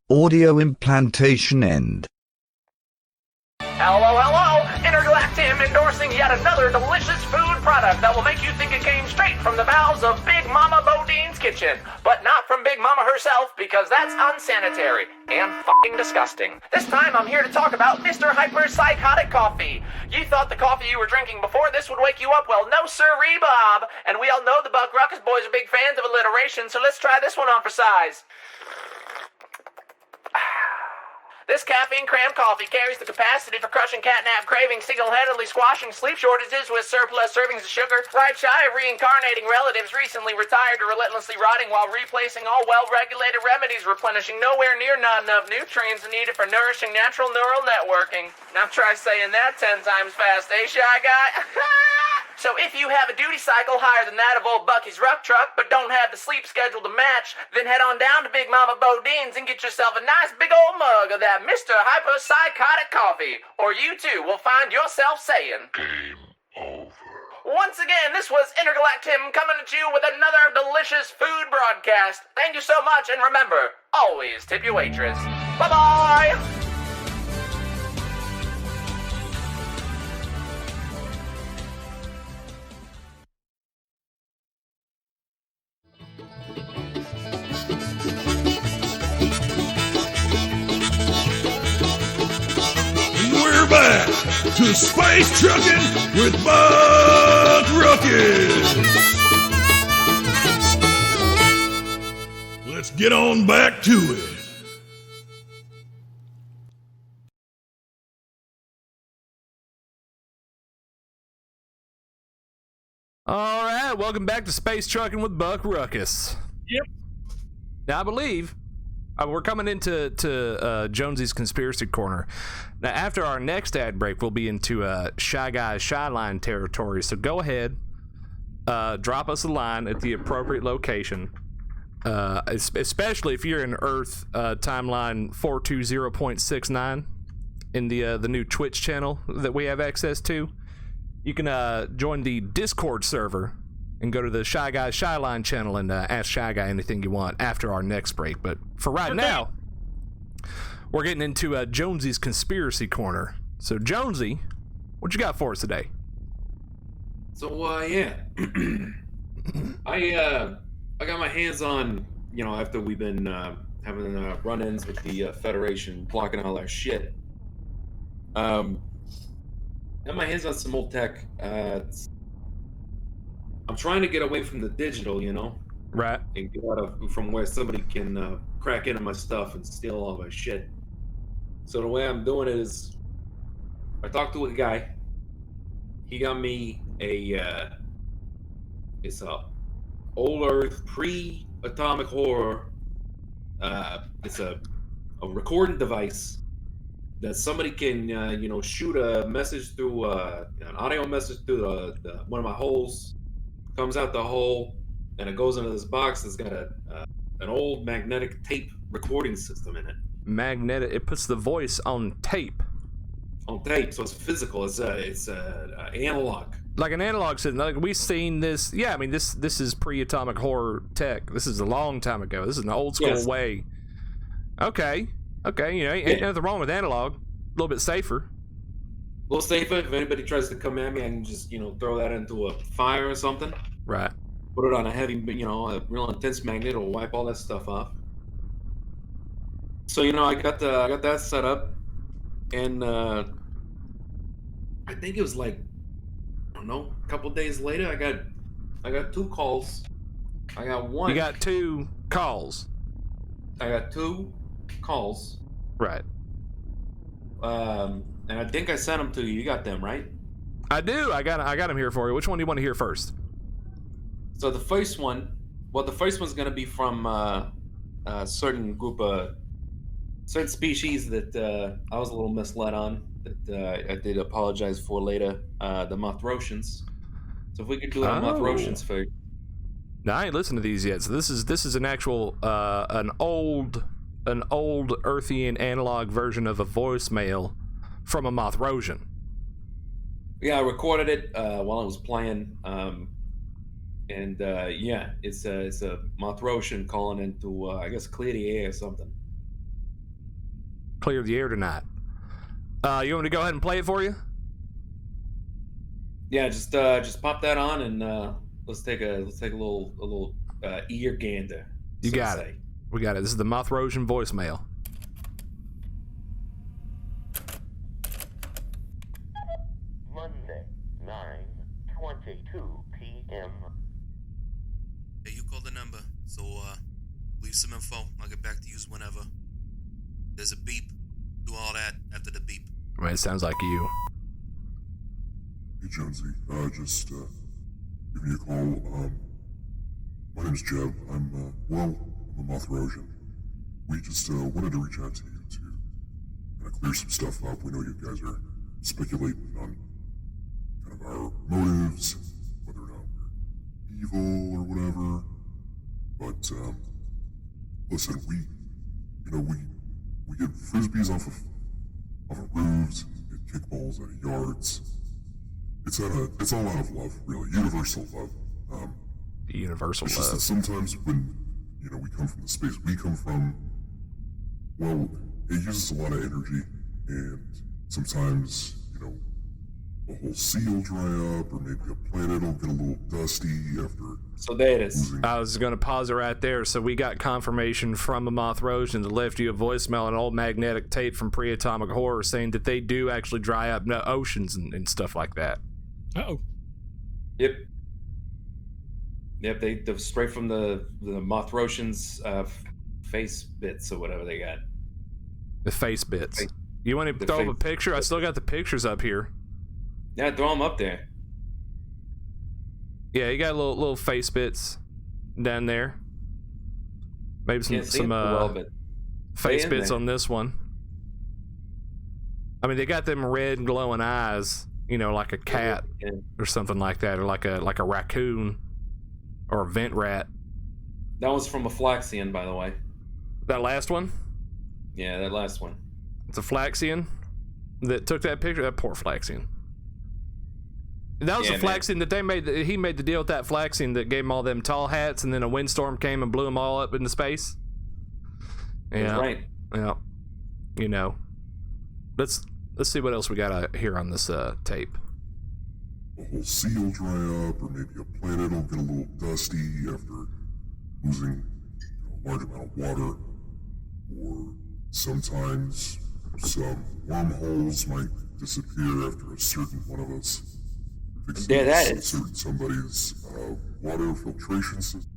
Audio implantation end. Hello, hello! Intergalactim endorsing yet another delicious food product that will make you think it came straight from the bowels of Big Mama Bodine's kitchen. But not from Big Mama herself, because that's unsanitary and fucking disgusting. This time I'm here to talk about Mr. Hyper-Psychotic Coffee. You thought the coffee you were drinking before this would wake you up? Well, no sirree, Bob. And we all know the Buck Ruckus boys are big fans of alliteration, so let's try this one on for size. This caffeine-crammed coffee carries the capacity for crushing catnap cravings, single-handedly squashing sleep shortages with surplus servings of sugar, right shy of reincarnating relatives recently retired or relentlessly rotting while replacing all well-regulated remedies, replenishing nowhere near not enough nutrients needed for nourishing natural neural networking. Now try saying that 10 times fast, eh, Shy Guy? So if you have a duty cycle higher than that of old Bucky's Ruck Truck, but don't have the sleep schedule to match, then head on down to Big Mama Bodine's and get yourself a nice big old mug of that Mr. Hyper-Psychotic coffee, or you too will find yourself saying, Game over. Once again, this was Intergalactim coming at you with another delicious food broadcast. Thank you so much, and remember, always tip your waitress. Bye-bye! We're back to Space Truckin' with Buck Ruckus. Let's get on back to it. All right, welcome back to Space Truckin' with Buck Ruckus. Yep. Now, I believe we're coming into Jonesy's Conspiracy Corner. Now, after our next ad break, we'll be into Shy Guy Shyline territory. So go ahead, drop us a line at the appropriate location, especially if you're in Earth timeline 420.69 in the new Twitch channel that we have access to. You can join the Discord server and go to the Shy Guy Shyline channel and ask Shy Guy anything you want after our next break. But for right now, we're getting into Jonesy's Conspiracy Corner. So, Jonesy, what you got for us today? So, yeah. I got my hands on, after we've been having run-ins with the Federation, blocking all our shit. Got my hands on some old tech. I'm trying to get away from the digital, right, and get out from where somebody can crack into my stuff and steal all my shit. So the way I'm doing it is, I talked to a guy. He got me it's a old Earth pre-atomic horror. It's a recording device that somebody can, shoot a message through an audio message through the one of my holes, comes out the hole, and it goes into this box that's got an old magnetic tape recording system in it. Magnetic. It puts the voice on tape. On tape, so it's physical. It's analog. Like an analog system. Like we've seen this. Yeah, I mean this is pre-atomic horror tech. This is a long time ago. This is an old school way. Okay. Ain't nothing wrong with analog. A little bit safer. A little safer. If anybody tries to come at me, I can just, throw that into a fire or something. Right. Put it on a heavy, a real intense magnet. It'll wipe all that stuff off. So, I got that set up, and I think it was like, I don't know, a couple days later, I got 2 calls I got one. You got 2 calls. I got 2 calls. Right. And I think I sent them to you. You got them, right? I do. I got them here for you. Which one do you want to hear first? So the first one, the first one's gonna be from a certain group of certain species that I was a little misled on. That I did apologize for later. The Mothrotians. So if we could do it on Mothrotians first. Now I ain't listened to these yet. So this is an actual an old Earthian analog version of a voicemail from a Mothrosian. Yeah, I recorded it while I was playing, and yeah, it's a Mothrosian calling in to I guess clear the air or something. Clear the air tonight. You want me to go ahead and play it for you? Yeah, just pop that on and let's take a little ear gander. You got it. We got it. This is the Mothrosian voicemail. Monday, 9:22 p.m. Hey, you call the number, so leave some info. I'll get back to you whenever. There's a beep. Do all that after the beep. I mean, it sounds like you. Hey, Jonesy. Just give me a call. My name's Jeb. I'm a Mothrosian. We just wanted to reach out to you to kind of clear some stuff up. We know you guys are speculating on kind of our motives, whether or not we're evil or whatever. But listen, we get frisbees off of roofs, get kickballs out of yards. It's all out of love, really, universal love. Universal it's love. Just that sometimes when we come from the space we come from, well, it uses a lot of energy, and sometimes the whole sea will dry up, or maybe a planet will get a little dusty after. So there it is. I was going to pause it right there. So we got confirmation from a Mothrosian that left you a voicemail, an old magnetic tape from Pre-Atomic Horror, saying that they do actually dry up oceans and stuff like that. Uh-oh. Yep. Yep, they're straight from the Mothrosians' face bits or whatever they got. The face bits. You want to throw up a picture? I still got the pictures up here. Yeah, throw them up there. Yeah, you got little face bits down there. Maybe some face bits on this one. I mean, they got them red glowing eyes, like a cat or something like that, or like a raccoon or a vent rat. That was from a Flaxian, by the way. That last one? Yeah, that last one. It's a Flaxian that took that picture. That poor Flaxian. That was the Flaxian that they made. He made the deal with that Flaxian that gave him all them tall hats, and then a windstorm came and blew them all up into space. Yeah, that's right. Yeah, Let's see what else we got here on this tape. The whole sea will dry up, or maybe a planet will get a little dusty after losing a large amount of water, or sometimes some wormholes might disappear after a certain one of us fixes somebody's water filtration system.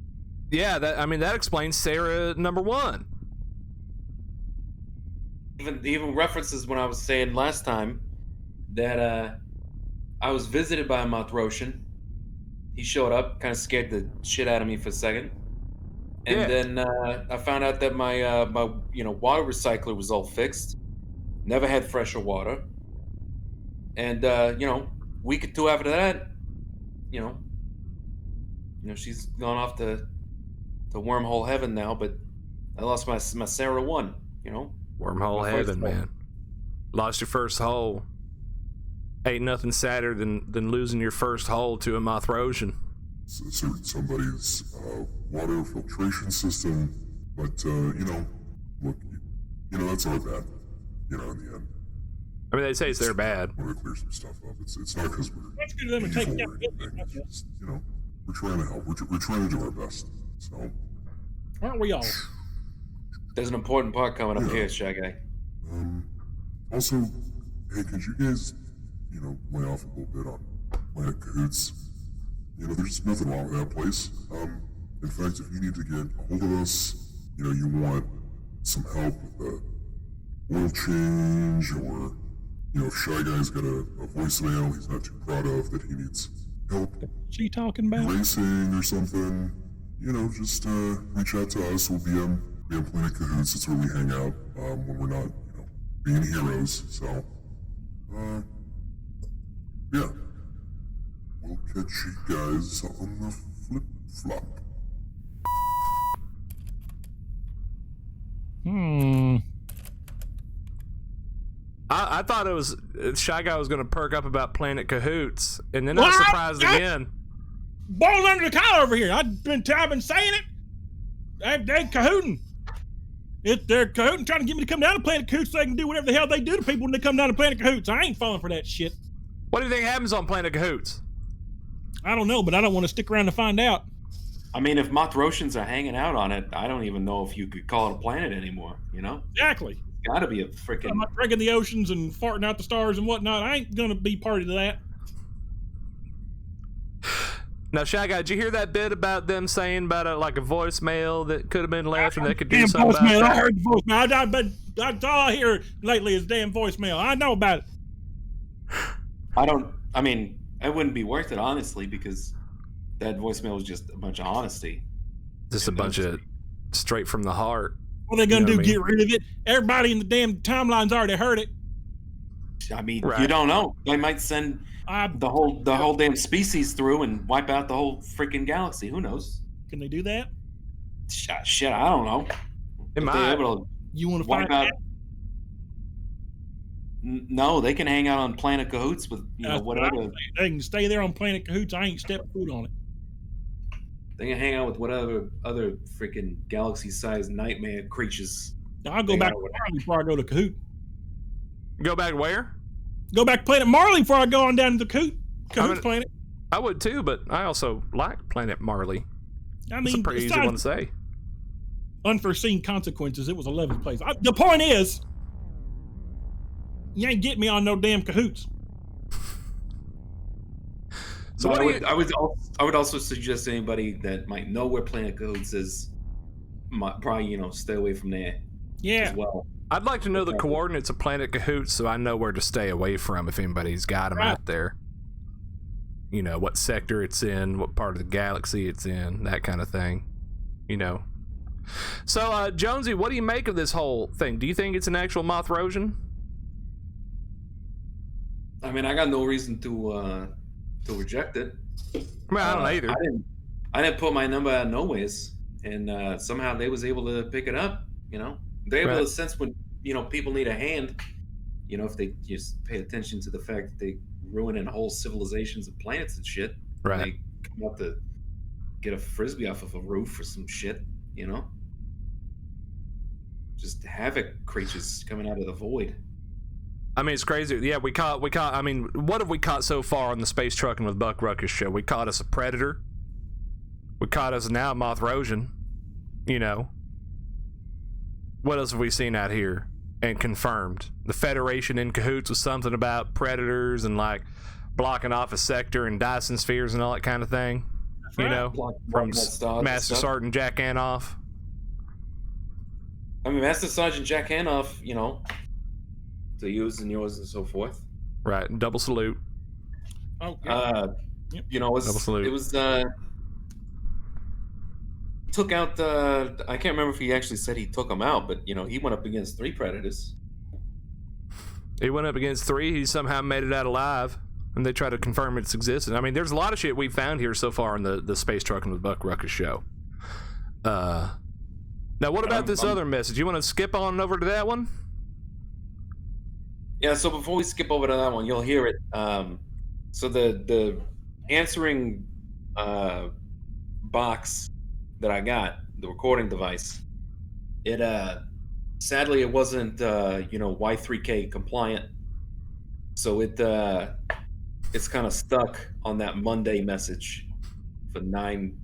Yeah, that explains Sarah number 1. Even references when I was saying last time that I was visited by a Mothrosian. He showed up, kind of scared the shit out of me for a second, and then I found out that my water recycler was all fixed. Never had fresher water, and week or two after that, she's gone off to wormhole heaven now. But I lost my Sarah 1. Wormhole heaven, man. Lost your first hole. Ain't nothing sadder than losing your first hole to a Mothrosian. Somebody's water filtration system, but look, that's our bad. In the end. I mean, they say it's their bad. We're gonna clear some stuff up. It's not because we're That's good of them to take evil or anything. It's just, we're trying to help. We're trying to do our best. So, aren't we all? There's an important part coming up here, Shy Guy. Also, hey, could you guys, lay off a little bit on Planet Cahoots? There's nothing wrong with that place. In fact, if you need to get a hold of us, you want some help with a oil change, or if Shy Guy's got a voicemail he's not too proud of that he needs help What's he talking about? erasing or something, just reach out to us. We'll be on Planet Cahoots. That's where we hang out when we're not, being heroes. So, yeah. We'll catch you guys on the flip-flop. I thought it was Shy Guy was going to perk up about Planet Cahoots, and then I was surprised again. Ball under the collar over here. I've been saying it. They're cahooting. They're cahooting, trying to get me to come down to Planet Cahoots so they can do whatever the hell they do to people when they come down to Planet Cahoots. I ain't falling for that shit. What do you think happens on Planet Cahoots? I don't know, but I don't want to stick around to find out. I mean, if Moth Rotians are hanging out on it, I don't even know if you could call it a planet anymore, Exactly. It's gotta be a freaking... I'm not drinking the oceans and farting out the stars and whatnot. I ain't gonna be party to that. Now, Shy Guy, did you hear that bit about them saying about a voicemail that could have been left and they could do something about that? I heard the voicemail. That's all I hear lately is damn voicemail. I know about it. It wouldn't be worth it, honestly, because that voicemail was just a bunch of honesty. Just a bunch of straight from the heart. What are they gonna do? Get rid of it? Everybody in the damn timeline's already heard it. You don't know. They might send the whole damn species through and wipe out the whole freaking galaxy. Who knows? Can they do that? Shit, I don't know. You want to find out? No, they can hang out on Planet Cahoots with whatever. They can stay there on Planet Cahoots. I ain't stepping foot on it. They can hang out with whatever other freaking galaxy-sized nightmare creatures. I'll go back to Marley before I go to Cahoot. Go back where? Go back to Planet Marley before I go on down to the Cahoot planet. I would too, but I also like Planet Marley. It's a pretty easy one to say. Unforeseen consequences. It was 11th place. The point is, you ain't getting me on no damn Cahoots. So I would also suggest anybody that might know where Planet Cahoots is, might probably stay away from there. Yeah. As well. I'd like to know the coordinates of Planet Cahoots so I know where to stay away from if anybody's got them out there. What sector it's in, what part of the galaxy it's in, that kind of thing. So, Jonesy, what do you make of this whole thing? Do you think it's an actual Moth Rosian? I got no reason to reject it. Well, I don't either. I didn't put my number out no ways, and somehow they was able to pick it up. They're able to sense when people need a hand. If they just pay attention to the fact that they ruining whole civilizations of planets and shit. Right. They come up to get a frisbee off of a roof or some shit. Just havoc creatures coming out of the void. It's crazy. Yeah, we caught. What have we caught so far on the Space Truckin' with Buck Ruckus show? We caught us a predator. We caught us now a Moth Rosian. What else have we seen out here and confirmed? The Federation in cahoots with something about predators and blocking off a sector and Dyson spheres and all that kind of thing. From Master Sergeant Jack Anoff. Master Sergeant Jack Anoff, to use and yours and so forth. Right, double salute. Oh, yeah. Double salute. It was took out I can't remember if he actually said he took them out, but he went up against 3 predators. He went up against 3. He somehow made it out alive, and they tried to confirm its existence. There's a lot of shit we found here so far in the Space Truckin' with Buck Ruckus show. Now, what about this other message? You want to skip on over to that one? Yeah. So before we skip over to that one, you'll hear it. So the answering box that I got, the recording device, it sadly it wasn't Y3K compliant, so it's kind of stuck on that Monday message for 9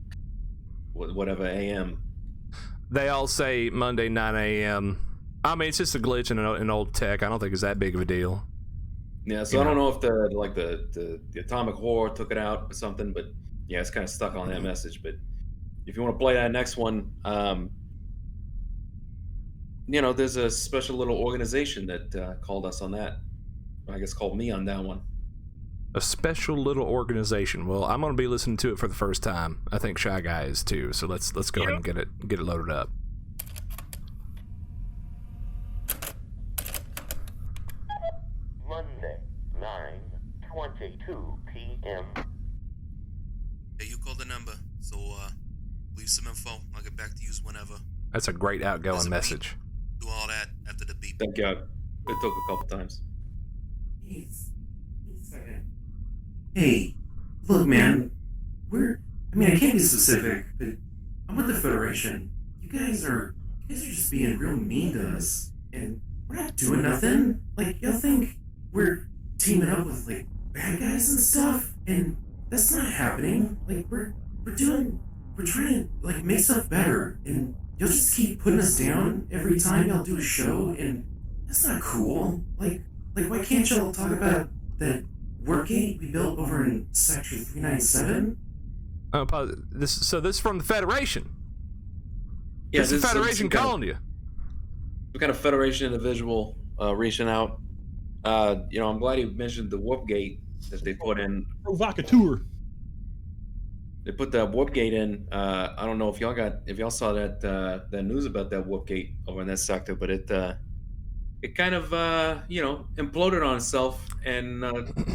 whatever a.m. They all say Monday 9 a.m. It's just a glitch in old tech. I don't think it's that big of a deal. Yeah, so I don't know if the Atomic Horror took it out or something, but yeah, it's kind of stuck on that message. But if you want to play that next one, there's a special little organization that called us on that. I guess called me on that one. A special little organization. Well, I'm going to be listening to it for the first time. I think Shy Guy is too. So let's go ahead and get it loaded up. Monday, 9:22 p.m. Hey, you called the number, so leave some info. I'll get back to you whenever. That's a great outgoing message. Do all that after the beep. Thank God. It took a couple times. Hey, look, man. I can't be specific, but I'm with the Federation. You guys are just being real mean to us, and we're not doing nothing. Like, y'all think we're teaming up with like bad guys and stuff, and that's not happening. Like, we're trying to like make stuff better, and y'all just keep putting us down every time y'all do a show, and that's not cool. Like why can't y'all talk about that workgate we built over in Sector 397? This is from the Federation. Yeah, this is the Federation calling you. Some kind of Federation individual reaching out. I'm glad you mentioned the warp gate that they put in. Provocateur. They put that warp gate in. I don't know if y'all saw that news about that warp gate over in that sector, but it kind of imploded on itself, and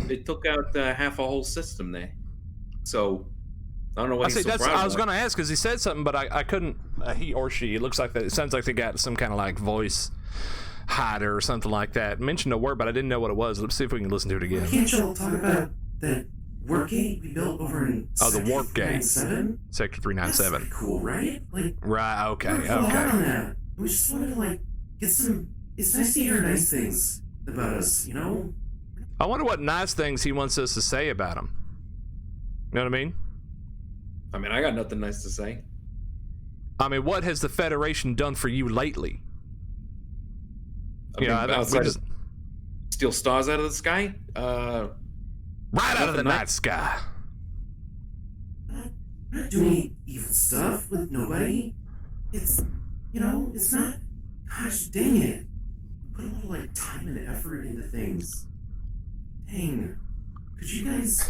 it took out half a whole system there. So I don't know what he's so proud I was about. going to ask because he said something, but I couldn't. He or she. It looks like that. It sounds like they got some kind of like voice hider or something like that. Mentioned a word, but I didn't know what it was. Let's see if we can listen to it again. Can't y'all talk about that warpgate we built over in the warp gate, 397? Sector 397. That's cool, right? Like, right? Okay. we're full out on that. We just wanted to like get some. It's nice to hear nice things about us, you know? I wonder what nice things he wants us to say about him. You know what I mean? I mean, I got nothing nice to say. I mean, what has the Federation done for you lately? Outside of steal stars out of the sky? Right out of the night sky. We're not doing evil stuff with nobody. It's not. Gosh dang it. Put a little like time and effort into things. Dang. Could you guys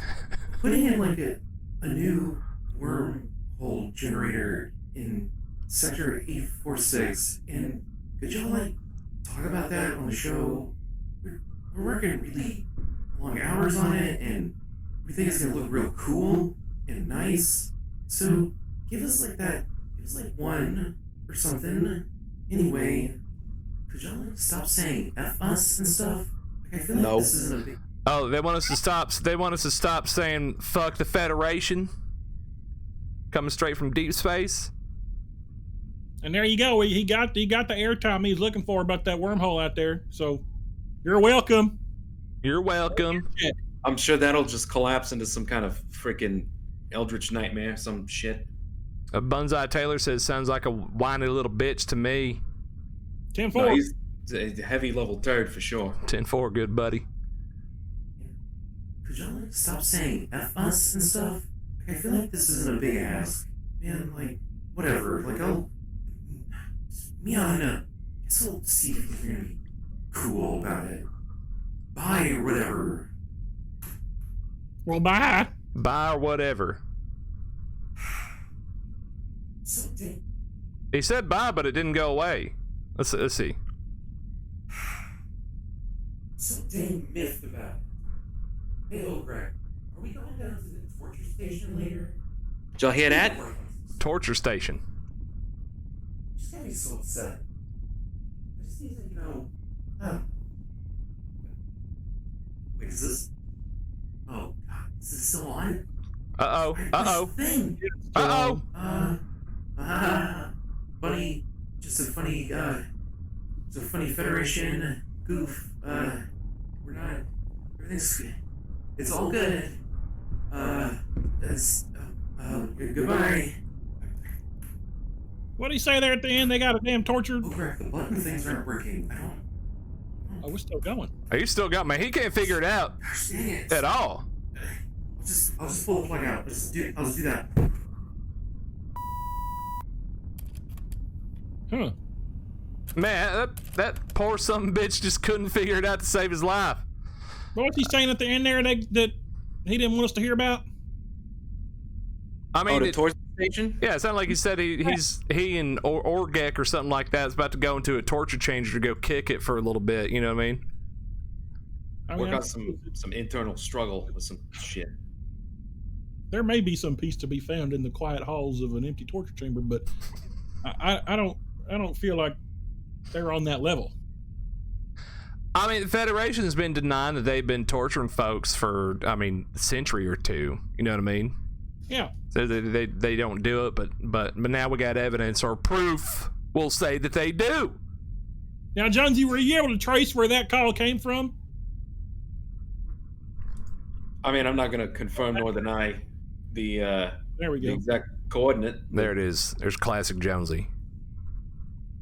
putting in like a new wormhole generator in Sector 846, and could y'all like talk about that on the show? We're working really long hours on it, and we think it's gonna look real cool and nice. So give us like one or something. Anyway, could y'all like stop saying F us and stuff? Like, I feel like this isn't a big. Oh, they want us to stop. They want us to stop saying "fuck the Federation." Coming straight from deep space. And there you go. He got the airtime he's looking for about that wormhole out there. So you're welcome. You're welcome. I'm sure that'll just collapse into some kind of freaking eldritch nightmare, some shit. Bunzai Taylor says, "Sounds like a whiny little bitch to me." 10-4. No, he's a heavy level turd for sure. 10-4, good buddy. Could y'all like stop saying F us and stuff? Like, I feel like this isn't a big ask. Man, like, whatever. Like, I guess we'll see if you're gonna be cool about it. Bye or whatever. Well, bye. Bye or whatever. So dang. He said bye, but it didn't go away. Let's see. So dang miffed about it. Hey, Greg, are we going down to the torture station later? Did y'all hear that? Torture station. Just got me so upset. I just need to know. Wait, is this? Oh God, is this still on? Thing. Funny, just a funny, it's a funny Federation goof. We're not. Everything's. It's all good. Goodbye. What did he say there at the end? They got a damn tortured. Oh crap! The button things aren't working. Oh, we're still going. Are you still got me? He can't figure it out. Gosh, dang it. At all. I'll just pull the plug out. I'll just do that. Huh. Man, that poor son of a bitch just couldn't figure it out to save his life. What's he saying at the end there that he didn't want us to hear about? I mean, the torture station? Yeah, it sounded like he said he and Orgek or something like that is about to go into a torture changer to go kick it for a little bit. You know what I mean? Work out some internal struggle with some shit. There may be some peace to be found in the quiet halls of an empty torture chamber, but I don't feel like they're on that level. I mean, the Federation's been denying that they've been torturing folks for, a century or two. You know what I mean? Yeah. So they don't do it, but now we got evidence or proof. We'll say that they do. Now, Jonesy, were you able to trace where that call came from? I mean, I'm not going to confirm nor deny the there we go. The exact coordinate. There it is. There's classic Jonesy.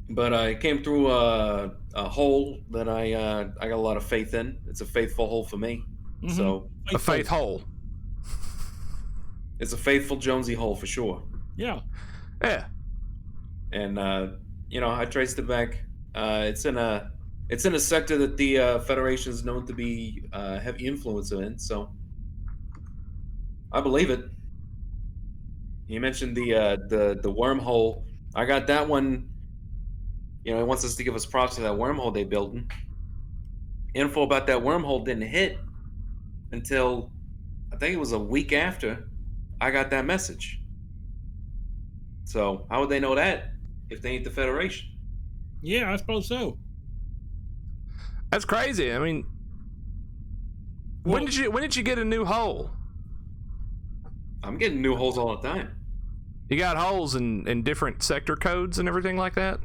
But it came through a hole that I got a lot of faith in. It's a faithful hole for me. Mm-hmm. So a faith hole. It's a faithful Jonesy hole for sure. Yeah. Yeah. And I traced it back. It's in a sector that the Federation is known to be heavy influence in. So I believe it. You mentioned the wormhole. I got that one. He wants us to give us props to that wormhole they built. Info about that wormhole didn't hit until I think it was a week after I got that message. So how would they know that if they ain't the Federation? Yeah, I suppose so. That's crazy. I mean, when did you get a new hole? I'm getting new holes all the time. You got holes in different sector codes and everything like that?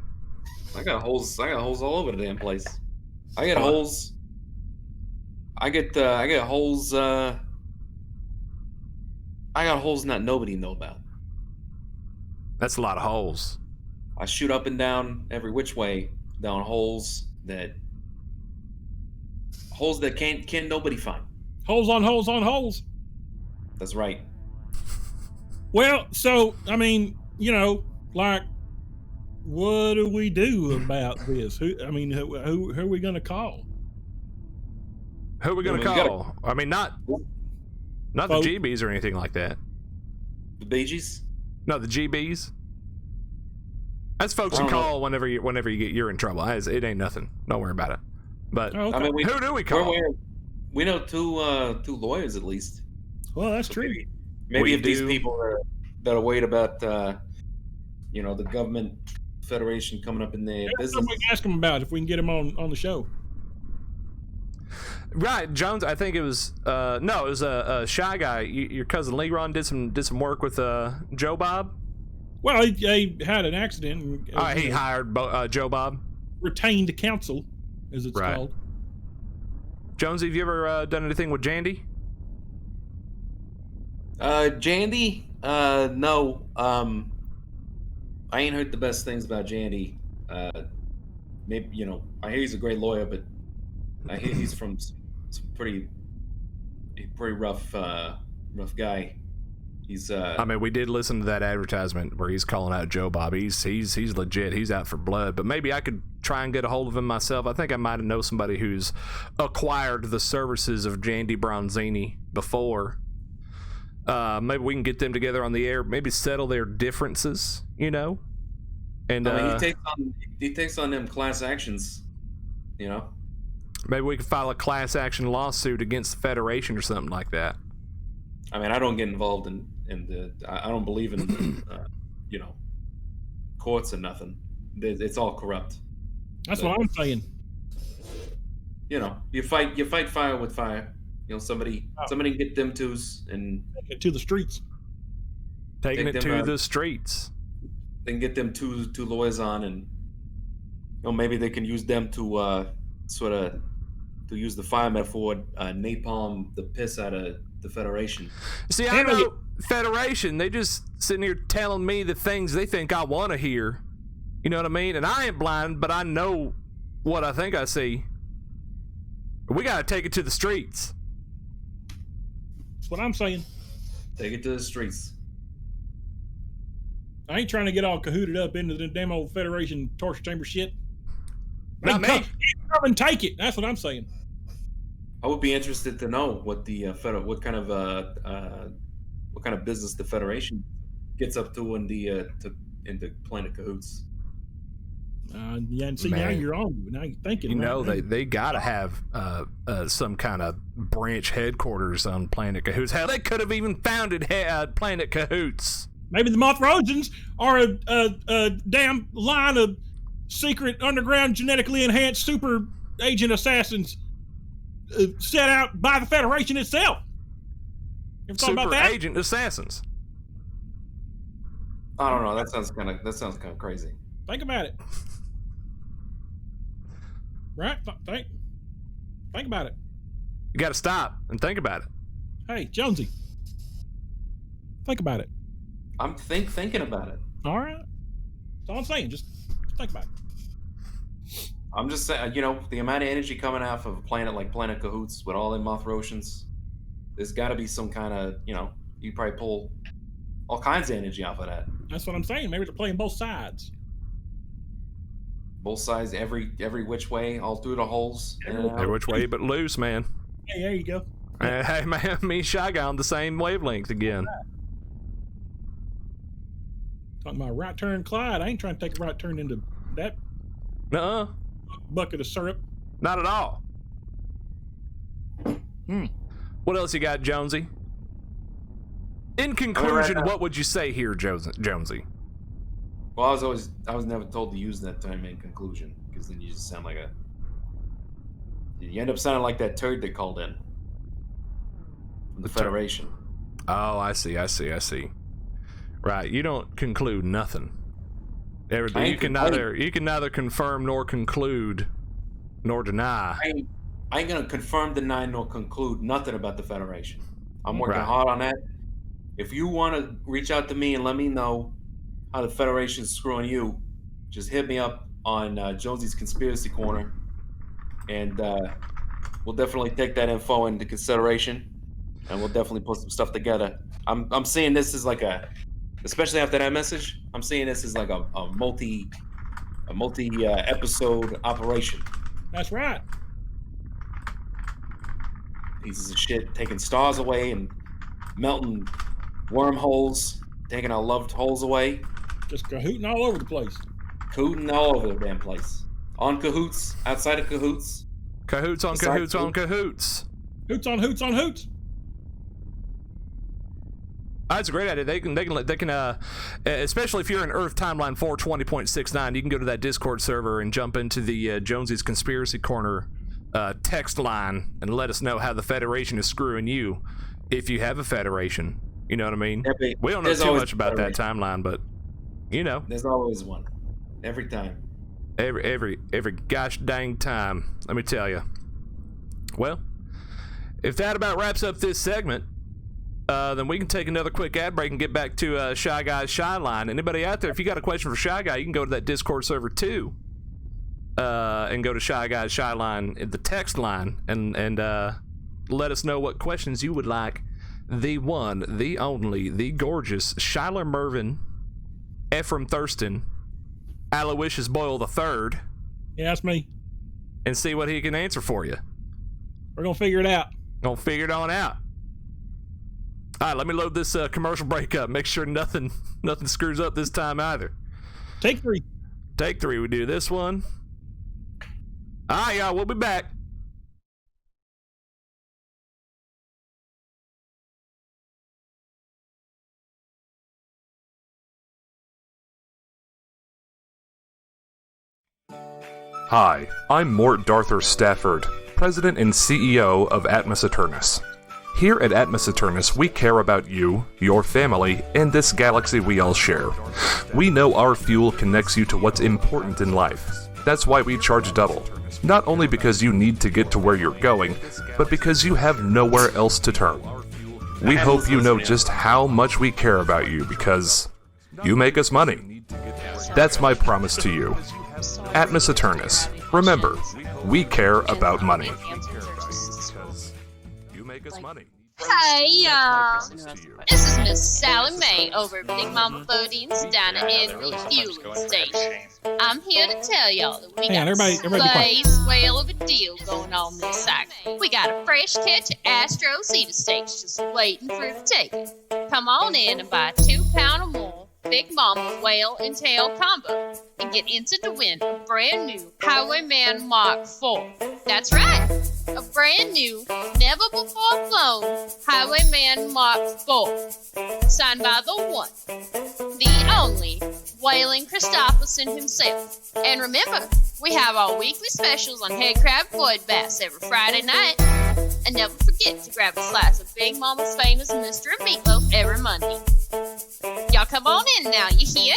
I got holes all over the damn place. I get holes. I get holes. I got holes that nobody know about. That's a lot of holes. I shoot up and down every which way down holes that can't nobody find. Holes on holes on holes. That's right. Well, so I mean, what do we do about this? Who are we going to call? Who are we going to call? I mean, not the GBs or anything like that. The Bee Gees? No, the GBs. That's folks you call whenever you're in trouble. It ain't nothing. Don't worry about it. But okay. Who do we call? We know two lawyers at least. Well, that's true. Maybe if these people that are worried about the government Federation coming up in their business. We can ask them about if we can get them on the show. Right, Jones. I think it was it was a Shy Guy. Your cousin Leron did some work with Joe Bob. Well, he had an accident. And, he hired Joe Bob. Retained counsel, as it's called. Jonesy, have you ever done anything with Jandy? Jandy? No. I ain't heard the best things about Jandy. Maybe I hear he's a great lawyer, but I hear he's from some pretty rough guy. He's we did listen to that advertisement where he's calling out Joe Bob. He's legit. He's out for blood. But maybe I could try and get a hold of him myself. I think I might have known somebody who's acquired the services of Jandy Bronzini before. Maybe we can get them together on the air. Maybe settle their differences. And he takes on them class actions. Maybe we could file a class action lawsuit against the Federation or something like that. I mean, I don't get involved in I don't believe in courts or nothing. It's all corrupt. That's what I'm saying. You fight fire with fire. Somebody get them twos and take it to the streets. Taking it to the streets. Then get them two lawyers on, and maybe they can use them to to use the fire metaphor, napalm the piss out of the Federation. See, I know Federation. They just sitting here telling me the things they think I want to hear. You know what I mean? And I ain't blind, but I know what I think I see. We got to take it to the streets. That's what I'm saying. Take it to the streets. I ain't trying to get all cahooted up into the damn old Federation torture chamber shit. Not me. Come and take it. That's what I'm saying. I would be interested to know what the what kind of business the Federation gets up to in the Planet Cahoots. Yeah, and see, now you're on. Now you're thinking. You know, they got to have some kind of branch headquarters on Planet Cahoots. Hell, they could have even founded Planet Cahoots. Maybe the Mothrogens are a damn line of secret underground genetically enhanced super agent assassins set out by the Federation itself. You ever thought about that? Super agent assassins. I don't know. That sounds kind of crazy. Think about it. Right? Think about it. You got to stop and think about it. Hey, Jonesy. Think about it. I'm thinking about it. All right. That's all I'm saying. Just think about it. I'm just saying, the amount of energy coming off of a planet like Planet Cahoots with all them Mothrotions, there's got to be some kind of, you probably pull all kinds of energy off of that. That's what I'm saying. Maybe they're playing both sides. Both sides, every which way, all through the holes. Every which way but loose, man. Hey, there you go. Hey, man, me and Shy Guy on the same wavelength again. Talking about right turn Clyde. I ain't trying to take a right turn into that bucket of syrup. Not at all. What else you got, Jonesy? In conclusion, what would you say here, Jonesy? Well, I was never told to use that term in conclusion, because then you just sound like you end up sounding like that turd they called in from the Federation. Oh, I see. Right, you don't conclude nothing. You can neither confirm nor conclude nor deny. I ain't gonna confirm, deny, nor conclude nothing about the Federation. I'm working hard on that. If you want to reach out to me and let me know how the Federation's screwing you, just hit me up on Jonesy's Conspiracy Corner, and we'll definitely take that info into consideration, and we'll definitely put some stuff together. I'm seeing this as like especially after that message, I'm seeing this as like a multi episode operation. That's right. Pieces of shit taking stars away and melting wormholes, taking our loved holes away. Just cahooting all over the place. Cahooting all over the damn place. On Cahoots, outside of Cahoots. Cahoots on Cahoots on Cahoots. Hoots on Hoots on Hoots. That's a great idea. They can, especially if you're in Earth Timeline 420.69, you can go to that Discord server and jump into the Jonesy's Conspiracy Corner text line and let us know how the Federation is screwing you, if you have a Federation. You know what I mean? We don't know too much about that timeline, but there's always one. Every time. Every gosh dang time. Let me tell you. Well, if that about wraps up this segment, then we can take another quick ad break and get back to Shy Guy's Shy Line. Anybody out there, if you got a question for Shy Guy, you can go to that Discord server too, and go to Shy Guy's Shy Line, the text line, and let us know what questions you would like the one, the only, the gorgeous Shyler Mervin, Ephraim Thurston, Aloysius Boyle III. Yeah, that's me. And see what he can answer for you. We're gonna figure it out. Gonna figure it on out. All right, let me load this commercial break up. Make sure nothing screws up this time either. Take three. We do this one. All right, y'all, we'll be back. Hi, I'm Mort Darthur Stafford, President and CEO of Atmos Eternus. Here at Atmos Eternus, we care about you, your family, and this galaxy we all share. We know our fuel connects you to what's important in life. That's why we charge double. Not only because you need to get to where you're going, but because you have nowhere else to turn. We hope you know just how much we care about you because you make us money. That's my promise to you. Atmos Eternus. Remember, we care about money. You make us money. Hey, y'all. This is Miss Sally Mae over at Big Mama Bodine's Diner and Refueling Station. I'm here to tell y'all that we got a space whale of a deal going on this cycle. We got a fresh catch of Astro Zeta steaks just waiting for the taking. Come on in and buy 2 pound or more Big Mama whale and tail combo and get entered to win a brand new Highwayman Mark IV. That's right, a brand new, never before flown Highwayman Mark IV. Signed by the one, the only, Waylon Christopherson himself. And remember, we have our weekly specials on head crab void bass every Friday night. And never forget to grab a slice of Big Mama's famous Mystery Meatloaf every Monday. Y'all come on in now, you hear?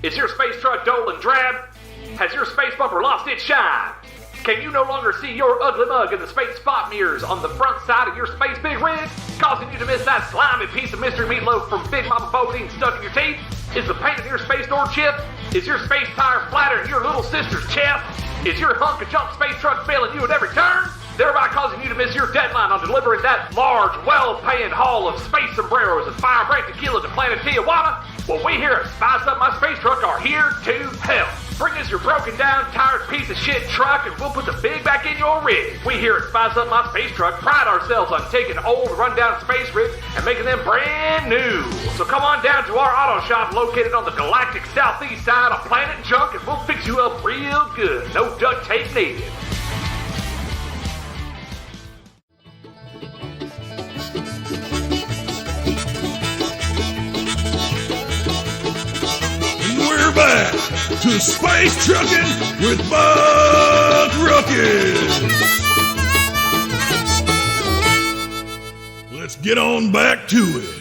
Is your space truck dull and drab? Has your space bumper lost its shine? Can you no longer see your ugly mug in the space spot mirrors on the front side of your space big rig, causing you to miss that slimy piece of mystery meatloaf from Big Mama Bodine stuck in your teeth? Is the paint in your space door chipped? Is your space tire flattering your little sister's chest? Is your hunk of junk space truck failing you at every turn, thereby causing you to miss your deadline on delivering that large, well-paying haul of space sombreros and fire-break tequila to planet Tijuana? Well, we here at Spice Up My Space Truck are here to help. Bring us your broken down, tired piece of shit truck and we'll put the big back in your rig. We here at Spice Up My Space Truck pride ourselves on taking old, rundown space rigs and making them brand new. So come on down to our auto shop located on the galactic southeast side of Planet Junk and we'll fix you up real good. No duct tape needed. We're back to Space Truckin' with Buck Ruckus. Let's get on back to it.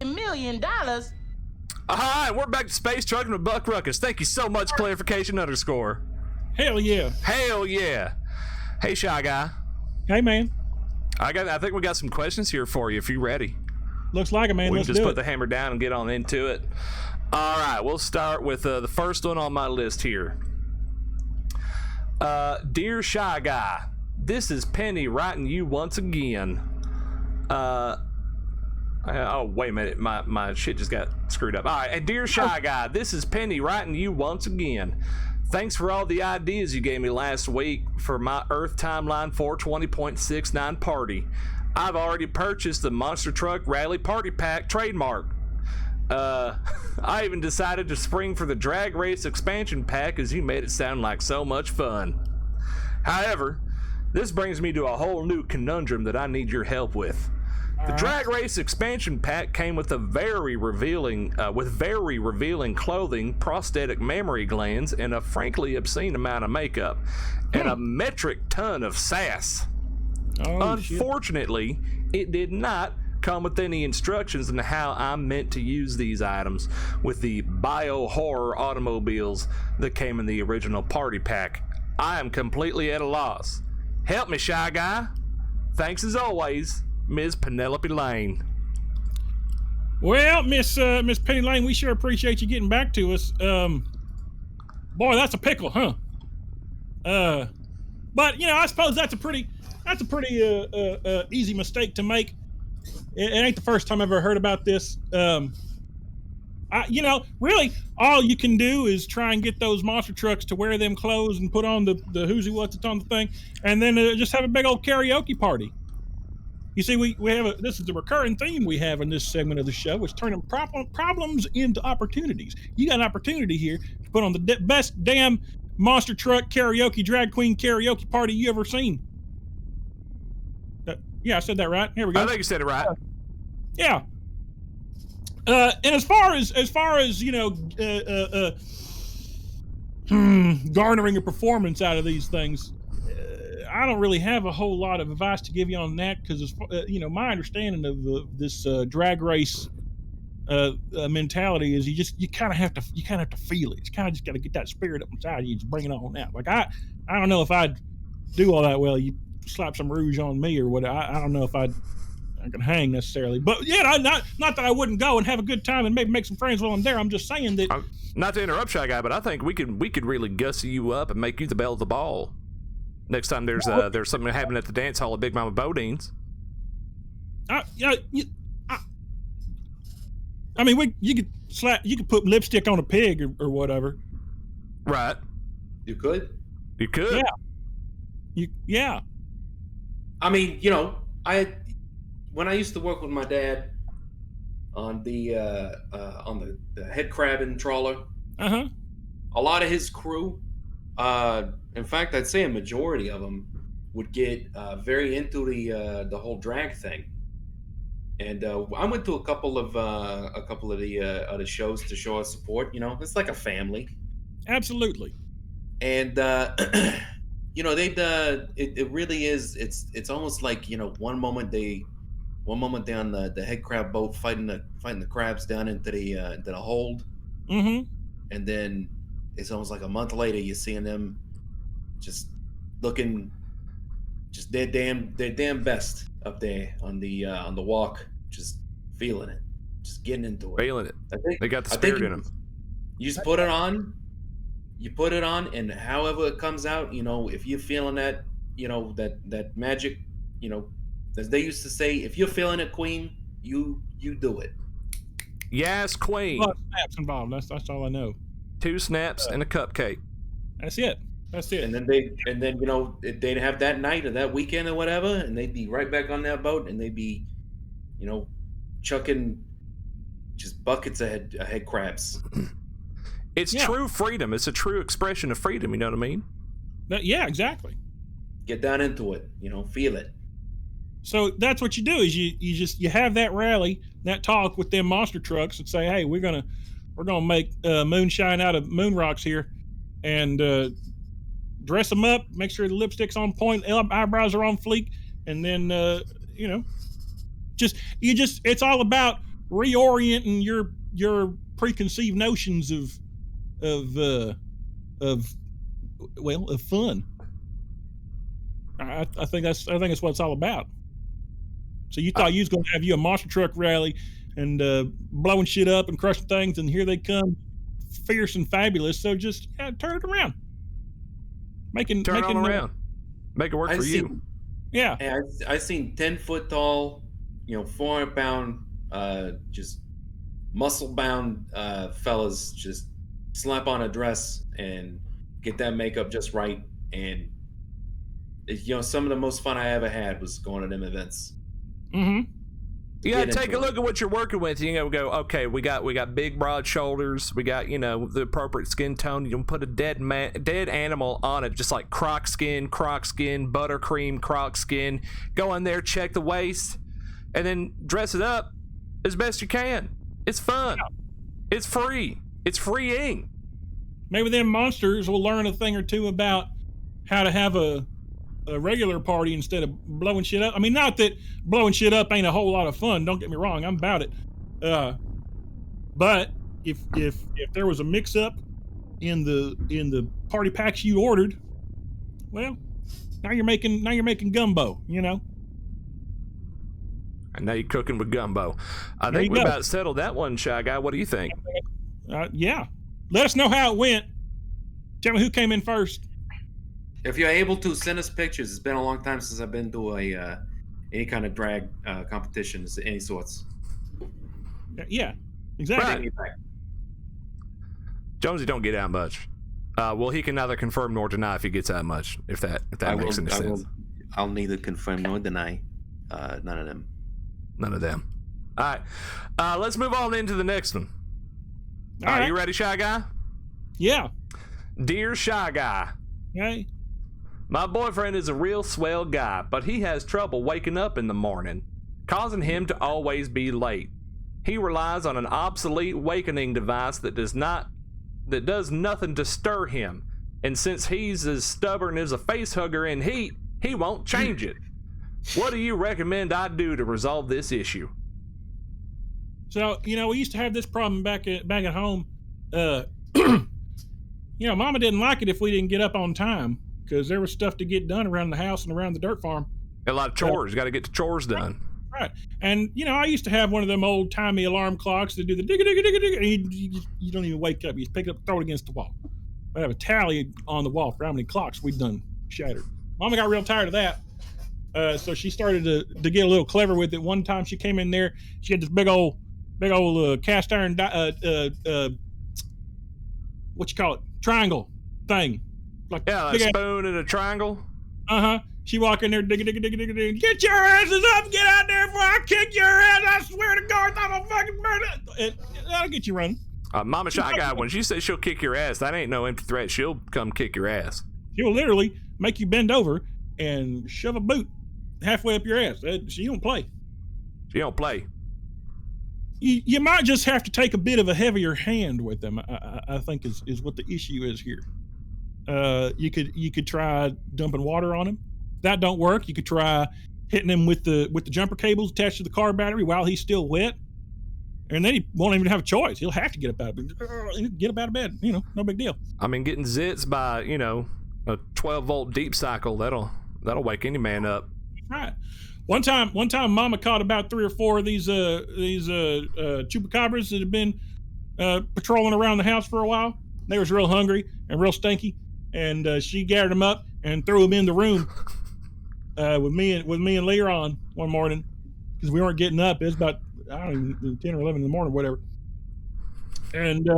$1 million? Alright, we're back to Space Truckin' with Buck Ruckus. Thank you so much, clarification _ Hell yeah. Hell yeah. Hey, Shy Guy. Hey, man. I think we got some questions here for you if you're ready. Looks like it, man. We Let's can just do put it. the hammer down and get on into it. All right, we'll start with the first one on my list here. Dear Shy Guy, this is Penny writing you once again. Oh, wait a minute. My shit just got screwed up. All right, and Dear Shy Guy, this is Penny writing you once again. Thanks for all the ideas you gave me last week for my Earth Timeline 420.69 party. I've already purchased the Monster Truck Rally Party Pack trademark. I even decided to spring for the Drag Race expansion pack as you made it sound like so much fun. However, this brings me to a whole new conundrum that I need your help with. The Drag Race expansion pack came with a very revealing clothing, prosthetic mammary glands, and a frankly obscene amount of makeup, and a metric ton of sass. Unfortunately, it did not come with any instructions on how I'm meant to use these items with the bio-horror automobiles that came in the original party pack. I am completely at a loss. Help me, Shy Guy. Thanks as always, Ms. Penelope Lane. Well, Miss Penny Lane, we sure appreciate you getting back to us. Boy, that's a pickle, huh? But you know, I suppose that's a pretty easy mistake to make. It ain't the first time I've ever heard about this. Really, all you can do is try and get those monster trucks to wear them clothes and put on the who's who what's on the thing, and then just have a big old karaoke party. You see, we have this is the recurring theme we have in this segment of the show, which is turning problems into opportunities. You got an opportunity here to put on the best damn monster truck karaoke drag queen karaoke party you ever seen. Yeah, I said that right. Here we go. I think you said it right. Yeah. And as far as garnering a performance out of these things, I don't really have a whole lot of advice to give you on that because, my understanding of this drag race mentality is you kind of have to feel it. You kind of just got to get that spirit up inside you and just bring it on out. Like I don't know if I'd do all that well. You slap some rouge on me or what? I don't know if I'd can hang necessarily, but yeah, not that I wouldn't go and have a good time and maybe make some friends while I'm there. I'm just saying that. Not to interrupt, Shy Guy, but I think we could really gussy you up and make you the belle of the ball next time there's something happening at the dance hall at Big Mama Bodine's. I mean, you could put lipstick on a pig or whatever. Right. You could. You could. Yeah. Yeah. I mean, when I used to work with my dad on the head crabbing trawler, a lot of his crew, in fact, I'd say a majority of them would get very into the whole drag thing. And I went to a couple of the shows to show our support. It's like a family. Absolutely. And it really is. It's almost like one moment they're on the head crab boat fighting the crabs down into the hold, and then it's almost like a month later you're seeing them just looking just their damn best up there on the walk, just feeling it, just getting into it, feeling it. I think they got the spirit in them. You just put it on. You put it on, and however it comes out, if you're feeling that, that magic, as they used to say, if you're feeling it, Queen, you do it. Yes, Queen. A lot of snaps involved. That's all I know. 2 snaps and a cupcake. That's it. And then they'd have that night or that weekend or whatever, and they'd be right back on that boat, and they'd be, chucking just buckets of head crabs. It's true freedom. It's a true expression of freedom. You know what I mean? Yeah, exactly. Get down into it. Feel it. So that's what you do is you have that rally, that talk with them monster trucks and say, hey, we're gonna make moonshine out of moon rocks here, and dress them up, make sure the lipstick's on point, eyebrows are on fleek, and then it's all about reorienting your preconceived notions of fun. I think that's what it's all about. So you thought you was going to have a monster truck rally and blowing shit up and crushing things, and here they come, fierce and fabulous. So just turn it around, turn it around, make it work for you. Yeah. I seen 10-foot tall, 400-pound, just muscle-bound fellas just slap on a dress and get that makeup just right, and some of the most fun I ever had was going to them events. You gotta take a look at what you're working with. You go, okay, we got big broad shoulders, we got the appropriate skin tone. You don't put a dead animal on it, just like croc skin, buttercream croc skin. Go in there, check the waist, and then dress it up as best you can. It's fun. It's free. It's freeing. Maybe them monsters will learn a thing or two about how to have a regular party instead of blowing shit up. I mean, not that blowing shit up ain't a whole lot of fun. Don't get me wrong. I'm about it. But if there was a mix up in the party packs you ordered, well, now you're making gumbo. And now you're cooking with gumbo. I think we about settled that one, Shy Guy. What do you think? Yeah. Let us know how it went. Tell me who came in first. If you're able to, send us pictures. It's been a long time since I've been to any kind of drag competitions of any sorts. Yeah, exactly. Right. Jonesy don't get out much. Well, he can neither confirm nor deny if he gets out much. If that makes any sense. I'll neither confirm nor deny. None of them. None of them. All right. Let's move on into the next one. All right. You ready, Shy Guy? Yeah. Dear Shy Guy. Hey. My boyfriend is a real swell guy, but he has trouble waking up in the morning, causing him to always be late. He relies on an obsolete wakening device that does nothing to stir him, and since he's as stubborn as a face hugger in heat, he won't change it. What do you recommend I do to resolve this issue? So, we used to have this problem back at home. Mama didn't like it if we didn't get up on time, because there was stuff to get done around the house and around the dirt farm. A lot of chores. You got to get the chores done. Right. And, I used to have one of them old timey alarm clocks that do the digga digga digga digga, and you don't even wake up. You just pick it up, throw it against the wall. I have a tally on the wall for how many clocks we'd done shattered. Mama got real tired of that. So she started to get a little clever with it. One time she came in there, she had this big old cast iron, what you call it, triangle thing. Like a spoon and a triangle. She walk in there, digga, digga, digga, digga, digga. Get your asses up, get out there before I kick your ass. I swear to God, I'm gonna fucking murder. That'll get you running. Mama Shy Guy, when she says she'll kick your ass, that ain't no empty threat. She'll come kick your ass. She'll literally make you bend over and shove a boot halfway up your ass. She don't play. She don't play. You might just have to take a bit of a heavier hand with them. I think is what the issue is here. You could try dumping water on him. That don't work. You could try hitting him with the jumper cables attached to the car battery while he's still wet, and then he won't even have a choice. He'll have to get up out of bed. No big deal. I mean, getting zits by a 12-volt deep cycle that'll wake any man up. Right. One time, Mama caught about 3 or 4 of these chupacabras that had been patrolling around the house for a while. They was real hungry and real stinky, and she gathered them up and threw them in the room with me and Leron one morning because we weren't getting up. It was about 10 or 11 in the morning, or whatever. And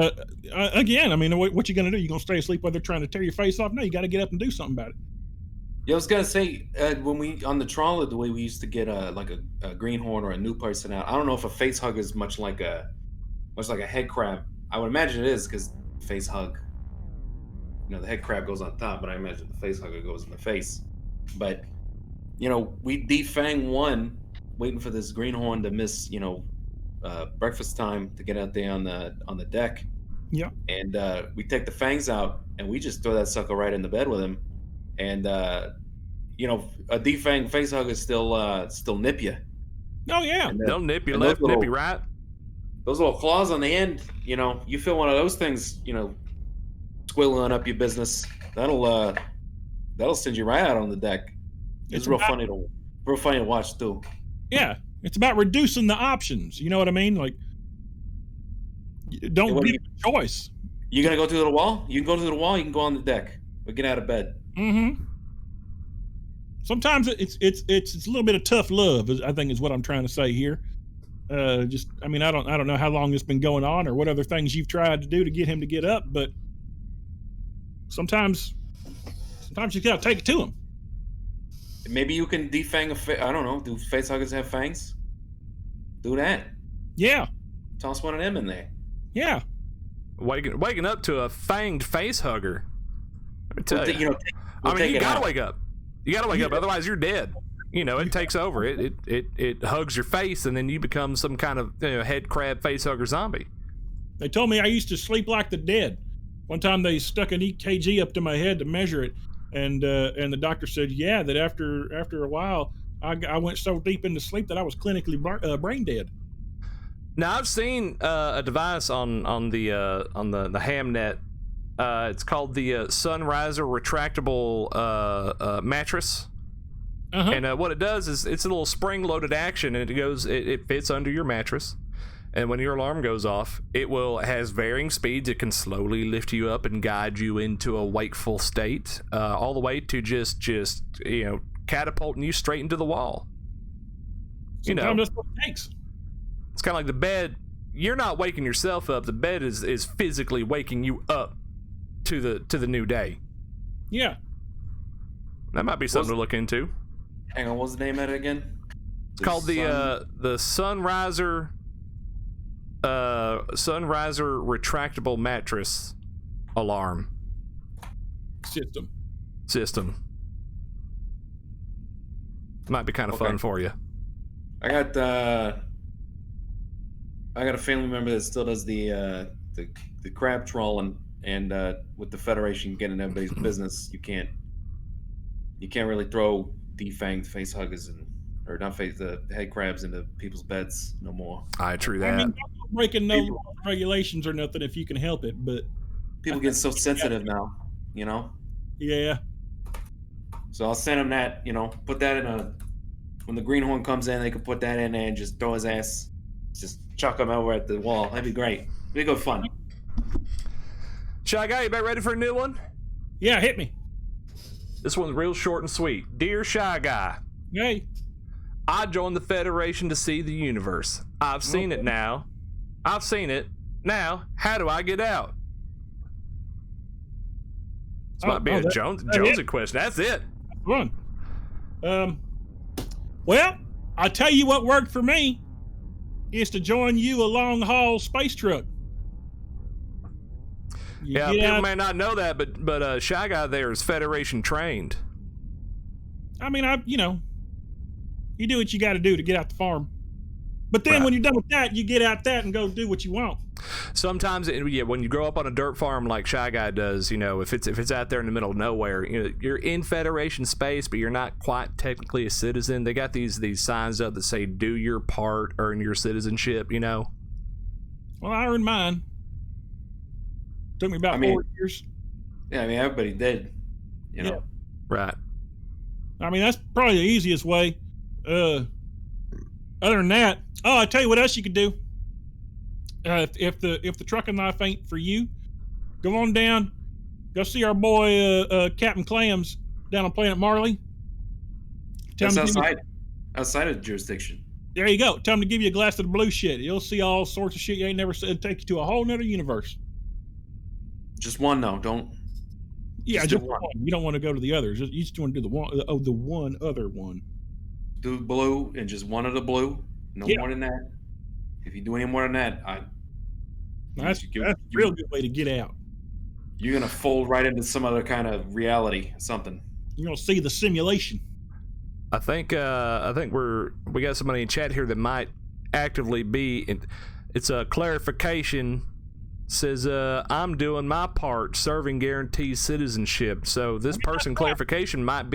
again, I mean, what you gonna do? You gonna stay asleep while they're trying to tear your face off? No, you got to get up and do something about it. Yeah, I was gonna say when we on the trawler, the way we used to get like a greenhorn or a new person out. I don't know if a face hug is much like a head crab. I would imagine it is because face hug. The head crab goes on top, but I imagine the face hugger goes in the face. But we defang one, waiting for this greenhorn to miss breakfast time to get out there on the deck. Yeah. And we take the fangs out and we just throw that sucker right in the bed with him. And a defanged face hugger still nip you. Oh yeah, they'll nip you left, nip you right. Those little claws on the end, you feel one of those things, squiggling up your business. That'll send you right out on the deck. It's real funny to watch too. Yeah, it's about reducing the options. You know what I mean? Like, don't give a choice. You gonna go through the wall? You can go through the wall. You can go on the deck. Or get out of bed. Mm-hmm. Sometimes it's a little bit of tough love, I think, is what I'm trying to say here. I don't know how long it's been going on or what other things you've tried to do to get him to get up, but sometimes you gotta take it to him. Maybe you can defang I don't know. Do face huggers have fangs? Do that. Yeah. Toss one of them in there. Yeah. Waking up to a fanged face hugger. Let me tell you. You gotta wake up. You gotta wake up, otherwise you're dead. It takes over. It hugs your face, and then you become some kind of head crab face hugger zombie. They told me I used to sleep like the dead. One time they stuck an EKG up to my head to measure it, and the doctor said, yeah, that after a while I went so deep into sleep that I was clinically brain dead. Now I've seen a device on the Hamnet. It's called the Sunriser retractable mattress. And what it does is it's a little spring-loaded action, and it fits under your mattress. And when your alarm goes off, it has varying speeds. It can slowly lift you up and guide you into a wakeful state, all the way to just catapulting you straight into the wall. Sometimes that's what it takes. It's kind of like the bed. You're not waking yourself up. The bed is physically waking you up to the new day. Yeah. That might be something to look into. Hang on, what's the name of it again? It's called the Sunriser retractable mattress alarm system. Might be kind of fun for you. I got a family member that still does the crab trawling, and with the Federation getting everybody's business, you can't really throw defanged face huggers or not the head crabs into people's beds no more. True that. I mean, breaking no regulations or nothing if you can help it, but people get so sensitive now, Yeah. So I'll send them that, put that in when the greenhorn comes in, they could put that in there and just throw his ass, just chuck him over at the wall. That'd be great. It'd be good fun. Shy Guy, you about ready for a new one? Yeah, hit me. This one's real short and sweet. Dear Shy Guy. Hey. I joined the Federation to see the universe. I've seen it now. I've seen it. Now, how do I get out? This might be a Jonesy question. That's it. Run. Well, I'll tell you what worked for me is to join you a long-haul space truck. Yeah, people may not know that, but Shy Guy there is Federation trained. I mean, you do what you got to do to get out the farm. But then when you're done with that, you get out that and go do what you want. Sometimes, when you grow up on a dirt farm like Shy Guy does, if it's out there in the middle of nowhere, you're in Federation space, but you're not quite technically a citizen. They got these signs up that say "Do your part, earn your citizenship." Well, I earned mine. Took me about 4 years. Yeah, I mean, everybody did. Yeah. Right. I mean, that's probably the easiest way. Other than that, I tell you what else you could do. If the trucking life ain't for you, go on down, go see our boy Captain Clams down on Planet Marley. That's outside of the jurisdiction. There you go. Tell him to give you a glass of the blue shit. You'll see all sorts of shit you ain't never seen. It'll take you to a whole nother universe. Just one, though. Don't. Yeah, just one. You don't want to go to the others. You just want to do the one other one. Do blue and just one of the blue. No more than that. If you do any more than that, that's a real good way to get out. You're gonna fold right into some other kind of reality, something. You're gonna see the simulation. I think we got somebody in chat here that might actively be. It's a clarification. Says I'm doing my part, serving guarantees citizenship. So this person clarification might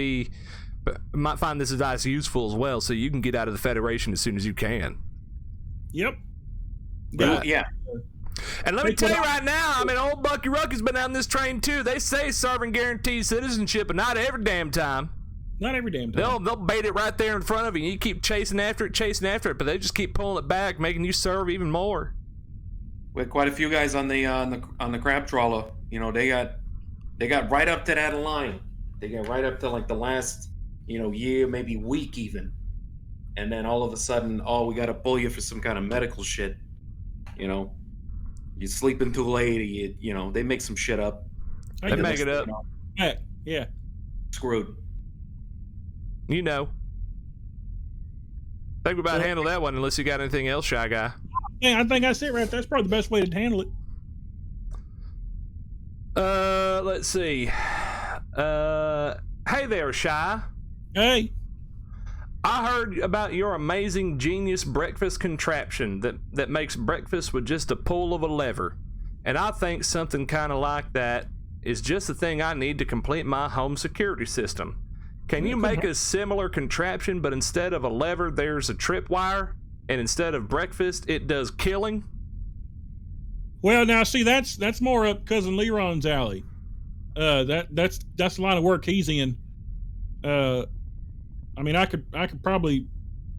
find this advice useful as well, so you can get out of the Federation as soon as you can. Yep. Right. Yeah. And let me tell you right now, I mean, old Buck Ruckus has been on this train too. They say serving guarantees citizenship, but not every damn time. Not every damn time. They'll bait it right there in front of you. You keep chasing after it, but they just keep pulling it back, making you serve even more. We had quite a few guys on the crab trawler. They got right up to that line. They got right up to like the last year, maybe week even. And then all of a sudden, we got to pull you for some kind of medical shit. You're sleeping too late. They make some shit up. They make it up. Yeah. Screwed. Think we about handle that one unless you got anything else, Shy Guy. Yeah, I think that's it, right? That's probably the best way to handle it. Let's see. Hey there, Shy. Hey. I heard about your amazing genius breakfast contraption that makes breakfast with just a pull of a lever. And I think something kind of like that is just the thing I need to complete my home security system. Can you make a similar contraption, but instead of a lever, there's a tripwire? And instead of breakfast, it does killing? Well, now see, that's more up Cousin Leron's alley. That's the line of work he's in. I mean, I could probably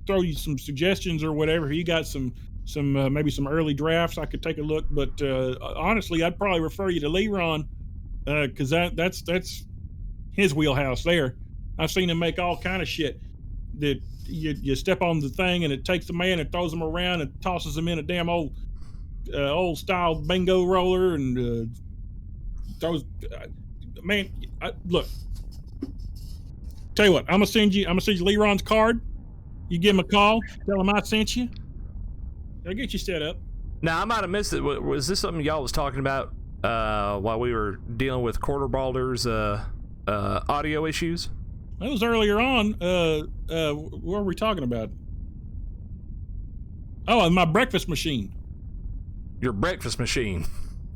throw you some suggestions or whatever. If you got some maybe some early drafts, I could take a look. But honestly, I'd probably refer you to Leron because that's his wheelhouse there. I've seen him make all kind of shit that you step on the thing and it takes the man and throws him around and tosses him in a damn old style bingo roller and throws. Look. Tell you what, I'm gonna send you Leron's card. You give him a call, tell him I sent you. They'll get you set up. Now I might have missed it. Was this something y'all was talking about while we were dealing with Quarterbalder's audio issues? That was earlier on. What were we talking about? Oh, my breakfast machine. Your breakfast machine.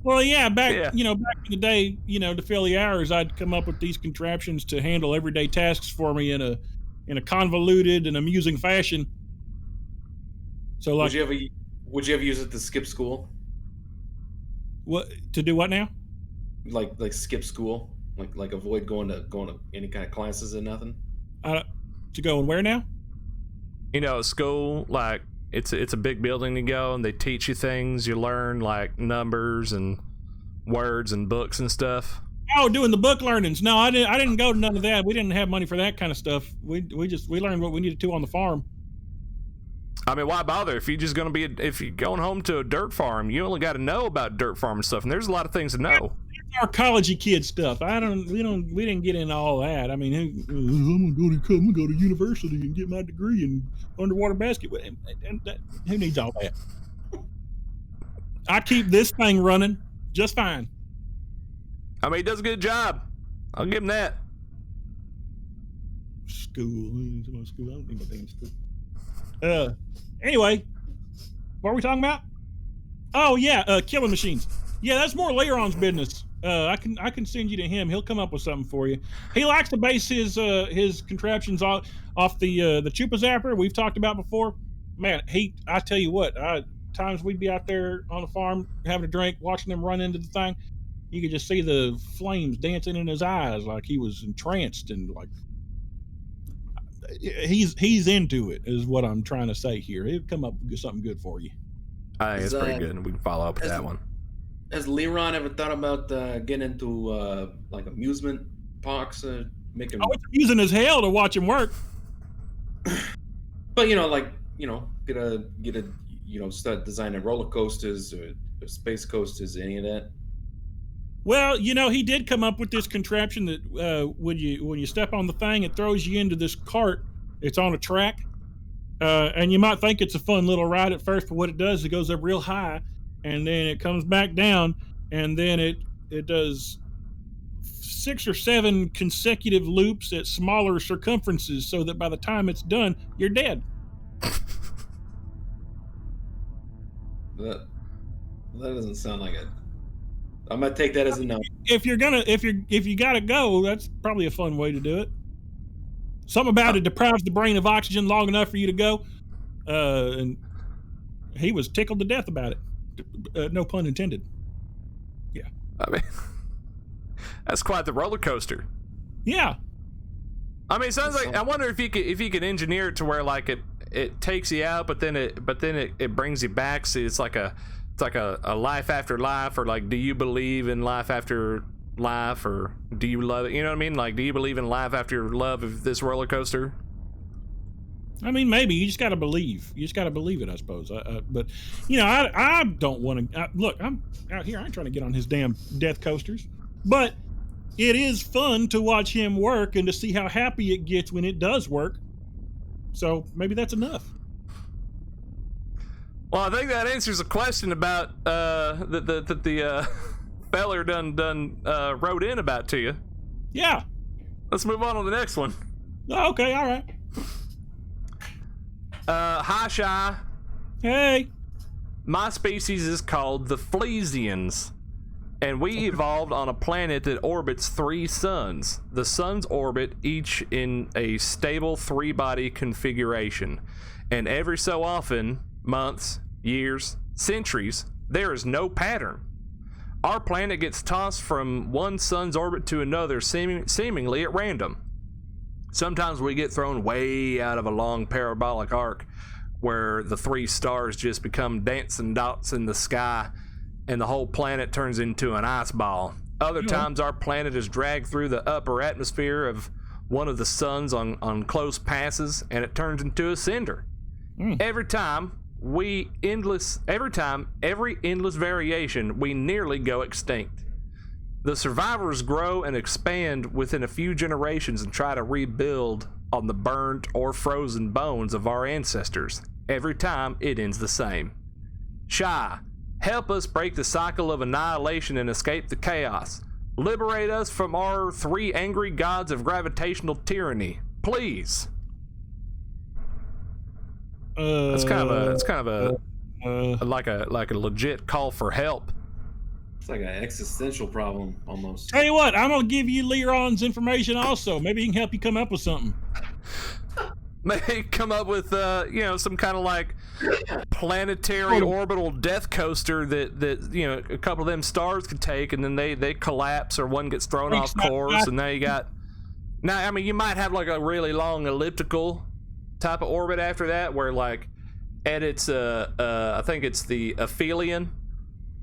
Well, yeah, back in the day, to fill the hours, I'd come up with these contraptions to handle everyday tasks for me in a convoluted and amusing fashion. So, like, would you ever use it to skip school? What to do? What now? Like skip school, like avoid going to any kind of classes or nothing. To go and where now? You know, at school, like it's a big building to go, and they teach you things. You learn like numbers and words and books and stuff. Oh, doing the book learnings. No, I didn't go to none of that. We didn't have money for that kind of stuff. We learned what we needed to on the farm. I mean, why bother if you're just going to be if you're going home to a dirt farm? You only got to know about dirt farm and stuff, and there's a lot of things to know. Our collegey kid stuff. We didn't get into all that. I mean, I'm gonna go to university and get my degree in underwater basketball. And who needs all that? I keep this thing running just fine. I mean, he does a good job. I'll give him that. School. I don't need my damn school. Anyway, what are we talking about? Oh yeah, killing machines. Yeah, that's more Leron's business. I can send you to him. He'll come up with something for you. He likes to base his contraptions off the Chupa Zapper we've talked about before. Man, I tell you what, times we'd be out there on the farm having a drink, watching them run into the thing. You could just see the flames dancing in his eyes like he was entranced, and like he's into it is what I'm trying to say here. He'll come up with something good for you. I think it's pretty good, and we can follow up with that one. Has Leron ever thought about getting into like amusement parks, making? Oh, it's amusing as hell to watch him work. But get a start designing roller coasters or space coasters, any of that. Well, he did come up with this contraption that when you step on the thing, it throws you into this cart. It's on a track, and you might think it's a fun little ride at first, but what it does, it goes up real high, and then it comes back down, and then it does 6 or 7 consecutive loops at smaller circumferences, so that by the time it's done, you're dead. That doesn't sound like it. I'm gonna take that as a no. If you gotta go, that's probably a fun way to do it. Something about it deprives the brain of oxygen long enough for you to go, and he was tickled to death about it. No pun intended. Yeah, I mean, that's quite the roller coaster. Yeah, I mean, it sounds like I wonder if you could engineer it to where like it takes you out, but then it brings you back. See, it's like a life after life, or like, do you believe in life after life, or do you love it? You know what I mean? Like, do you believe in life after love of this roller coaster? I mean, maybe you just got to believe. You just got to believe it, I suppose. But I don't want to look. I'm out here. I ain't trying to get on his damn death coasters, but it is fun to watch him work and to see how happy it gets when it does work. So maybe that's enough. Well, I think that answers the question about the feller done wrote in about to you. Yeah. Let's move on to the next one. Oh, okay, all right. Hi, Shy. Hey. My species is called the Flesians, and we evolved on a planet that orbits 3 suns. The suns orbit each in a stable 3-body configuration, and every so often, months, years, centuries, there is no pattern. Our planet gets tossed from one sun's orbit to another seemingly at random. Sometimes we get thrown way out of a long parabolic arc where the 3 stars just become dancing dots in the sky and the whole planet turns into an ice ball. Other times our planet is dragged through the upper atmosphere of one of the suns on close passes, and it turns into a cinder. Every endless variation, we nearly go extinct. The survivors grow and expand within a few generations and try to rebuild on the burnt or frozen bones of our ancestors. Every time, it ends the same. Shy, help us break the cycle of annihilation and escape the chaos. Liberate us from our 3 angry gods of gravitational tyranny, please. It's kind of a like a legit call for help. It's like an existential problem almost. Tell you what, I'm gonna give you Leron's information also. Maybe he can help you come up with something. Maybe come up with some kind of like planetary orbital death coaster that a couple of them stars could take, and then they collapse or one gets thrown off course, and now you might have like a really long elliptical type of orbit after that, where like at its I think it's the aphelion,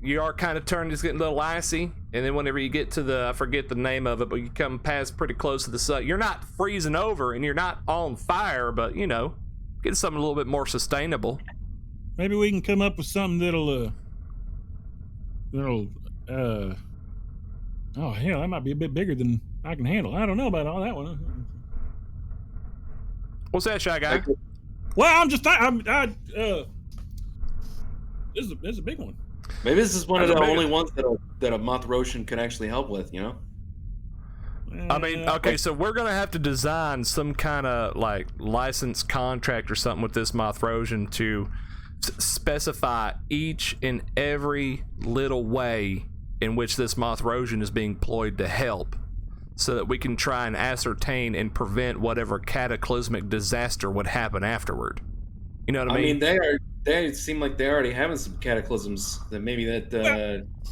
you are kind of turning, it's getting a little icy, and then whenever you get to the, I forget the name of it, but you come past pretty close to the sun, you're not freezing over and you're not on fire, but you know, get something a little bit more sustainable. Maybe we can come up with something that'll oh hell, that might be a bit bigger than I can handle. I don't know about all that one. What's that, Shy Guy? Well, I'm just this is a big one. Maybe this is one of the only ones that a Moth Roshan could actually help with, you know? I mean, okay, so we're gonna have to design some kind of like license contract or something with this Moth Roshan to specify each and every little way in which this Moth Roshan is being employed to help, so that we can try and ascertain and prevent whatever cataclysmic disaster would happen afterward. You know what I mean? I mean, they seem like they're already having some cataclysms. That maybe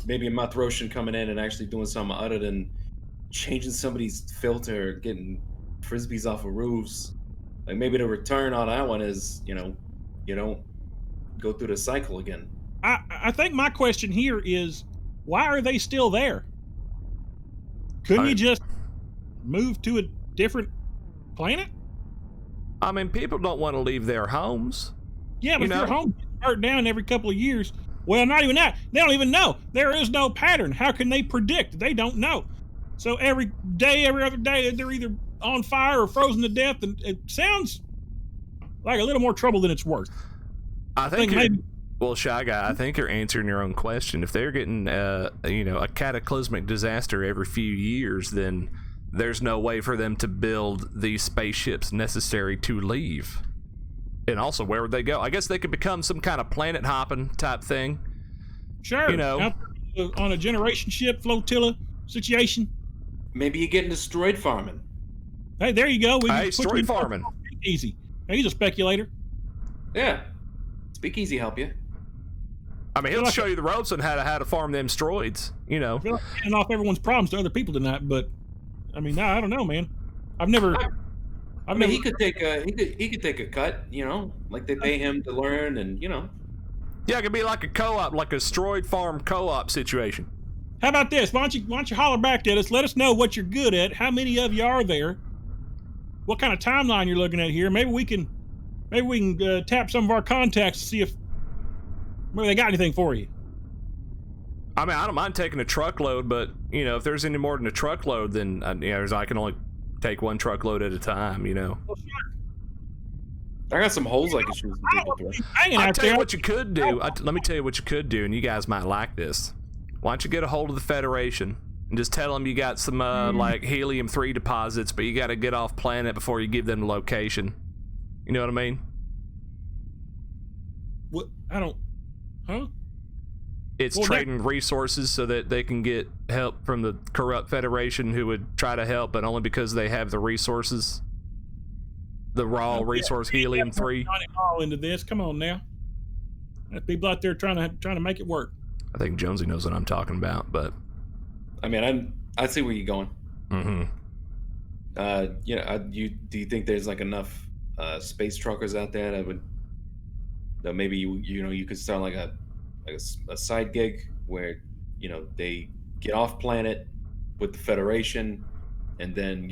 maybe a Moth Roshan coming in and actually doing something other than changing somebody's filter, getting frisbees off of roofs. Like maybe the return on that one is, you know, you don't go through the cycle again. I think my question here is, why are they still there? Couldn't you just move to a different planet? I mean, people don't want to leave their homes. Yeah, but if your home gets burnt down every couple of years, well, not even that. They don't even know. There is no pattern. How can they predict? They don't know. So every day, every other day, they're either on fire or frozen to death, and it sounds like a little more trouble than it's worth. I think maybe. Well, Shy Guy, I think you're answering your own question. If they're getting, a cataclysmic disaster every few years, then there's no way for them to build these spaceships necessary to leave. And also, where would they go? I guess they could become some kind of planet hopping type thing. Sure. Out on a generation ship flotilla situation. Maybe you get into asteroid farming. Hey, there you go. Asteroid farming. Easy. He's a speculator. Yeah. Speakeasy help you. I mean, he'll show you the ropes on how to farm them asteroids. You know, I feel like handing off everyone's problems to other people tonight, but I mean, I don't know, man. I mean, he could take a cut. You know, like they pay him to learn, and you know. Yeah, it could be like a co-op, like a asteroid farm co-op situation. How about this? Why don't you holler back at us? Let us know what you're good at. How many of you are there? What kind of timeline you're looking at here? Maybe we can tap some of our contacts to see if maybe they got anything for you. I mean, I don't mind taking a truckload, but you know, if there's any more than a truckload, then I can only take one truckload at a time. You know. Well, sure. I got some holes I can shoot some people through. I'll tell you what you could do. Let me tell you what you could do, and you guys might like this. Why don't you get a hold of the Federation and just tell them you got some like helium-3 deposits, but you got to get off planet before you give them the location. You know what I mean? What? I don't. Huh? It's trading resources so that they can get help from the corrupt Federation who would try to help, but only because they have the resources. The raw resource helium-3. All into this. Come on now. There's people out there trying to make it work. I think Jonesy knows what I'm talking about, but I mean, I see where you're going. Mm-hmm. Do you think there's like enough space truckers out there that maybe you could start like a side gig where they get off planet with the Federation, and then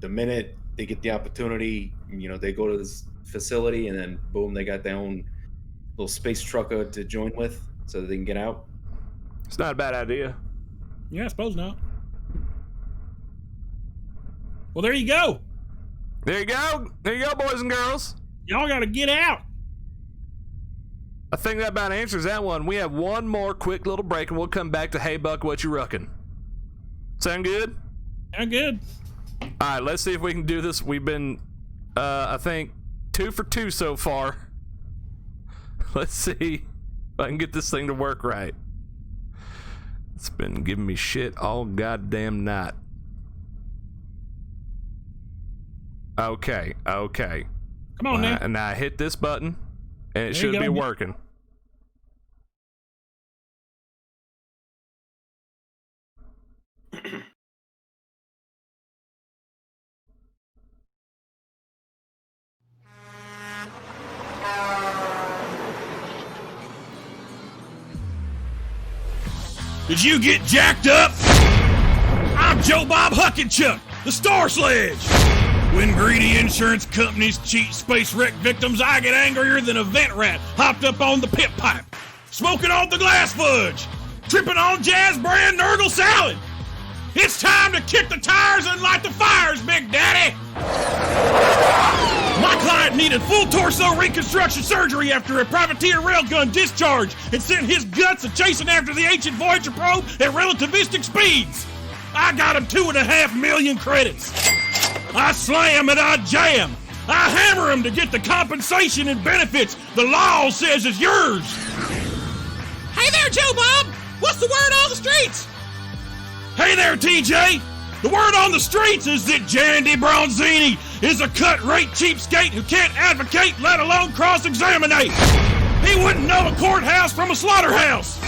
the minute they get the opportunity, they go to this facility, and then boom, they got their own little space trucker to join with so that they can get out. It's not a bad idea. Yeah, I suppose not. Well, there you go. There you go, boys and girls. Y'all got to get out. I think that about answers that one. We have one more quick little break, and we'll come back to Hey Buck, what you ruckin'? Sound good? Sound good. All right, let's see if we can do this. We've been, I think, 2 for 2 so far. Let's see if I can get this thing to work right. It's been giving me shit all goddamn night. Okay. Come on now. And I hit this button, and it should be working. Did you get jacked up? I'm Joe Bob Huckenchuck, the Star Sledge. When greedy insurance companies cheat space wreck victims, I get angrier than a vent rat hopped up on the pit pipe, smoking on the glass fudge, tripping on Jazz brand Nurgle salad. It's time to kick the tires and light the fires, Big Daddy. My client needed full torso reconstruction surgery after a privateer railgun discharge and sent his guts a-chasing after the ancient Voyager probe at relativistic speeds. I got him 2.5 million credits. I slam and I jam. I hammer him to get the compensation and benefits the law says is yours. Hey there, Joe Bob. What's the word on the streets? Hey there, TJ. The word on the streets is that Jandy Bronzini is a cut-rate cheapskate who can't advocate, let alone cross-examinate. He wouldn't know a courthouse from a slaughterhouse.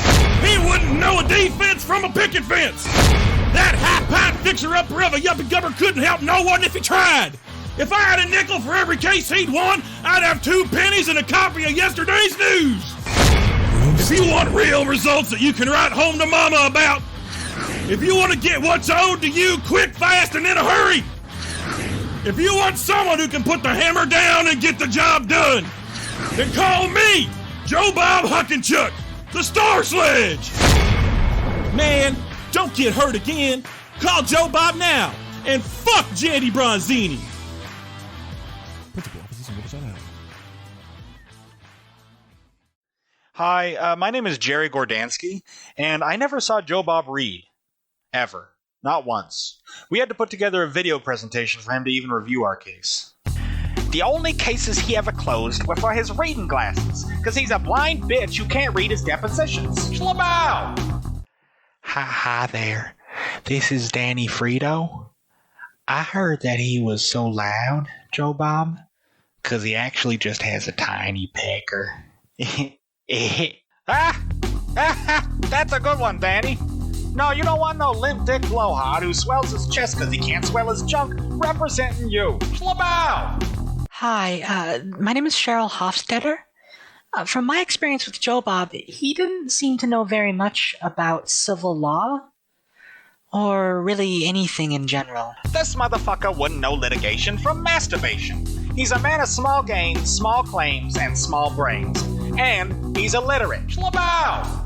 He wouldn't know a defense from a picket fence. That high-pipe fixer-upper of a yuppie-gubber couldn't help no one if he tried. If I had a nickel for every case he'd won, I'd have 2 pennies and a copy of yesterday's news. If you want real results that you can write home to mama about, if you want to get what's owed to you quick, fast, and in a hurry, if you want someone who can put the hammer down and get the job done, then call me, Joe Bob Huckenchuck, the Star Sledge. Man, don't get hurt again. Call Joe Bob now. And fuck Jandy Bronzini. Hi, my name is Jerry Gordansky, and I never saw Joe Bob read. Ever. Not once. We had to put together a video presentation for him to even review our case. The only cases he ever closed were for his reading glasses, because he's a blind bitch who can't read his depositions. Schlabow! Hi there. This is Danny Frito. I heard that he was so loud, Joe Bob, because he actually just has a tiny pecker. That's a good one, Danny. No, you don't want no limp dick blowhard who swells his chest because he can't swell his junk, representing you. Schlabow! Hi, my name is Cheryl Hofstetter. From my experience with Joe Bob, he didn't seem to know very much about civil law, or really anything in general. This motherfucker wouldn't know litigation from masturbation. He's a man of small gains, small claims, and small brains. And he's illiterate. Schlabow!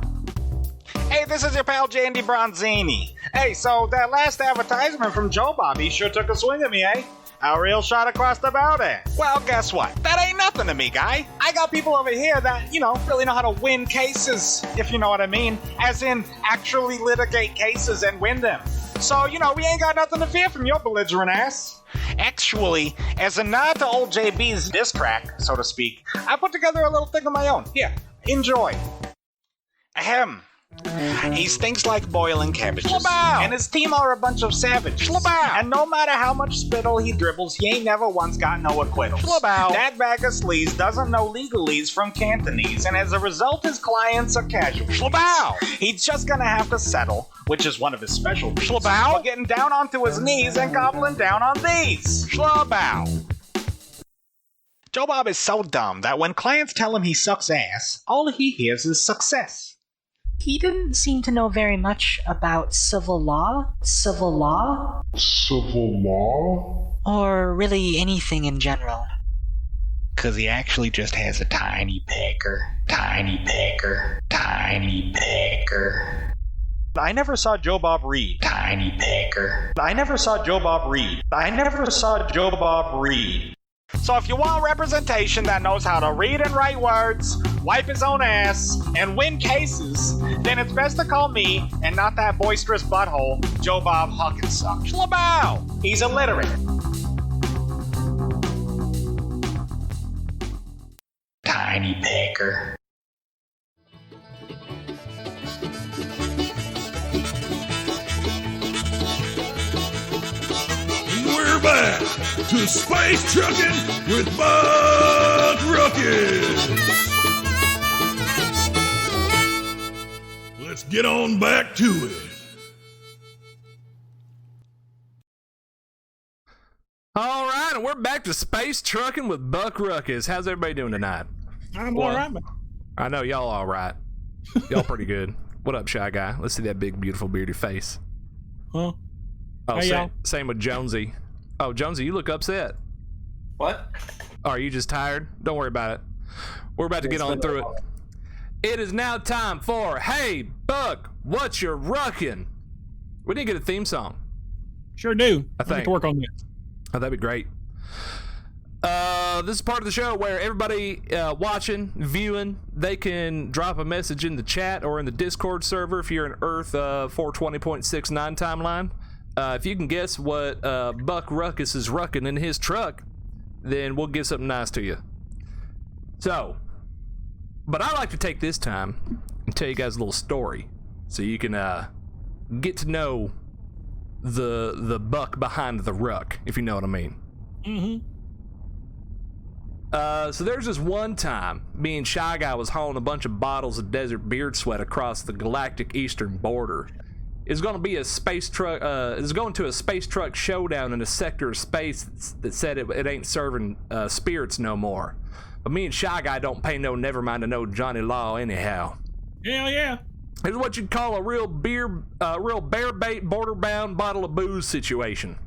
Hey, this is your pal Jandy Bronzini. Hey, so that last advertisement from Joe Bob, he sure took a swing at me, eh? A real shot across the bow there. Well, guess what? That ain't nothing to me, guy. I got people over here that, really know how to win cases, if you know what I mean. As in, actually litigate cases and win them. So, we ain't got nothing to fear from your belligerent ass. Actually, as a nod to old JB's diss crack, so to speak, I put together a little thing of my own. Here, enjoy. Ahem. He stinks like boiling cabbages. Schlabow! And his team are a bunch of savages. Schlabow! And no matter how much spittle he dribbles, he ain't never once got no acquittals. Schlabow! That bag of sleaze doesn't know legalese from Cantonese, and as a result, his clients are casualties. Schlabow! He's just gonna have to settle, which is one of his specialties. Schlabow! For getting down onto his knees and gobbling down on these. Schlabow! Joe Bob is so dumb that when clients tell him he sucks ass, all he hears is success. He didn't seem to know very much about civil law, or really anything in general. Because he actually just has a tiny pecker. I never saw Joe Bob read. Tiny pecker. I never saw Joe Bob read. So if you want representation that knows how to read and write words, wipe his own ass, and win cases, then it's best to call me, and not that boisterous butthole, Joe Bob Huckensuck. Schlabow! He's illiterate. Tiny pecker. We're back to Space Truckin' with Buck Ruckus. Let's get on back to it. All right, and we're back to Space Truckin' with Buck Ruckus. How's everybody doing tonight? I'm all right, man. I know y'all all right. Y'all pretty good. What up, Shy Guy? Let's see that big, beautiful, beardy face. Huh? Oh, Hey, y'all. same with Jonesy. Oh, Jonesy, you look upset. What? Oh, are you just tired? Don't worry about it. We're about to get on through it. It is now time for Hey, Buck, what's your ruckin'? We didn't get a theme song. Sure do. I think. Get to work on that. Oh, that'd be great. This is part of the show where everybody watching, viewing, they can drop a message in the chat or in the Discord server if you're in Earth 420.69 timeline. If you can guess what Buck Ruckus is rucking in his truck, then we'll give something nice to you. So, but I like to take this time and tell you guys a little story so you can get to know the buck behind the ruck, if you know what I mean. Mm-hmm. So there's this one time me and Shy Guy was hauling a bunch of bottles of desert beard sweat across the galactic eastern border. It's going to be a space truck. It's going to a space truck showdown in a sector of space that said it ain't serving spirits no more. But me and Shy Guy don't pay no never mind to no Johnny Law anyhow. Hell yeah. It's what you'd call a real bear bait border bound bottle of booze situation.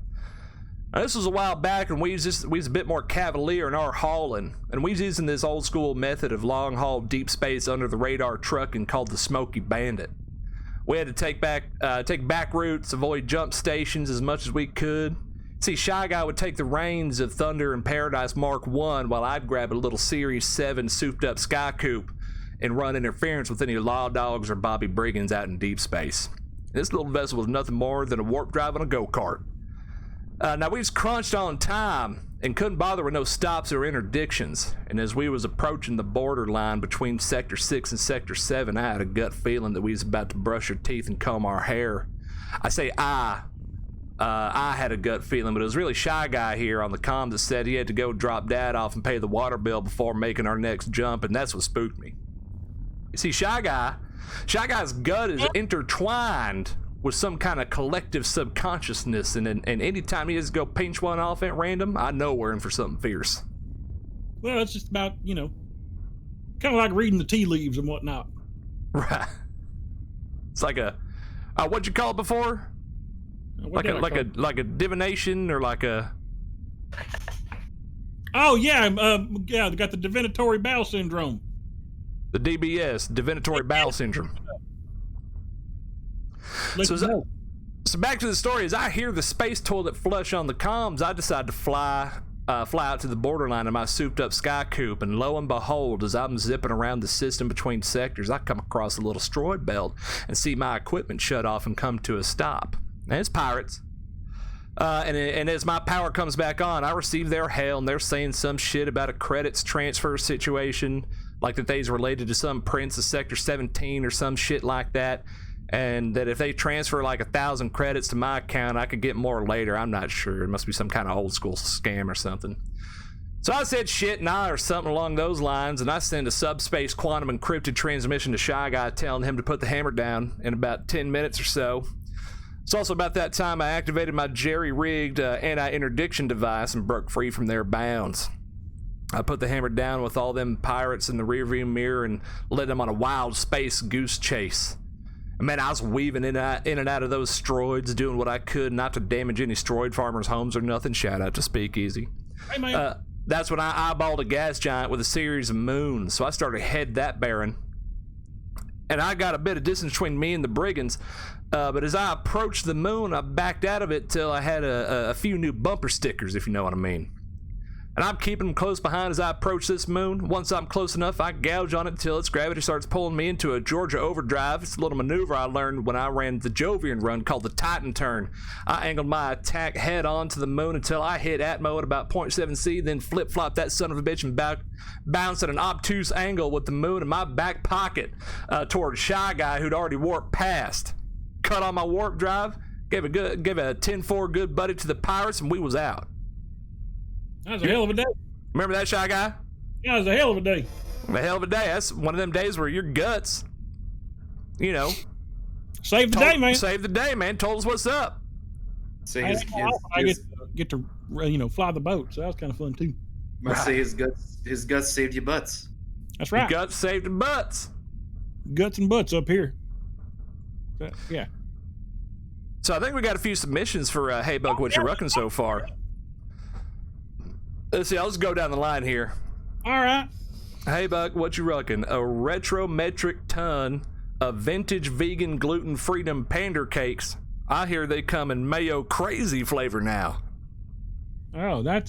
Now, this was a while back, and we was a bit more cavalier in our hauling, and we was using this old school method of long haul deep space under the radar trucking called the Smoky Bandit. We had to take back routes, avoid jump stations as much as we could. See, Shy Guy would take the reins of Thunder and Paradise Mark I while I'd grab a little Series 7 souped up Sky Coupe and run interference with any law dogs or Bobby Brigands out in deep space. This little vessel was nothing more than a warp drive on a go-kart. Now, we was crunched on time and couldn't bother with no stops or interdictions. And as we was approaching the borderline between Sector 6 and Sector 7, I had a gut feeling that we was about to brush our teeth and comb our hair. I say I had a gut feeling, but it was really Shy Guy here on the comm that said he had to go drop Dad off and pay the water bill before making our next jump, and that's what spooked me. You see, Shy Guy's gut is intertwined with some kind of collective subconsciousness, and anytime he has to go pinch one off at random, I know we're in for something fierce. Well, it's just about, kind of like reading the tea leaves and whatnot. Right. It's like what'd you call it before? Like a divination or like a... Oh, yeah, they got the divinatory bowel syndrome. The DBS, divinatory bowel syndrome. So back to the story. As I hear the space toilet flush on the comms, I decide to fly out to the borderline in my souped up Sky Coupe, and lo and behold, as I'm zipping around the system between sectors, I come across a little asteroid belt and see my equipment shut off and come to a stop. And it's pirates. And as my power comes back on, I receive their hail, and they're saying some shit about a credits transfer situation, like that they's related to some prince of Sector 17 or some shit like that. And that if they transfer like 1,000 credits to my account, I could get more later. I'm not sure. It must be some kind of old school scam or something. So I said shit or something along those lines, and I send a subspace quantum encrypted transmission to Shy Guy telling him to put the hammer down in about 10 minutes or so. It's also about that time I activated my jerry-rigged anti-interdiction device and broke free from their bounds. I put the hammer down with all them pirates in the rearview mirror and led them on a wild space goose chase. Man, I was weaving in and out of those stroids, doing what I could not to damage any stroid farmers' homes or nothing. Shout out to Speakeasy. Hey, man. That's when I eyeballed a gas giant with a series of moons, so I started to head that barren. And I got a bit of distance between me and the brigands, but as I approached the moon, I backed out of it till I had a few new bumper stickers, if you know what I mean. And I'm keeping them close behind as I approach this moon. Once I'm close enough, I gouge on it until its gravity starts pulling me into a Georgia overdrive. It's a little maneuver I learned when I ran the Jovian run called the Titan Turn. I angled my attack head on to the moon until I hit Atmo at about 0.7C, then flip-flopped that son of a bitch and bounced at an obtuse angle with the moon in my back pocket toward Shy Guy who'd already warped past. Cut on my warp drive, gave a 10-4 good buddy to the pirates, and we was out. That was a hell of a day. Remember that, Shy Guy? Yeah, it was a hell of a day. A hell of a day. That's one of them days where your guts, Save the day, man. Save the day, man. Told us what's up. So I get to fly the boat, so that was kind of fun too. Must say his guts saved your butts. That's right. Guts saved your butts. Guts and butts up here. Yeah. So I think we got a few submissions for Hey Buck, what you ruckin' so far. Let's see, I'll just go down the line here. All right. Hey Buck, what you ruckin'? A retro metric ton of vintage vegan gluten freedom pander cakes. I hear they come in mayo crazy flavor now. Oh, that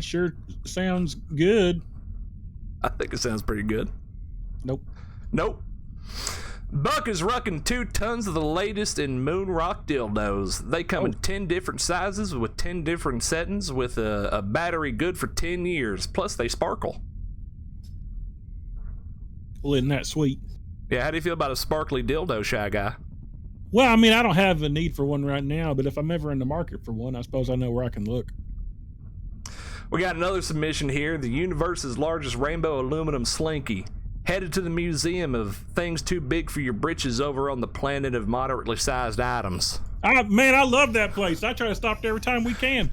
sure sounds good. I think it sounds pretty good. Nope. Buck is rucking 2 tons of the latest in moon rock dildos. They come in 10 different sizes with 10 different settings with a battery good for 10 years. Plus, they sparkle. Well, isn't that sweet? Yeah, how do you feel about a sparkly dildo, Shy Guy? Well, I mean, I don't have a need for one right now, but if I'm ever in the market for one, I suppose I know where I can look. We got another submission here. The universe's largest rainbow aluminum slinky. Headed to the museum of things too big for your britches over on the planet of moderately sized items. Man, I love that place. I try to stop there every time we can.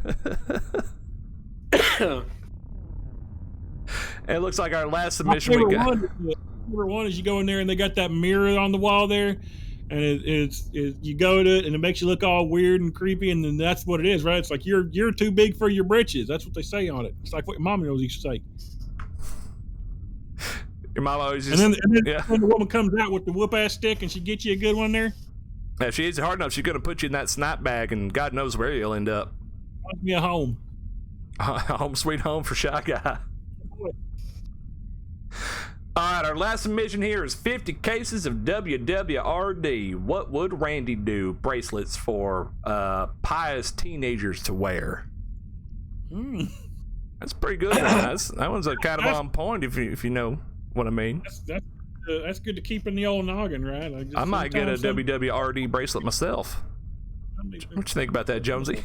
It looks like our last submission we got. Number one is you go in there and they got that mirror on the wall there, and it's you go to it and it makes you look all weird and creepy, and then that's what it is, right? It's like you're too big for your britches. That's what they say on it. It's like what your mom always used to say. Your mom always used and then when the woman comes out with the whoop ass stick and she gets you a good one there. If she hits it hard enough, she's gonna put you in that snap bag, and God knows where you'll end up. Give me a home. Home sweet home for Shy Guy. All right, our last submission here is 50 cases of WWRD. What would Randy do? Bracelets for pious teenagers to wear. That's pretty good. That one's a kind of on point if you know what I mean. That's good to keep in the old noggin, right? Like I might get a WWRD bracelet myself. What you think about that, Jonesy?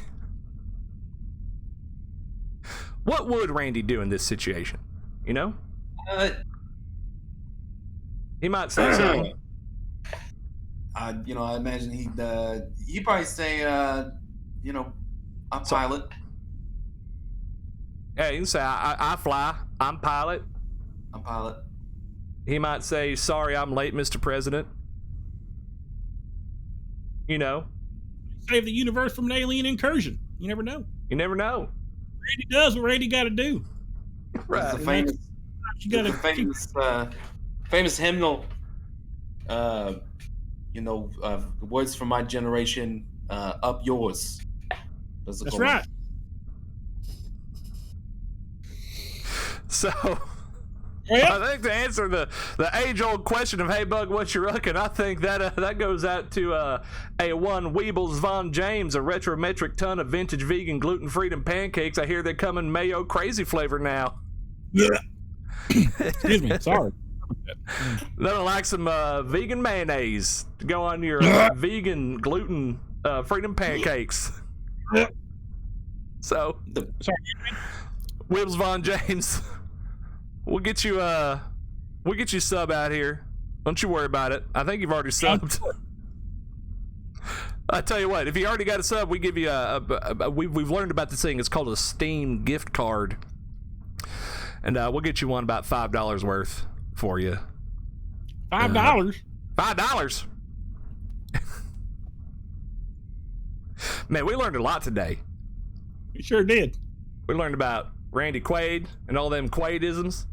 What would Randy do in this situation? You know? He might say something. I imagine he'd probably say, I'm pilot. Yeah, you can say, I fly. I'm pilot. I'm pilot. He might say, sorry, I'm late, Mr. President. You know. Save the universe from an alien incursion. You never know. You never know. Randy does what Randy got to do. Right. Famous hymnal, words from my generation, up yours. That's right. So, I think to answer the age-old question of Hey Bug, what you reckon? I think that goes out to A1 Weebles Von James, a retro metric ton of vintage vegan gluten freedom pancakes. I hear they come in mayo crazy flavor now. Yeah. Excuse me. Sorry. Nothing like some vegan mayonnaise to go on your vegan gluten freedom pancakes. So, Weebles Von James. We'll get you sub out here. Don't you worry about it. I think you've already subbed. I tell you what, if you already got a sub, we give you we've learned about this thing. It's called a Steam gift card, and we'll get you one about $5 worth for you. $5. $5. Man, we learned a lot today. We sure did. We learned about Randy Quaid and all them Quaidisms.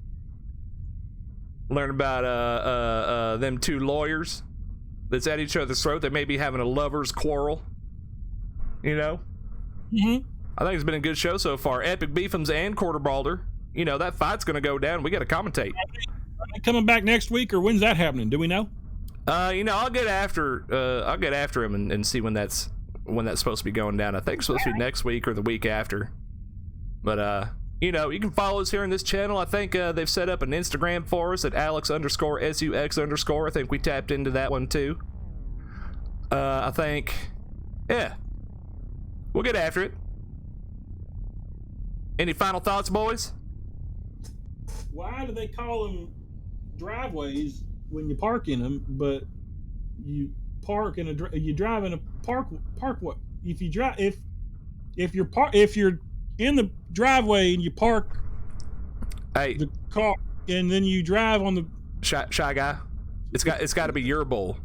Learned about them two lawyers that's at each other's throat. They may be having a lover's quarrel. You know? Mm-hmm. I think it's been a good show so far. Epic Beefums and Quarter Balder. You know, that fight's going to go down. We got to commentate. Are they coming back next week, or when's that happening? Do we know? I'll get after him and see when that's supposed to be going down. I think it's supposed to be next week or the week after. But you can follow us here on this channel. I think they've set up an Instagram for us at Alex_SUX_. I think we tapped into that one too. I think, yeah, we'll get after it. Any final thoughts, boys? Why do they call them driveways when you park in them, but you park in you drive in a park what? If you drive if you're in the driveway and you park the car and then you drive on the shy guy. It's got to be your bull.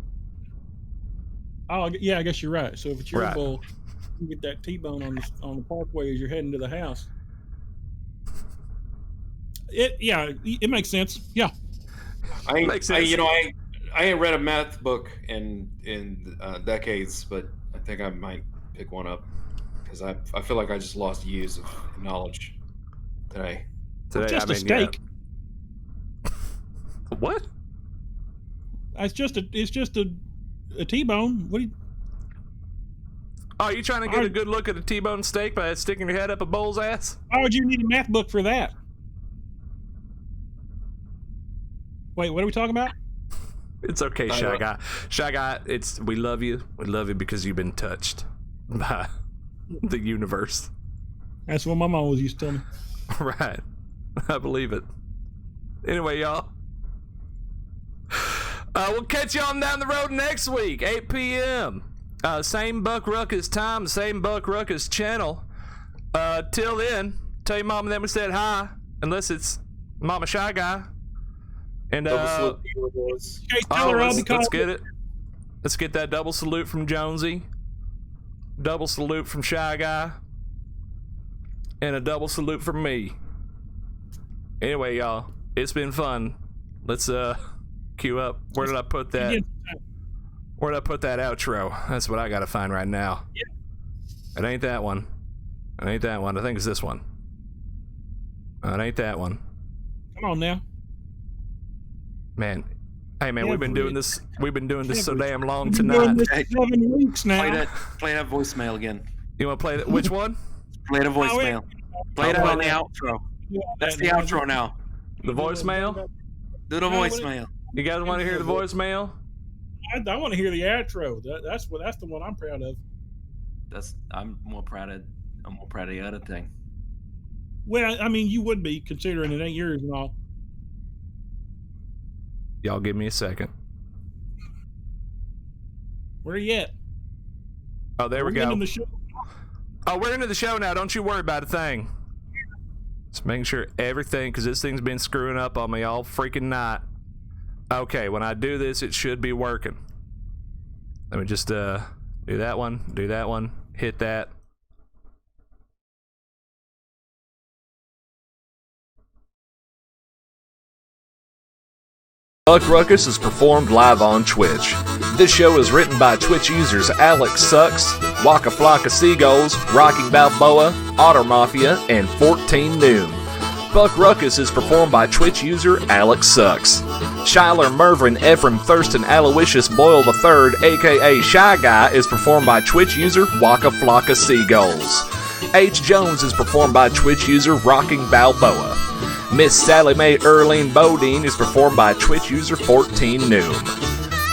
Oh yeah, I guess you're right. So if it's your Right. bull, you get that T-bone on the parkway as you're heading to the house. It makes sense. Yeah, Makes sense. I ain't read a math book in decades, but I think I might pick one up because I feel like I just lost years of knowledge today. Just a steak. Yeah. What? It's just a T-bone. What? Oh, you trying to get a good look at a T-bone steak by sticking your head up a bull's ass? Why would you need a math book for that? Wait, what are we talking about? It's okay, Shy Guy. Shy Guy, we love you. We love you because you've been touched by the universe. That's what my mom always used to tell me. Right. I believe it. Anyway, y'all. We'll catch y'all down the road next week, 8 p.m. Same Buck Ruckus time, same Buck Ruckus channel. Till then, tell your mom and them we said hi, unless it's Mama Shy Guy. And let's get it. Let's get that double salute from Jonesy, double salute from Shy Guy, and a double salute from me. Anyway, y'all, it's been fun. Let's queue up. Where did I put that? Where did I put that outro? That's what I gotta find right now. Yeah. It ain't that one. It ain't that one. I think it's this one. It ain't that one. Come on now. Man. Hey man, we've been doing this so damn long tonight. 7 weeks now. Play that voicemail again. You wanna play that? Which one? Play the voicemail. Play that on the outro. That's the outro now. The voicemail? Do the voicemail. You guys want to hear the voicemail? I want to hear the outro. That's the one I'm proud of. I'm more proud of the other thing. Well, I mean, you would be considering it ain't yours and all. Y'all give me a second. Where are you at? Oh, there we go. Oh, we're into the show now. Don't you worry about a thing. Just making sure everything, because this thing's been screwing up on me all freaking night. Okay, when I do this, it should be working. Let me just do that one, hit that. Buck Ruckus is performed live on Twitch. This show is written by Twitch users Alex Sucks, Waka Flocka Seagulls, Rocking Balboa, Otter Mafia, and 14 Noom. Buck Ruckus is performed by Twitch user Alex Sucks. Shyler Mervyn Ephraim Thurston Aloysius Boyle III, aka Shy Guy, is performed by Twitch user Waka Flocka Seagulls. H. Jones is performed by Twitch user Rocking Balboa. Miss Sally Mae Earlene Bodine is performed by Twitch user 14 Noom.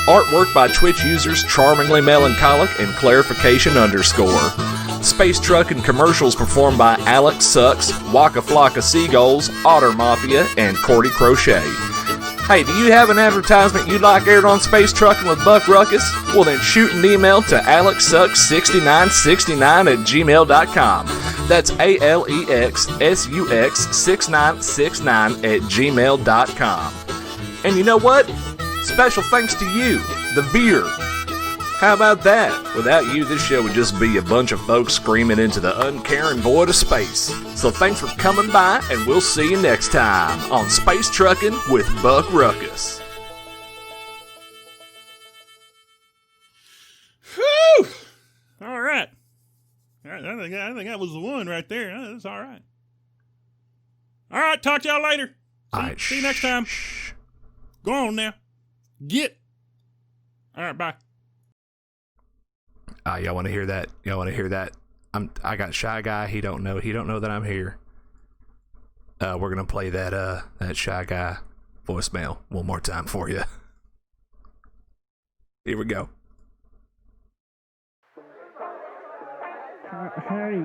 Artwork by Twitch users Charmingly Melancholic and Clarification _. Space Truckin commercials performed by Alex Sucks, Waka Flocka Seagulls, Otter Mafia, and Cordy Crochet. Hey, do you have an advertisement you'd like aired on Space Truckin with Buck Ruckus? Well then shoot an email to alexsux6969@gmail.com. That's ALEXSUX6969@gmail.com. And you know what? Special thanks to you, the beer. How about that? Without you, this show would just be a bunch of folks screaming into the uncaring void of space. So thanks for coming by, and we'll see you next time on Space Truckin' with Buck Ruckus. Whew! All right. I think that was the one right there. That's all right. All right, talk to y'all later. See you next time. Go on now. Get. All right, bye. Y'all want to hear that? Y'all want to hear that? I got Shy Guy. He don't know that I'm here. We're gonna play that Shy Guy voicemail one more time for you. Here we go. Hey,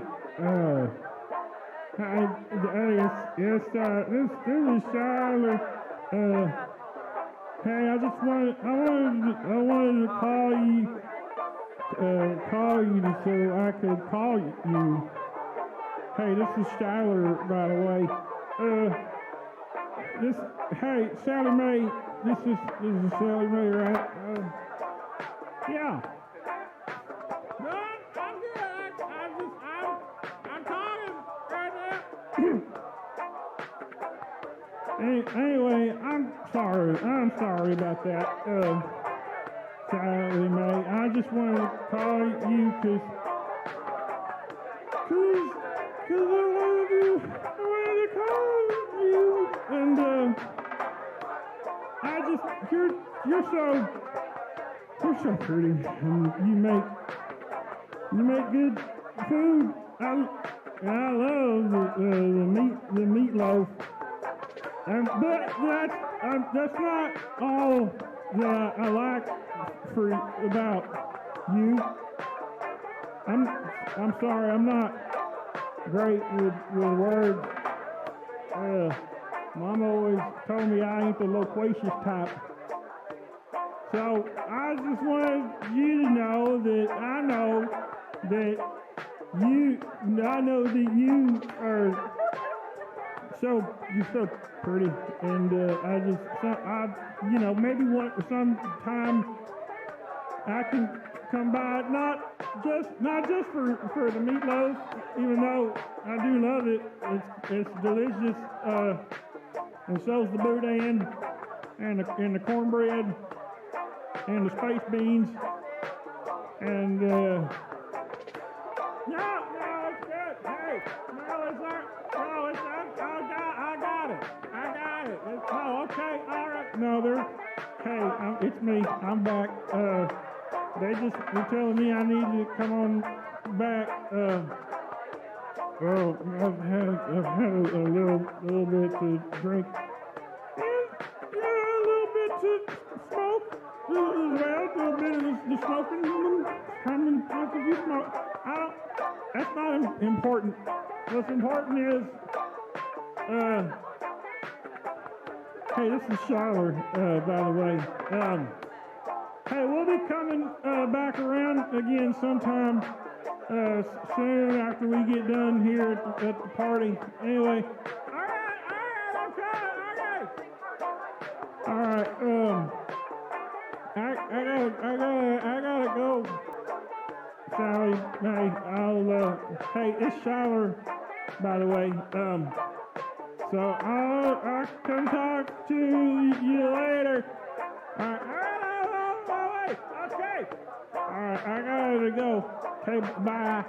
this is Charlotte. Hey, I wanted to call you so I could call you. Hey, this is Shyler, by the way. Hey, Sally Mae, This is Sally Mae, right? Yeah. No, I'm good. I'm talking right now. Anyway, I'm sorry about that. Sally Mae, I just wanted to call you because I wanted to call you, and you're so pretty, and you make good food. I love the meatloaf, but that's not all that I like about you. I'm sorry, I'm not great with words. Mom always told me I ain't the loquacious type. So I just wanted you to know that I know that you are you're so pretty, and maybe sometime I can come by, not just for the meatloaf, even though I do love it. It's delicious, and so's the boudin and the cornbread and the space beans, and no, it's good. Hey, I got it. Okay, all right. No, it's me. I'm back. They're telling me I need to come on back. I've had a little bit to drink, and a little bit to smoke as well. A little bit of the smoking. How many times have you smoked? That's not important. What's important is, hey, this is Charlotte, by the way. Hey, we'll be coming back around again sometime soon after we get done here at the party. Anyway, all right. I gotta go. Sally, hey, it's Shiler, by the way. So I'll come talk to you later. All right. Okay. All right, I gotta go. Okay, bye.